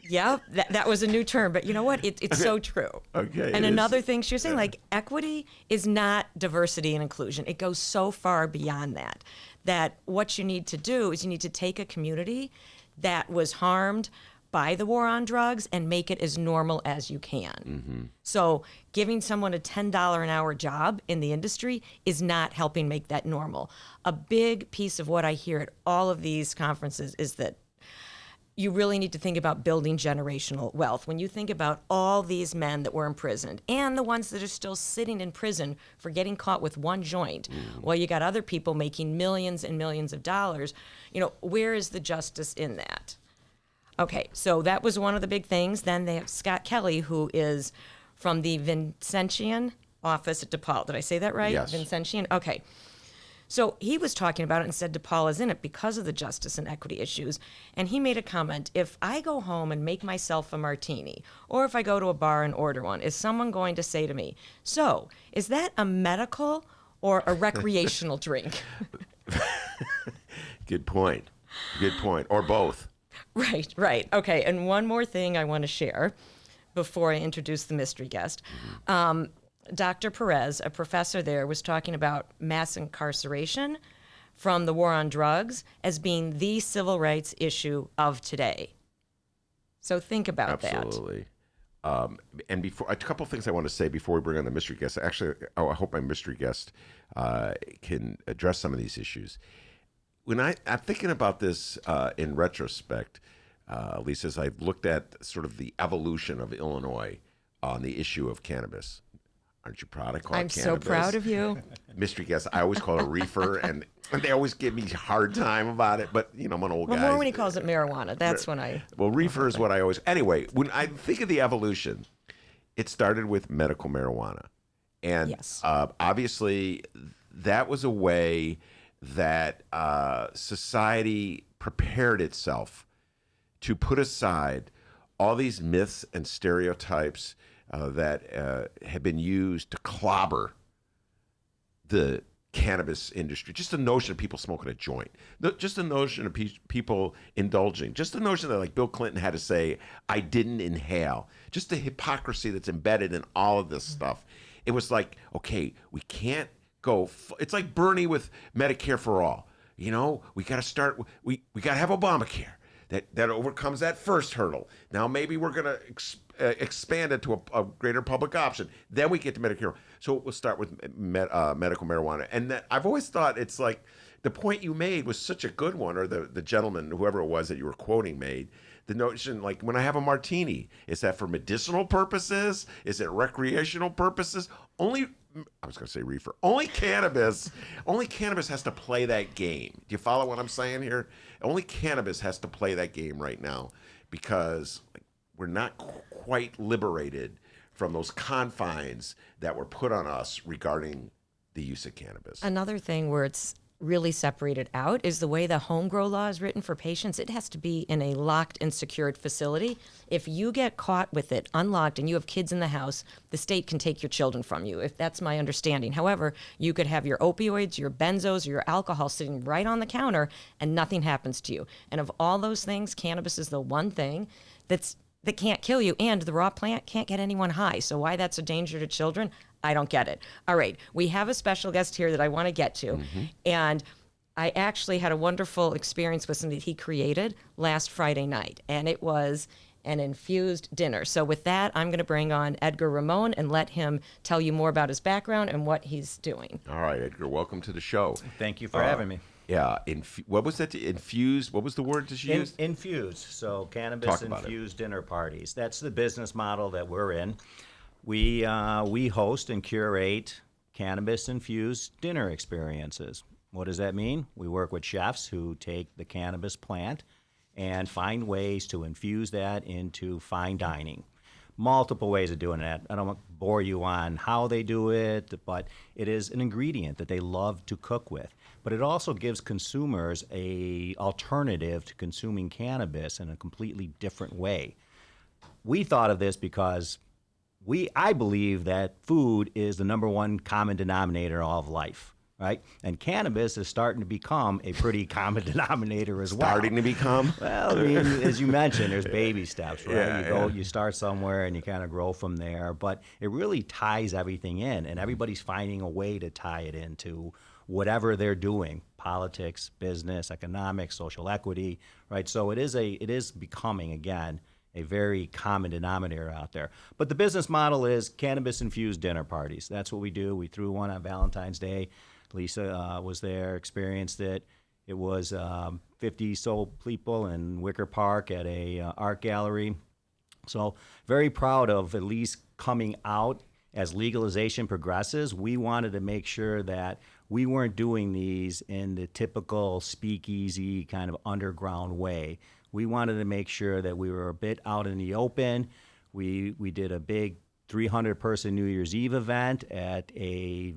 Yeah, that was a new term. But you know what? It's so true. Okay. And another thing she was saying, like, equity is not diversity and inclusion. It goes so far beyond that, that what you need to do is you need to take a community that was harmed by the war on drugs and make it as normal as you can. Mm-hmm. So giving someone a $10 an hour job in the industry is not helping make that normal. A big piece of what I hear at all of these conferences is that you really need to think about building generational wealth. When you think about all these men that were imprisoned and the ones that are still sitting in prison for getting caught with one joint, while you got other people making millions and millions of dollars, where is the justice in that? Okay, so that was one of the big things. Then they have Scott Kelly, who is from the Vincentian office at DePaul. Did I say that right? Yes. Vincentian? Okay. So he was talking about it and said DePaul is in it because of the justice and equity issues. And he made a comment, if I go home and make myself a martini, or if I go to a bar and order one, is someone going to say to me, so is that a medical or a recreational drink? Good point. Good point. Or both. Right. Okay, and one more thing I want to share before I introduce the mystery guest. Dr. Perez, a professor there, was talking about mass incarceration from the war on drugs as being the civil rights issue of today. So think about that. Absolutely. And before a couple things I want to say before we bring on the mystery guest. Actually, I hope my mystery guest can address some of these issues. When I'm thinking about this in retrospect, Lisa, as I've looked at sort of the evolution of Illinois on the issue of cannabis. Aren't you proud of calling it cannabis? I'm so proud of you. Mystery guest, I always call it a reefer, and they always give me a hard time about it, but, I'm an old guy. More when he calls it marijuana. That's when I... Well, reefer is what I always... Anyway, when I think of the evolution, it started with medical marijuana. And yes. Obviously, that was a way that society prepared itself to put aside all these myths and stereotypes that have been used to clobber the cannabis industry. Just the notion of people smoking a joint. Just the notion of people indulging. Just the notion that, like Bill Clinton had to say, I didn't inhale. Just the hypocrisy that's embedded in all of this stuff. It was like, okay, we can't go. It's like Bernie with Medicare for all. We got to start. We got to have Obamacare. That overcomes that first hurdle. Now maybe we're going to expand it to a greater public option. Then we get to Medicare. So we'll start with medical marijuana. And that, I've always thought it's like the point you made was such a good one, or the gentleman, whoever it was that you were quoting, made. The notion, like, when I have a martini, is that for medicinal purposes? Is it recreational purposes? I was going to say reefer. Only cannabis has to play that game. Do you follow what I'm saying here? Only cannabis has to play that game right now because we're not quite liberated from those confines that were put on us regarding the use of cannabis. Another thing where it's really separated out is the way the home grow law is written for patients. It has to be in a locked and secured facility. If you get caught with it unlocked and you have kids in the house, the state can take your children from you, if that's my understanding. However, you could have your opioids, your benzos, or your alcohol sitting right on the counter and nothing happens to you. And of all those things, cannabis is the one thing that can't kill you, and the raw plant can't get anyone high. So why that's a danger to children, I don't get it. All right, we have a special guest here that I want to get to. Mm-hmm. And I actually had a wonderful experience with something that he created last Friday night, and it was an infused dinner. So with that, I'm going to bring on Edgar Ramon and let him tell you more about his background and what he's doing. All right, Edgar, welcome to the show. Thank you for having me. Yeah, what was that? Infused? What was the word that you used? Infused. So cannabis-infused dinner parties. That's the business model that we're in. We host and curate cannabis-infused dinner experiences. What does that mean? We work with chefs who take the cannabis plant and find ways to infuse that into fine dining. Multiple ways of doing that. I don't want to bore you on how they do it, but it is an ingredient that they love to cook with. But it also gives consumers an alternative to consuming cannabis in a completely different way. We thought of this because I believe that food is the number one common denominator of life, right? And cannabis is starting to become a pretty common denominator as well. Starting to become? Well, I mean, as you mentioned, there's baby steps, right? You start somewhere and you kind of grow from there. But it really ties everything in, and everybody's finding a way to tie it into whatever they're doing: politics, business, economics, social equity, right? So it is becoming, again, a very common denominator out there. But the business model is cannabis-infused dinner parties. That's what we do. We threw one on Valentine's Day. Lisa was there, experienced it. It was 50 so people in Wicker Park at a art gallery. So very proud of at least coming out as legalization progresses. We wanted to make sure that we weren't doing these in the typical speakeasy kind of underground way. We wanted to make sure that we were a bit out in the open. We did a big 300-person New Year's Eve event at a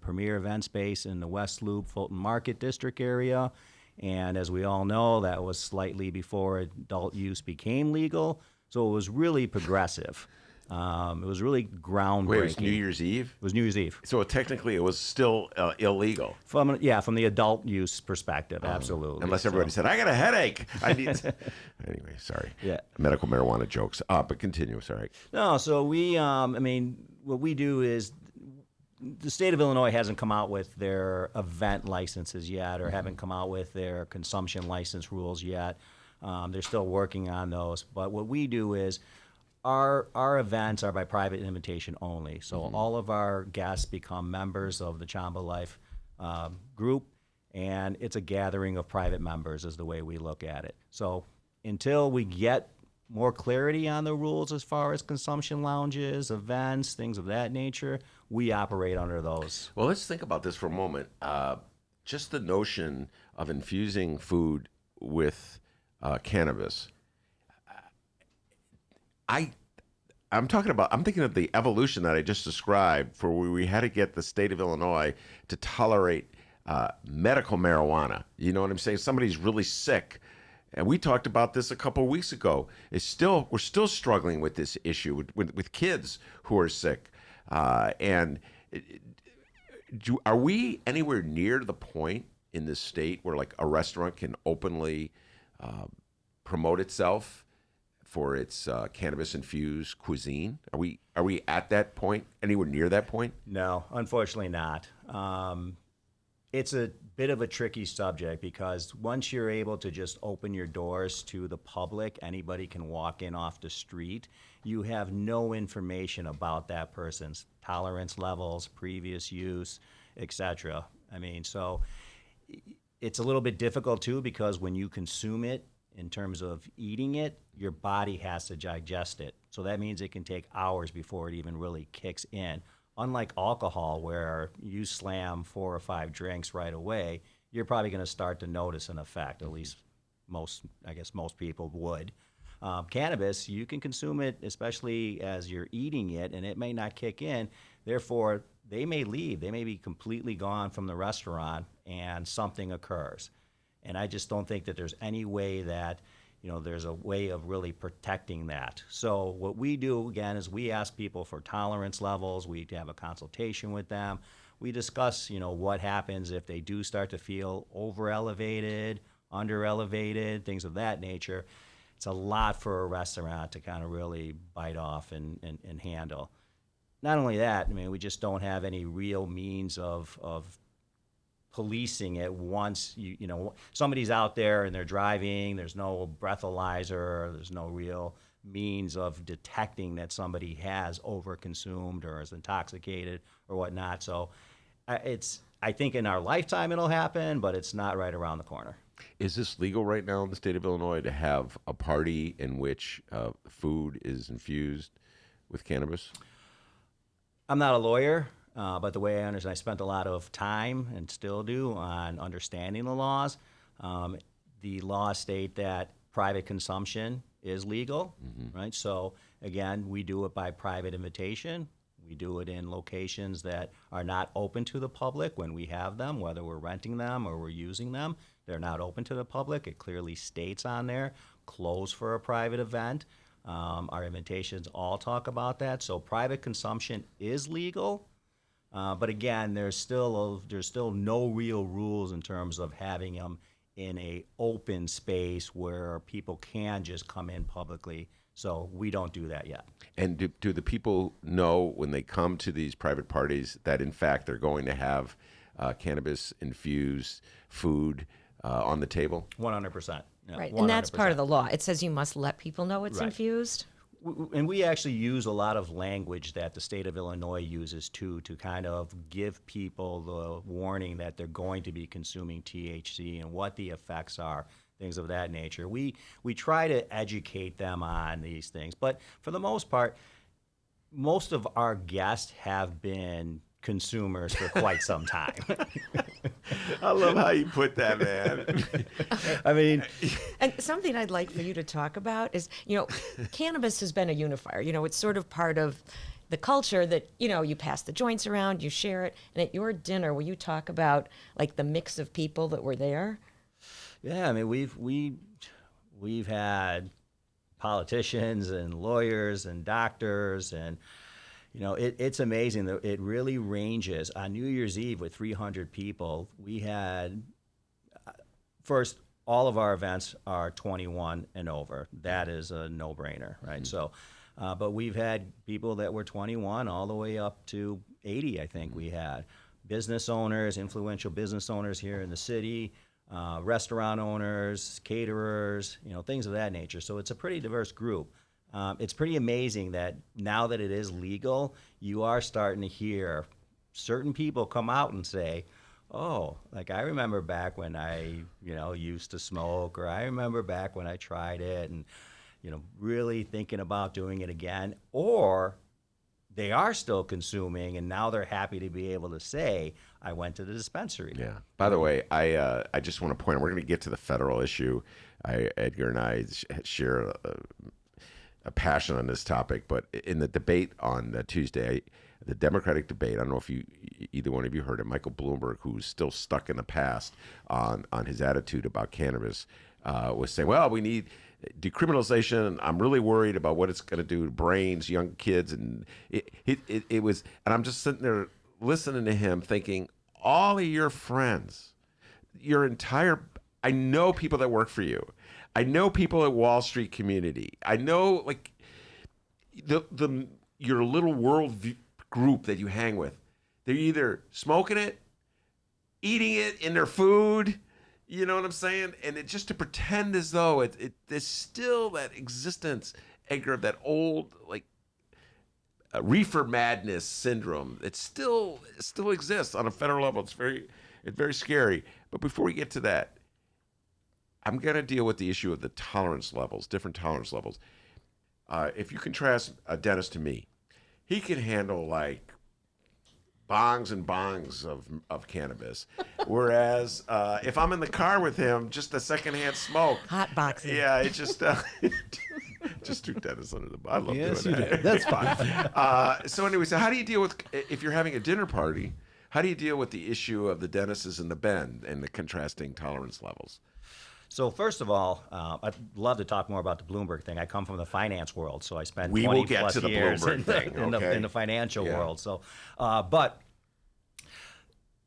premier event space in the West Loop, Fulton Market District area. And as we all know, that was slightly before adult use became legal. So it was really progressive. It was really groundbreaking. Wait, it was New Year's Eve? It was New Year's Eve. So technically it was still illegal? From the adult use perspective, absolutely. Unless everybody said, I got a headache. I need... Anyway, sorry. Yeah. Medical marijuana jokes. But continue, sorry. No, so we, what we do is the state of Illinois hasn't come out with their event licenses yet or haven't come out with their consumption license rules yet. They're still working on those. But what we do is our events are by private invitation only. So all of our guests become members of the Chamba Life group, and it's a gathering of private members is the way we look at it. So until we get more clarity on the rules as far as consumption lounges, events, things of that nature, we operate under those. Well, let's think about this for a moment. Just the notion of infusing food with cannabis. I'm thinking of the evolution that I just described for where we had to get the state of Illinois to tolerate medical marijuana. You know what I'm saying? Somebody's really sick. And we talked about this a couple of weeks ago. We're still struggling with this issue with kids who are sick. Are we anywhere near the point in this state where like a restaurant can openly promote itself for its cannabis-infused cuisine? Are we at that point? Anywhere near that point? No, unfortunately not. It's a bit of a tricky subject because once you're able to just open your doors to the public, anybody can walk in off the street. You have no information about that person's tolerance levels, previous use, etc. So it's a little bit difficult too because when you consume it, in terms of eating it, your body has to digest it. So that means it can take hours before it even really kicks in. Unlike alcohol, where you slam 4 or 5 drinks right away, you're probably going to start to notice an effect. At least most people would. Cannabis, you can consume it, especially as you're eating it, and it may not kick in. Therefore, they may leave. They may be completely gone from the restaurant, and something occurs. And I just don't think that there's any way that, there's a way of really protecting that. So what we do, again, is we ask people for tolerance levels. We have a consultation with them. We discuss, what happens if they do start to feel over-elevated, under-elevated, things of that nature. It's a lot for a restaurant to kind of really bite off and handle. Not only that, we just don't have any real means of policing it once somebody's out there and they're driving, there's no breathalyzer, there's no real means of detecting that somebody has overconsumed or is intoxicated or whatnot. So I think in our lifetime it'll happen, but it's not right around the corner. Is this legal right now in the state of Illinois to have a party in which food is infused with cannabis? I'm not a lawyer. But the way I understand, I spent a lot of time and still do on understanding the laws. The laws state that private consumption is legal, right? So again, we do it by private invitation. We do it in locations that are not open to the public when we have them, whether we're renting them or we're using them. They're not open to the public. It clearly states on there, closed for a private event. Our invitations all talk about that. So private consumption is legal. But again, there's still no real rules in terms of having them in a open space where people can just come in publicly. So we don't do that yet. And do the people know when they come to these private parties that in fact they're going to have cannabis-infused food on the table? 100%. Yeah, right, 100%. and that's part of the law. It says you must let people know it's Right. infused. And we actually use a lot of language that the state of Illinois uses too, to kind of give people the warning that they're going to be consuming THC and what the effects are, things of that nature. We try to educate them on these things, but for the most part, most of our guests have been consumers for quite some time. I love how you put that, man. I mean, and something I'd like for you to talk about is, cannabis has been a unifier. It's sort of part of the culture that, you pass the joints around, you share it. And at your dinner, will you talk about like the mix of people that were there? Yeah, I mean, we've had politicians and lawyers and doctors, and it's amazing that it really ranges. On New Year's Eve with 300 people, we had, first, all of our events are 21 and over. That is a no-brainer, right? So, but we've had people that were 21 all the way up to 80, I think we had. Business owners, influential business owners here in the city, restaurant owners, caterers, things of that nature. So it's a pretty diverse group. It's pretty amazing that now that it is legal, you are starting to hear certain people come out and say, oh, like I remember back when I, used to smoke, or I remember back when I tried it, and, really thinking about doing it again. Or they are still consuming, and now they're happy to be able to say, I went to the dispensary. Yeah. By the way, I just want to point out, we're going to get to the federal issue. Edgar and I share a passion on this topic, but in the debate on Tuesday, the Democratic debate, I don't know if either one of you heard it, Michael Bloomberg, who's still stuck in the past on his attitude about cannabis, was saying, well, we need decriminalization. I'm really worried about what it's going to do to brains, young kids. And it was, and I'm just sitting there listening to him thinking, all of your friends, I know people that work for you. I know people at Wall Street community. I know like your little world group that you hang with. They're either smoking it, eating it in their food, you know what I'm saying? And just to pretend as though there's still that existence, Edgar, of that old like reefer madness syndrome that still exists on a federal level. It's very scary. But before we get to that, I'm going to deal with the issue of the tolerance levels, different tolerance levels. If you contrast Dennis to me, he can handle like bongs and bongs of cannabis. Whereas if I'm in the car with him, just a secondhand smoke. Hot boxing. Yeah, it just just threw Dennis under the bus. I love doing that. You did. That's fine. So anyway, so how do you deal with, if you're having a dinner party, how do you deal with the issue of the Dennises and the Ben and the contrasting tolerance levels? So first of all, I'd love to talk more about the Bloomberg thing. I come from the finance world, so I spent we 20 will get plus to the years Bloomberg thing, in the financial world. So, but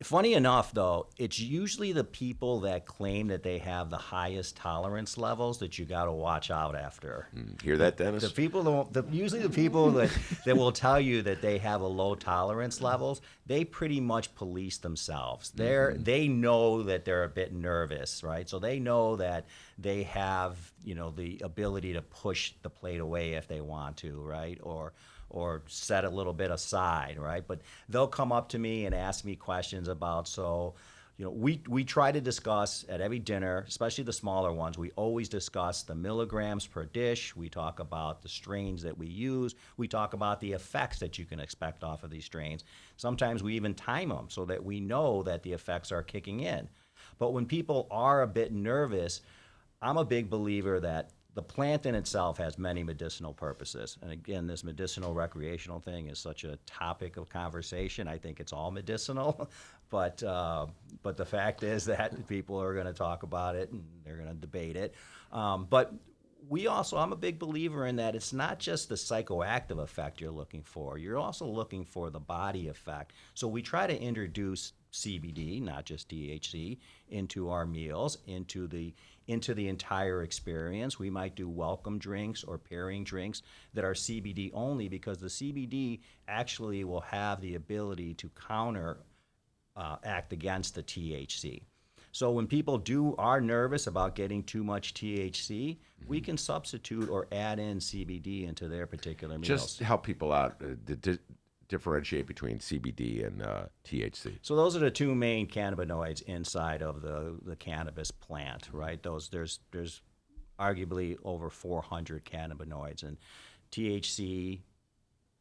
funny enough, though, it's usually the people that claim that they have the highest tolerance levels that you got to watch out after. Hear that, Dennis? Usually the people that will tell you that they have a low tolerance levels, they pretty much police themselves. They know that they're a bit nervous, right? So they know that they have, the ability to push the plate away if they want to, right? Or set a little bit aside, right? But they'll come up to me and ask me questions about, we try to discuss at every dinner, especially the smaller ones, we always discuss the milligrams per dish. We talk about the strains that we use. We talk about the effects that you can expect off of these strains. Sometimes we even time them so that we know that the effects are kicking in. But when people are a bit nervous, I'm a big believer that the plant in itself has many medicinal purposes. And again, this medicinal recreational thing is such a topic of conversation. I think it's all medicinal, but the fact is that people are going to talk about it and they're going to debate it. But I'm a big believer in that it's not just the psychoactive effect you're looking for. You're also looking for the body effect. So we try to introduce CBD, not just THC, into our meals, into the entire experience. We might do welcome drinks or pairing drinks that are CBD only, because the CBD actually will have the ability to act against the THC. So when people are nervous about getting too much THC, we can substitute or add in CBD into their particular meals. Just help people out, differentiate between CBD and THC. So those are the two main cannabinoids inside of the cannabis plant, right? There's arguably over 400 cannabinoids, and THC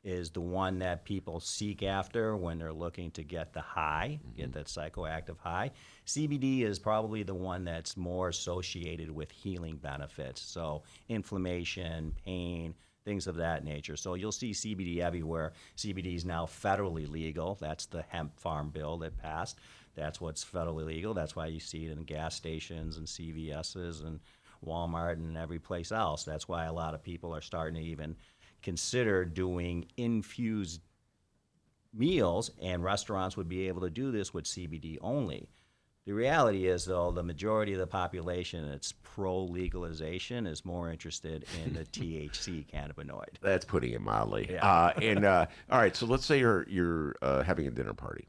is the one that people seek after when they're looking to get the high, get that psychoactive high. CBD is probably the one that's more associated with healing benefits, so inflammation, pain, things of that nature. So you'll see CBD everywhere. CBD is now federally legal. That's the hemp farm bill that passed. That's what's federally legal. That's why you see it in gas stations and CVS's and Walmart and every place else. That's why a lot of people are starting to even consider doing infused meals, and restaurants would be able to do this with CBD only. The reality is, though, the majority of the population that's pro-legalization is more interested in the THC cannabinoid. That's putting it mildly. Yeah. All right, so let's say you're having a dinner party,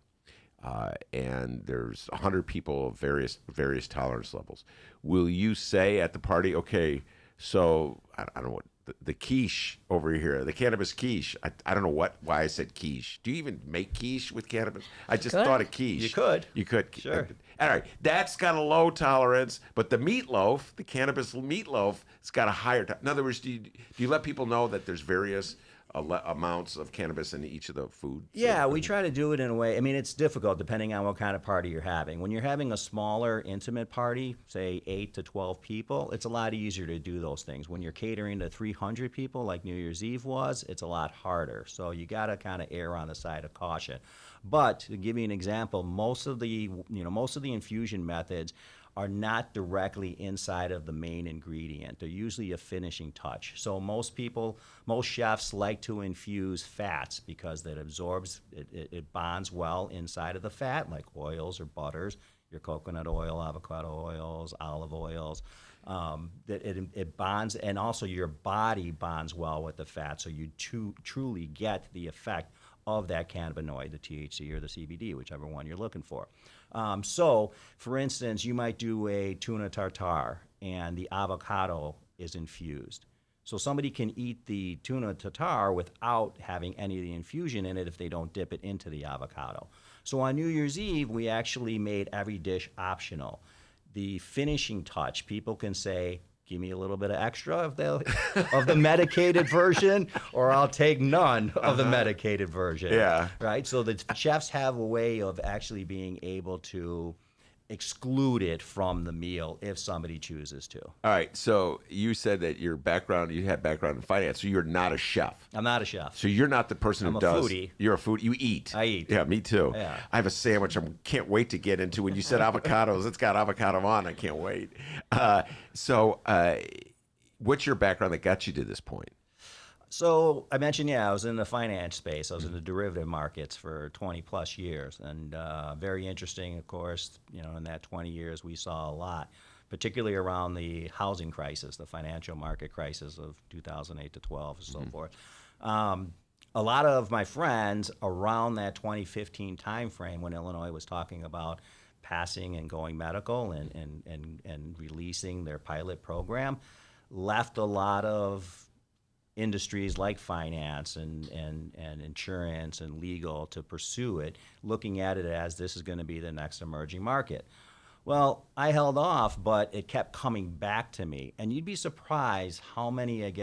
and there's 100 people of various tolerance levels. Will you say at the party, okay, so I don't know what the quiche over here, the cannabis quiche. I don't know why I said quiche. Do you even make quiche with cannabis? I just thought of quiche. You could. You could. Sure. All right, that's got a low tolerance, but the meatloaf, the cannabis meatloaf, it's got a higher. In other words, do you let people know that there's various amounts of cannabis in each of the foods? Yeah, we try to do it in a way. I mean, it's difficult depending on what kind of party you're having. When you're having a smaller, intimate party, say 8 to 12 people, it's a lot easier to do those things. When you're catering to 300 people, like New Year's Eve was, it's a lot harder. So you got to kind of err on the side of caution. But to give you an example, most of the infusion methods are not directly inside of the main ingredient. They're usually a finishing touch. So most chefs like to infuse fats because that absorbs, it bonds well inside of the fat, like oils or butters, your coconut oil, avocado oils, olive oils. That it bonds, and also your body bonds well with the fat, so you truly get the effect of that cannabinoid, the THC or the CBD, whichever one you're looking for. So, for instance, you might do a tuna tartare, and the avocado is infused. So somebody can eat the tuna tartare without having any of the infusion in it if they don't dip it into the avocado. So on New Year's Eve, we actually made every dish optional. The finishing touch, people can say, give me a little bit of extra of the medicated version, or I'll take none of the medicated version. Yeah. Right? So the chefs have a way of actually being able to exclude it from the meal if somebody chooses to. All right, so you said that you had background in finance, so you're not a chef. I'm not a chef. So you're not the person who does. I'm a foodie. You're a foodie. You eat. I eat. Yeah, me too. Yeah. I have a sandwich I can't wait to get into. When you said avocados, it's got avocado on. I can't wait. So what's your background that got you to this point? So I mentioned, I was in the finance space. I was in the derivative markets for 20 plus years, and very interesting, of course. In that 20 years, we saw a lot, particularly around the housing crisis, the financial market crisis of 2008 to 12, and so forth. A lot of my friends around that 2015 timeframe, when Illinois was talking about passing and going medical and releasing their pilot program, left a lot of industries like finance and insurance and legal to pursue it, looking at it as this is going to be the next emerging market. Well, I held off, but it kept coming back to me. And you'd be surprised how many,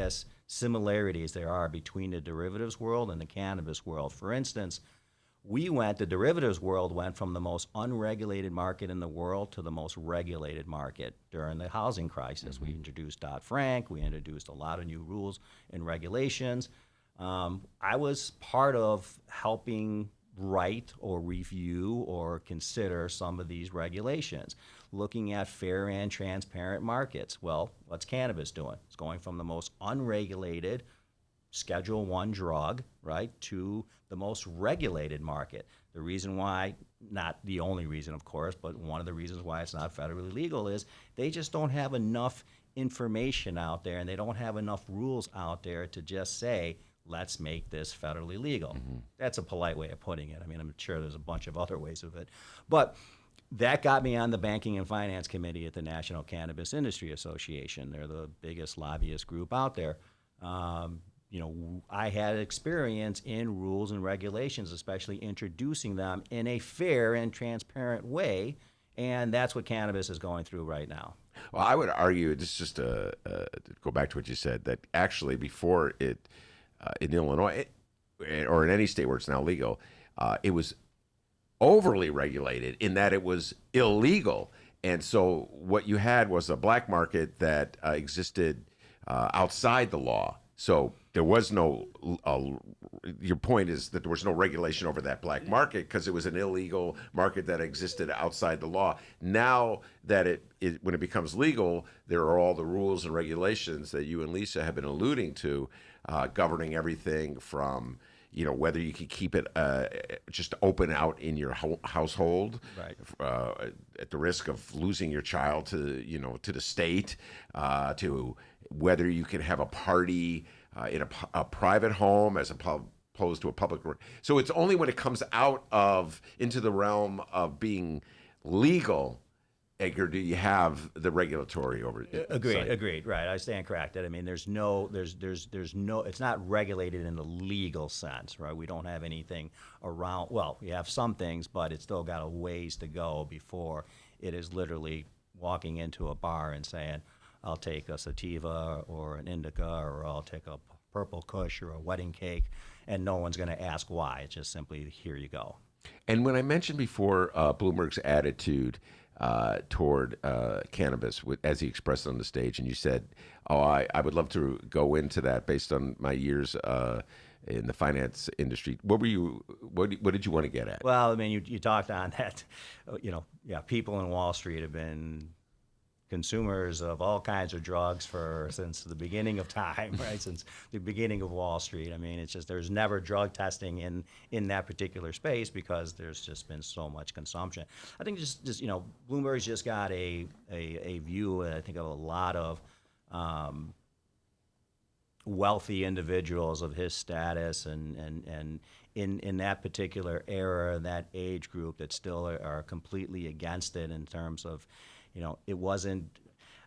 similarities there are between the derivatives world and the cannabis world. For instance, the derivatives world went from the most unregulated market in the world to the most regulated market during the housing crisis. We introduced Dodd-Frank, we introduced a lot of new rules and regulations. I was part of helping write or review or consider some of these regulations, looking at fair and transparent markets. Well, what's cannabis doing? It's going from the most unregulated Schedule I drug, right, to the most regulated market. The reason why, not the only reason, of course, but one of the reasons why it's not federally legal is they just don't have enough information out there, and they don't have enough rules out there to just say, let's make this federally legal. That's a polite way of putting it. I mean, I'm sure there's a bunch of other ways of it. But that got me on the Banking and Finance Committee at the National Cannabis Industry Association. They're the biggest lobbyist group out there. I had experience in rules and regulations, especially introducing them in a fair and transparent way, and that's what cannabis is going through right now. Well, I would argue, just to go back to what you said, that actually before it, in Illinois, or in any state where it's now legal, it was overly regulated in that it was illegal. And so what you had was a black market that existed outside the law. So there was no, your point is that there was no regulation over that black market because it was an illegal market that existed outside the law. Now that when it becomes legal, there are all the rules and regulations that you and Lisa have been alluding to, governing everything from, whether you could keep it just open out in your household, right, at the risk of losing your child to the state, to whether you can have a party in a private home as opposed to a public. So it's only when it comes out into the realm of being legal, Edgar, do you have the regulatory over it? Agreed. Right, I stand corrected. I mean, there's no. It's not regulated in the legal sense, right? We don't have anything around. Well, we have some things, but it's still got a ways to go before it is literally walking into a bar and saying, I'll take a sativa or an indica, or I'll take a purple kush or a wedding cake, and no one's going to ask why. It's just simply, here you go. And when I mentioned before Bloomberg's attitude toward cannabis, as he expressed it on the stage, and you said, I would love to go into that based on my years in the finance industry. What did you want to get at? Well, I mean, you talked on that, people in Wall Street have been consumers of all kinds of drugs since the beginning of time, right? Since the beginning of Wall Street. I mean, it's just there's never drug testing in that particular space because there's just been so much consumption. I think just Bloomberg's just got a view, I think, of a lot of wealthy individuals of his status and in that particular era, that age group that still are completely against it in terms of,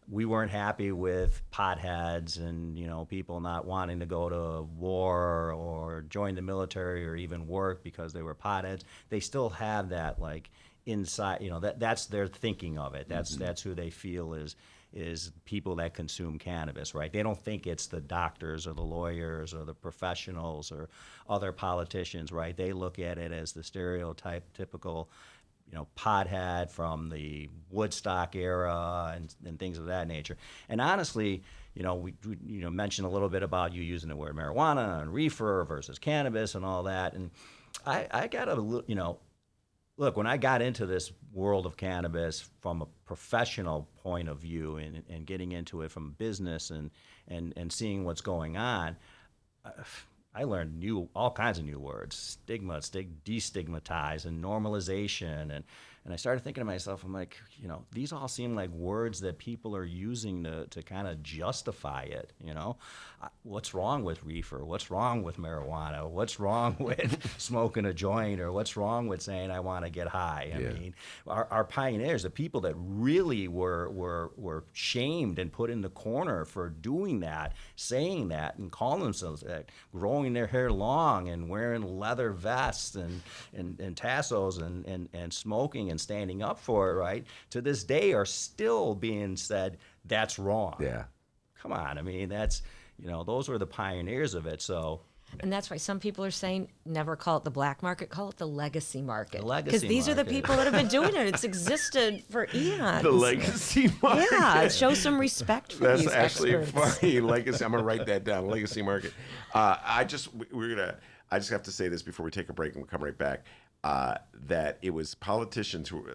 we weren't happy with potheads and, people not wanting to go to war or join the military or even work because they were potheads. They still have that, inside, that's their thinking of it. That's who they feel is people that consume cannabis, right? They don't think it's the doctors or the lawyers or the professionals or other politicians, right? They look at it as the typical pothead from the Woodstock era and things of that nature. And honestly, we mentioned a little bit about you using the word marijuana and reefer versus cannabis and all that. And I got look, when I got into this world of cannabis from a professional point of view and getting into it from business and seeing what's going on, I learned all kinds of new words: stigma, destigmatize, and normalization, and I started thinking to myself, I'm like, these all seem like words that people are using to kind of justify it. What's wrong with reefer? What's wrong with marijuana? What's wrong with smoking a joint? Or what's wrong with saying I want to get high? I mean, our pioneers, the people that really were shamed and put in the corner for doing that, saying that, and calling themselves that, growing their hair long and wearing leather vests and tassels and smoking and standing up for it, right, to this day are still being said that's wrong. Yeah. Come on. I mean, that's, those were the pioneers of it. So. And that's why some people are saying never call it the black market, call it the legacy market. The legacy because these are the people that have been doing it. It's existed for eons. The legacy market. Yeah, show some respect for these That's actually experts. funny. Legacy. I'm gonna write that down. Legacy market. I just have to say this before we take a break and we'll come right back. That it was politicians who,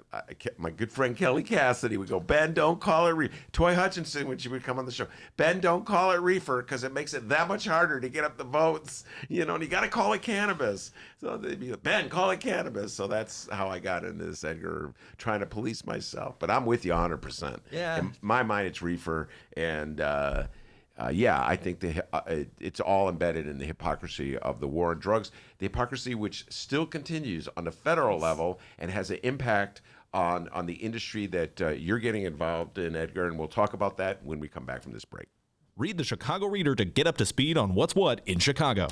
my good friend Kelly Cassidy would go, Ben, don't call it reefer. Toy Hutchinson, when she would come on the show, Ben, don't call it reefer because it makes it that much harder to get up the votes, and you got to call it cannabis. So they'd be, Ben, call it cannabis. So that's how I got into this, Edgar, trying to police myself. But I'm with you 100%. Yeah. In my mind, it's reefer, and I think it's all embedded in the hypocrisy of the war on drugs, the hypocrisy which still continues on the federal level and has an impact on the industry that you're getting involved in, Edgar, and we'll talk about that when we come back from this break. Read the Chicago Reader to get up to speed on what's what in Chicago.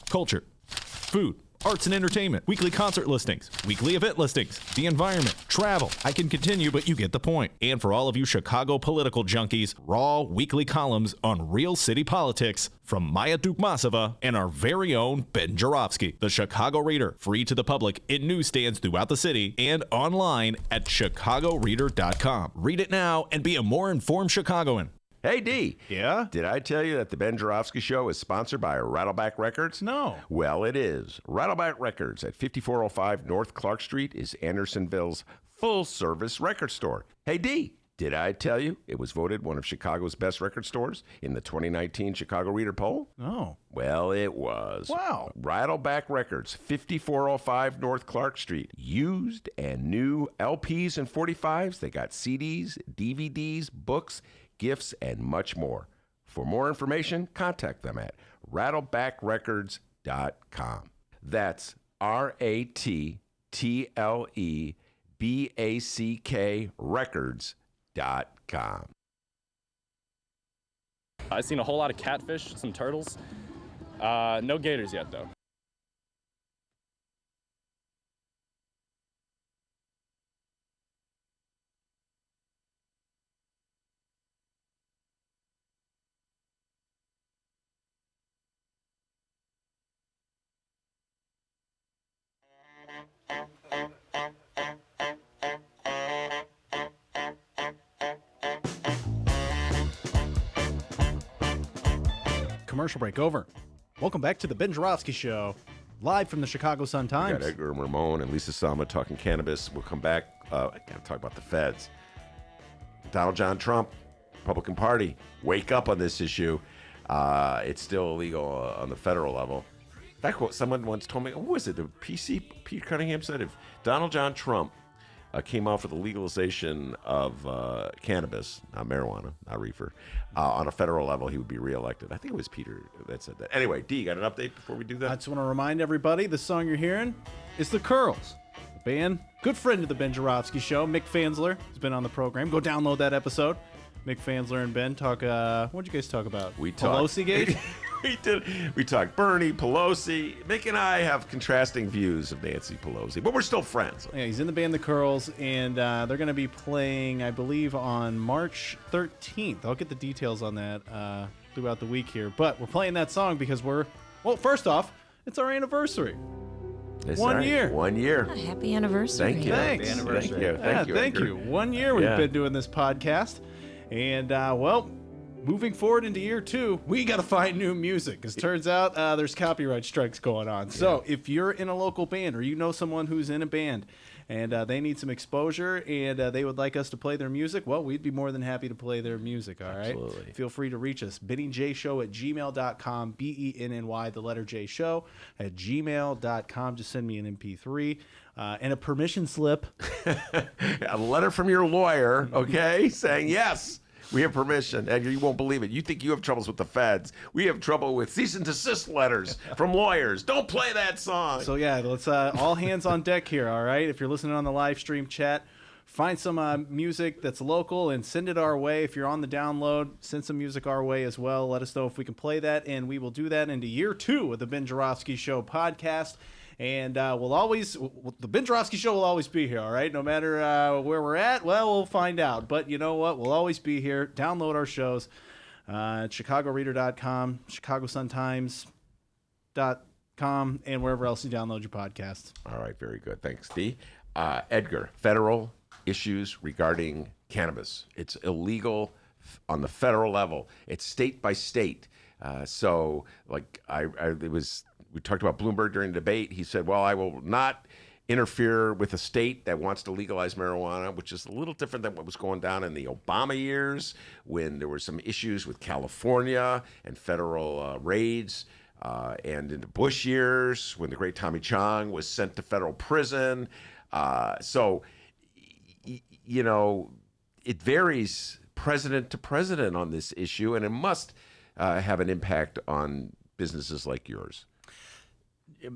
Culture, food, arts and entertainment, weekly concert listings, weekly event listings, the environment, travel. I can continue, but you get the point. And for all of you Chicago political junkies, raw weekly columns on real city politics from Maya Dukmasova and our very own Ben Joravsky. The Chicago Reader, free to the public in newsstands throughout the city and online at chicagoreader.com. Read it now and be a more informed Chicagoan. Hey, D. Yeah? Did I tell you that the Ben Joravsky Show is sponsored by Rattleback Records? No. Well, it is. Rattleback Records at 5405 North Clark Street is Andersonville's full-service record store. Hey, D. Did I tell you it was voted one of Chicago's best record stores in the 2019 Chicago Reader poll? No. Well, it was. Wow. Rattleback Records, 5405 North Clark Street. Used and new LPs and 45s. They got CDs, DVDs, books, gifts, and much more. For more information, contact them at rattlebackrecords.com. That's RATTLEBACK records.com. I've seen a whole lot of catfish, some turtles. No gators yet, though. Commercial break over. Welcome back to the Ben Joravsky Show, live from the Chicago We Sun-Times. got Edgar and Ramon and Lisa Sama talking cannabis. We'll come back. I got to talk about the feds. Donald John Trump, Republican Party, wake up on this issue. It's still illegal on the federal level. In fact, what someone once told me, who was it? The PC, Pete Cunningham said if Donald John Trump came out for the legalization of cannabis, not marijuana, not reefer, on a federal level, he would be reelected. I think it was Peter that said that. Anyway, D, you got an update before we do that? I just want to remind everybody the song you're hearing is The Curls, a band, good friend of the Ben Joravsky Show. Mick Fansler has been on the program. Go download that episode. Mick Fansler and Ben talk, what'd you guys talk about? We talked. Pelosi-gate? We did. We talked Bernie, Pelosi. Mick and I have contrasting views of Nancy Pelosi, but we're still friends. Yeah, he's in the band The Curls, and they're going to be playing, I believe, on March 13th. I'll get the details on that throughout the week here. But we're playing that song because first off, it's our anniversary. That's 1 right. year. 1 year. Happy anniversary. Thank you. Thanks. Happy anniversary. Thank you. Thank Edgar. you. 1 year we've been doing this podcast. And, moving forward into year 2, we got to find new music. Because turns out there's copyright strikes going on. So if you're in a local band or you know someone who's in a band and they need some exposure and they would like us to play their music, well, we'd be more than happy to play their music, all right? Absolutely. Feel free to reach us, BennyJShow@gmail.com, BENNY, the letter J show, at gmail.com. Just send me an MP3 and a permission slip. A letter from your lawyer, okay, saying yes. We have permission, and you won't believe it. You think you have troubles with the feds. We have trouble with cease and desist letters from lawyers. Don't play that song. So, yeah, let's all hands on deck here, all right? If you're listening on the live stream chat, find some music that's local and send it our way. If you're on the download, send some music our way as well. Let us know if we can play that, and we will do that into year 2 of the Ben Joravsky Show podcast. And the Ben Joravsky Show will always be here, all right? No matter where we're at, well, we'll find out. But you know what? We'll always be here. Download our shows at chicagoreader.com, chicagosuntimes.com, and wherever else you download your podcasts. All right, very good. Thanks, D. Edgar, federal issues regarding cannabis. It's illegal on the federal level. It's state by state. We talked about Bloomberg during the debate. He said, well, I will not interfere with a state that wants to legalize marijuana, which is a little different than what was going down in the Obama years when there were some issues with California and federal raids, and in the Bush years when the great Tommy Chong was sent to federal prison. It varies president to president on this issue, and it must have an impact on businesses like yours.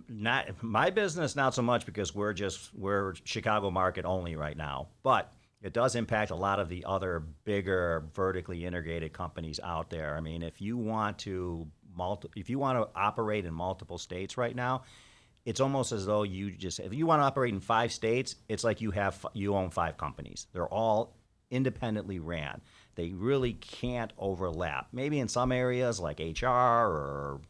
Not my business, not so much, because we're Chicago market only right now. But it does impact a lot of the other bigger vertically integrated companies out there. I mean, if you want to operate in multiple states right now, it's almost as though if you want to operate in 5 states, it's like you own 5 companies. They're all independently ran. They really can't overlap. Maybe in some areas like HR or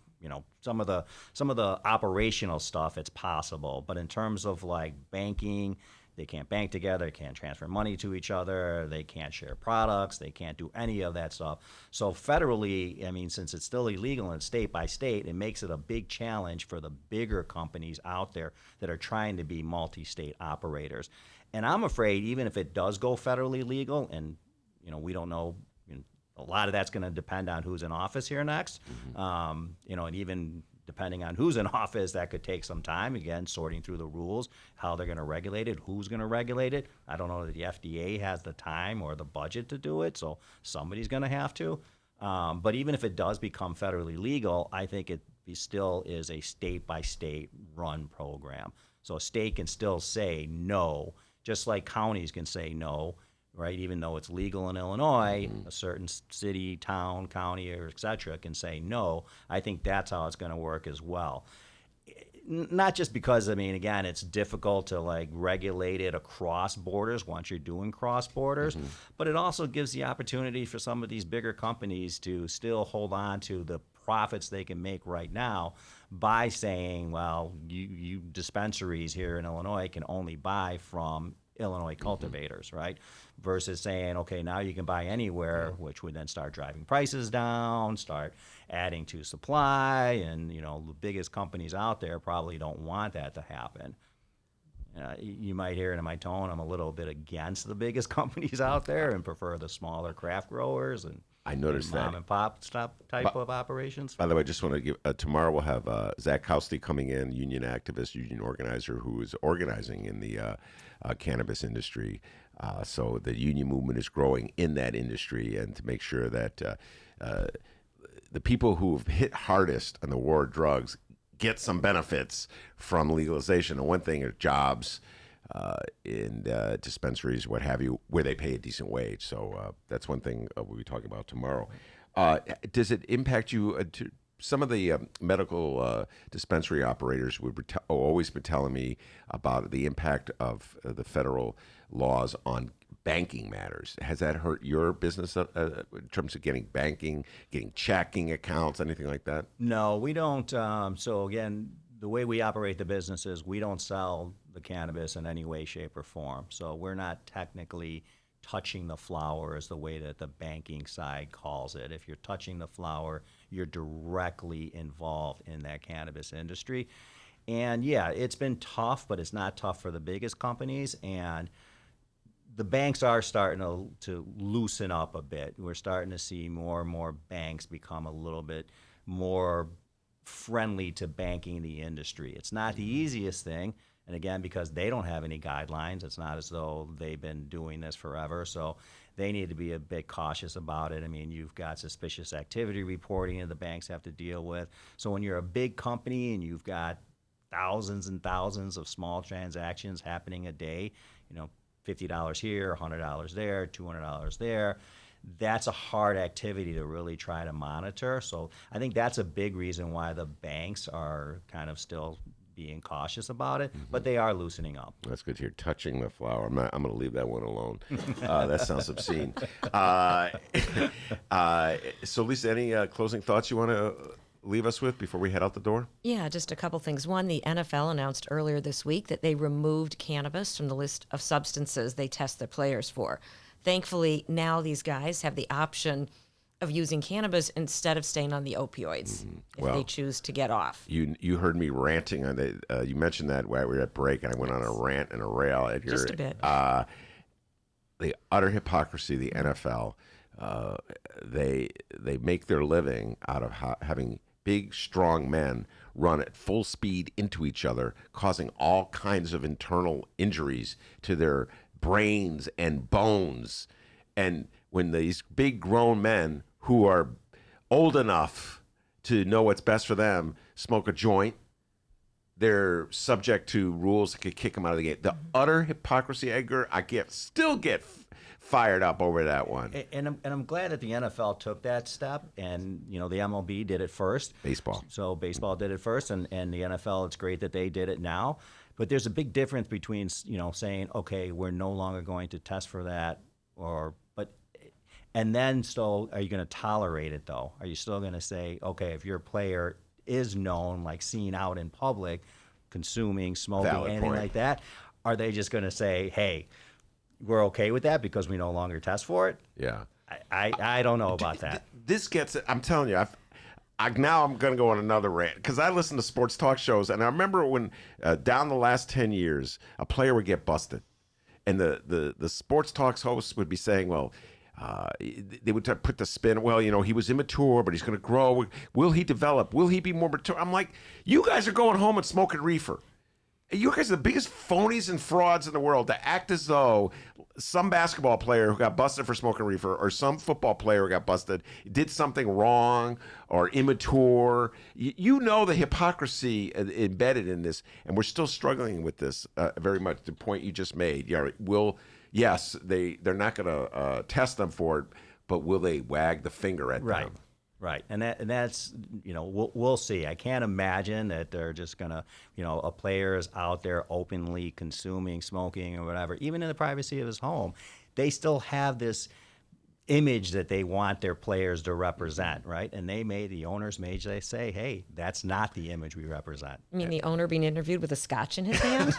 some of the operational stuff, it's possible. But in terms of like banking, they can't bank together, they can't transfer money to each other, they can't share products, they can't do any of that stuff. So federally, I mean, since it's still illegal and state by state, it makes it a big challenge for the bigger companies out there that are trying to be multi-state operators. And I'm afraid even if it does go federally legal, and we don't know, a lot of that's going to depend on who's in office here next. And even depending on who's in office, that could take some time. Again, sorting through the rules, how they're going to regulate it, who's going to regulate it. I don't know that the FDA has the time or the budget to do it, so somebody's going to have to. But even if it does become federally legal, I think it still is a state-by-state run program. So a state can still say no, just like counties can say no. Right, even though it's legal in Illinois, a certain city, town, county, or et cetera can say no. I think that's how it's going to work as well. Not just because, I mean, again, it's difficult to like regulate it across borders once you're doing cross borders, but it also gives the opportunity for some of these bigger companies to still hold on to the profits they can make right now by saying, well, you dispensaries here in Illinois can only buy from Illinois cultivators, right? Versus saying, okay, now you can buy anywhere, which would then start driving prices down, start adding to supply, and the biggest companies out there probably don't want that to happen. You might hear it in my tone, I'm a little bit against the biggest companies out there and prefer the smaller craft growers and I noticed mom that. and pop type of operations. By the way, I just want to give, tomorrow we'll have Zach Housty coming in, union activist, union organizer, who is organizing in the cannabis industry. So the union movement is growing in that industry, and to make sure that the people who have hit hardest on the war of drugs get some benefits from legalization. And one thing are jobs in dispensaries, what have you, where they pay a decent wage. So that's one thing we'll be talking about tomorrow. Does it impact you? Some of the medical dispensary operators would always been telling me about the impact of the federal laws on banking matters. Has that hurt your business in terms of getting banking, getting checking accounts, anything like that? No, we don't. So again, the way we operate the business is we don't sell the cannabis in any way, shape, or form. So we're not technically touching the flower is the way that the banking side calls it. If you're touching the flower, you're directly involved in that cannabis industry. And yeah, it's been tough, but it's not tough for the biggest companies. And the banks are starting to loosen up a bit. We're starting to see more and more banks become a little bit more friendly to banking the industry. It's not the easiest thing. And again, because they don't have any guidelines, it's not as though they've been doing this forever. So they need to be a bit cautious about it. I mean, you've got suspicious activity reporting that the banks have to deal with. So when you're a big company and you've got thousands and thousands of small transactions happening a day, $50 here, $100 there, $200 there, that's a hard activity to really try to monitor. So I think that's a big reason why the banks are kind of still being cautious about it, but they are loosening up. That's good. You're touching the flower. I'm going to leave that one alone. That sounds obscene. So, Lisa, any closing thoughts you want to leave us with before we head out the door? Yeah, just a couple things. One, the NFL announced earlier this week that they removed cannabis from the list of substances they test their players for. Thankfully, now these guys have the option of using cannabis instead of staying on the opioids if they choose to get off. You heard me ranting on the. You mentioned that while we were at break, and I went on a rant and a rail at your. Just a bit. The utter hypocrisy, the NFL. They make their living out of having big, strong men run at full speed into each other, causing all kinds of internal injuries to their brains and bones. And when these big grown men who are old enough to know what's best for them smoke a joint, they're subject to rules that could kick them out of the game. The utter hypocrisy, Edgar, still get fired up over that one. And I'm glad that the NFL took that step, and the MLB did it first. Baseball. So baseball did it first, and the NFL, it's great that they did it now. But there's a big difference between saying, okay, we're no longer going to test for that, and then still, are you going to tolerate it though? Are you still going to say, okay, if your player is known, like seen out in public, consuming, smoking, anything like that, are they just going to say, hey, we're okay with that because we no longer test for it? Yeah. I don't know about that. This gets it. I'm telling you, now I'm going to go on another rant because I listen to sports talk shows, and I remember when down the last 10 years, a player would get busted, and the sports talks hosts would be saying, well, they would put the spin, well, he was immature, but he's going to grow. Will he develop? Will he be more mature? I'm like, you guys are going home and smoking reefer. You guys are the biggest phonies and frauds in the world to act as though some basketball player who got busted for smoking reefer or some football player who got busted did something wrong or immature. You know the hypocrisy embedded in this, and we're still struggling with this very much, the point you just made. Yes, they're not going to test them for it, but will they wag the finger at them? Right, and that's we'll see. I can't imagine that they're just gonna a player is out there openly consuming, smoking, or whatever, even in the privacy of his home. They still have this image that they want their players to represent, right? And the owners they say, hey, that's not the image we represent. You mean the owner being interviewed with a scotch in his hand?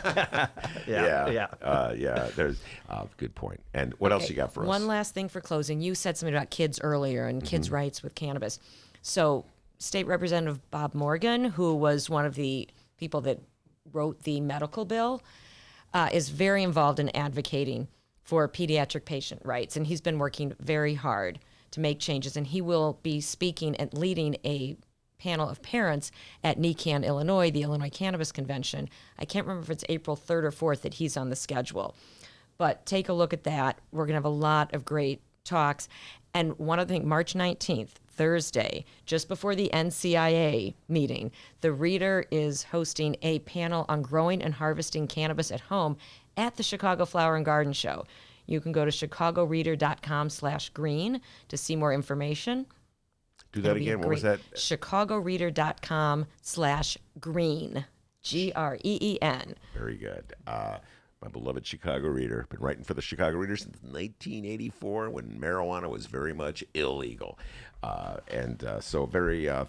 Yeah. There's good point. And what else you got for us? One last thing for closing. You said something about kids earlier and kids' rights with cannabis. So State Representative Bob Morgan, who was one of the people that wrote the medical bill, is very involved in advocating for pediatric patient rights, and he's been working very hard to make changes, and he will be speaking and leading a panel of parents at NECAN, Illinois, the Illinois Cannabis Convention. I can't remember if it's April 3rd or 4th that he's on the schedule, but take a look at that. We're going to have a lot of great talks, and one other thing, March 19th, Thursday, just before the NCIA meeting, the Reader is hosting a panel on growing and harvesting cannabis at home at the Chicago Flower and Garden Show. You can go to chicagoreader.com/green to see more information. Do that again. What was that? chicagoreader.com/green. GREEN. Very good. My beloved Chicago Reader. Been writing for the Chicago Reader since 1984 when marijuana was very much illegal. So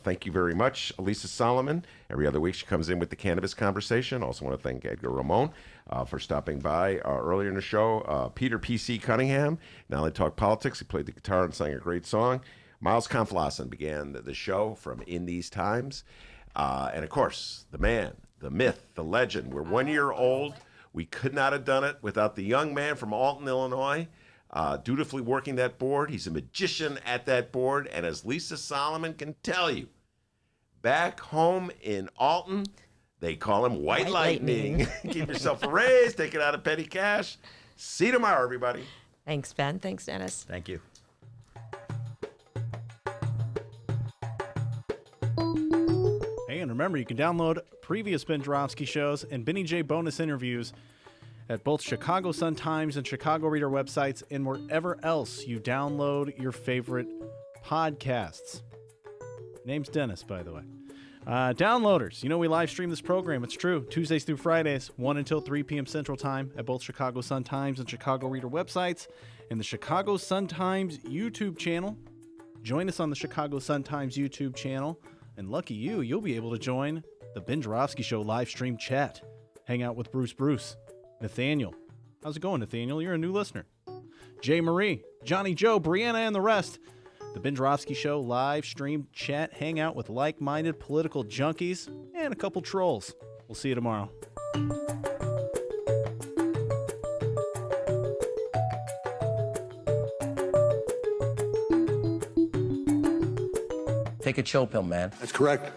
thank you very much, Elisa Solomon. Every other week she comes in with the cannabis conversation. Also want to thank Edgar Ramon for stopping by earlier in the show. Peter P.C. Cunningham, now they talk politics. He played the guitar and sang a great song. Miles Kampf-Lassin began the show from In These Times. And of course, the man, the myth, the legend. We're 1 year old. We could not have done it without the young man from Alton, Illinois, dutifully working that board. He's a magician at that board. And as Lisa Solomon can tell you, back home in Alton, they call him White Lightning. Keep yourself a raise, take it out of petty cash. See you tomorrow, everybody. Thanks, Ben. Thanks, Dennis. Thank you. Hey, and remember, you can download previous Ben Joravsky shows and Benny J bonus interviews at both Chicago Sun-Times and Chicago Reader websites and wherever else you download your favorite podcasts. Name's Dennis, by the way. Downloaders, we live stream this program. It's true. Tuesdays through Fridays, 1 until 3 p.m. Central Time at both Chicago Sun-Times and Chicago Reader websites and the Chicago Sun-Times YouTube channel. Join us on the Chicago Sun-Times YouTube channel. And lucky you'll be able to join the Ben Joravsky Show live stream chat. Hang out with Bruce, Nathaniel. How's it going, Nathaniel? You're a new listener. Jay Marie, Johnny Joe, Brianna, and the rest. The Ben Joravsky Show live stream chat. Hang out with like-minded political junkies and a couple trolls. We'll see you tomorrow. Take a chill pill, man. That's correct.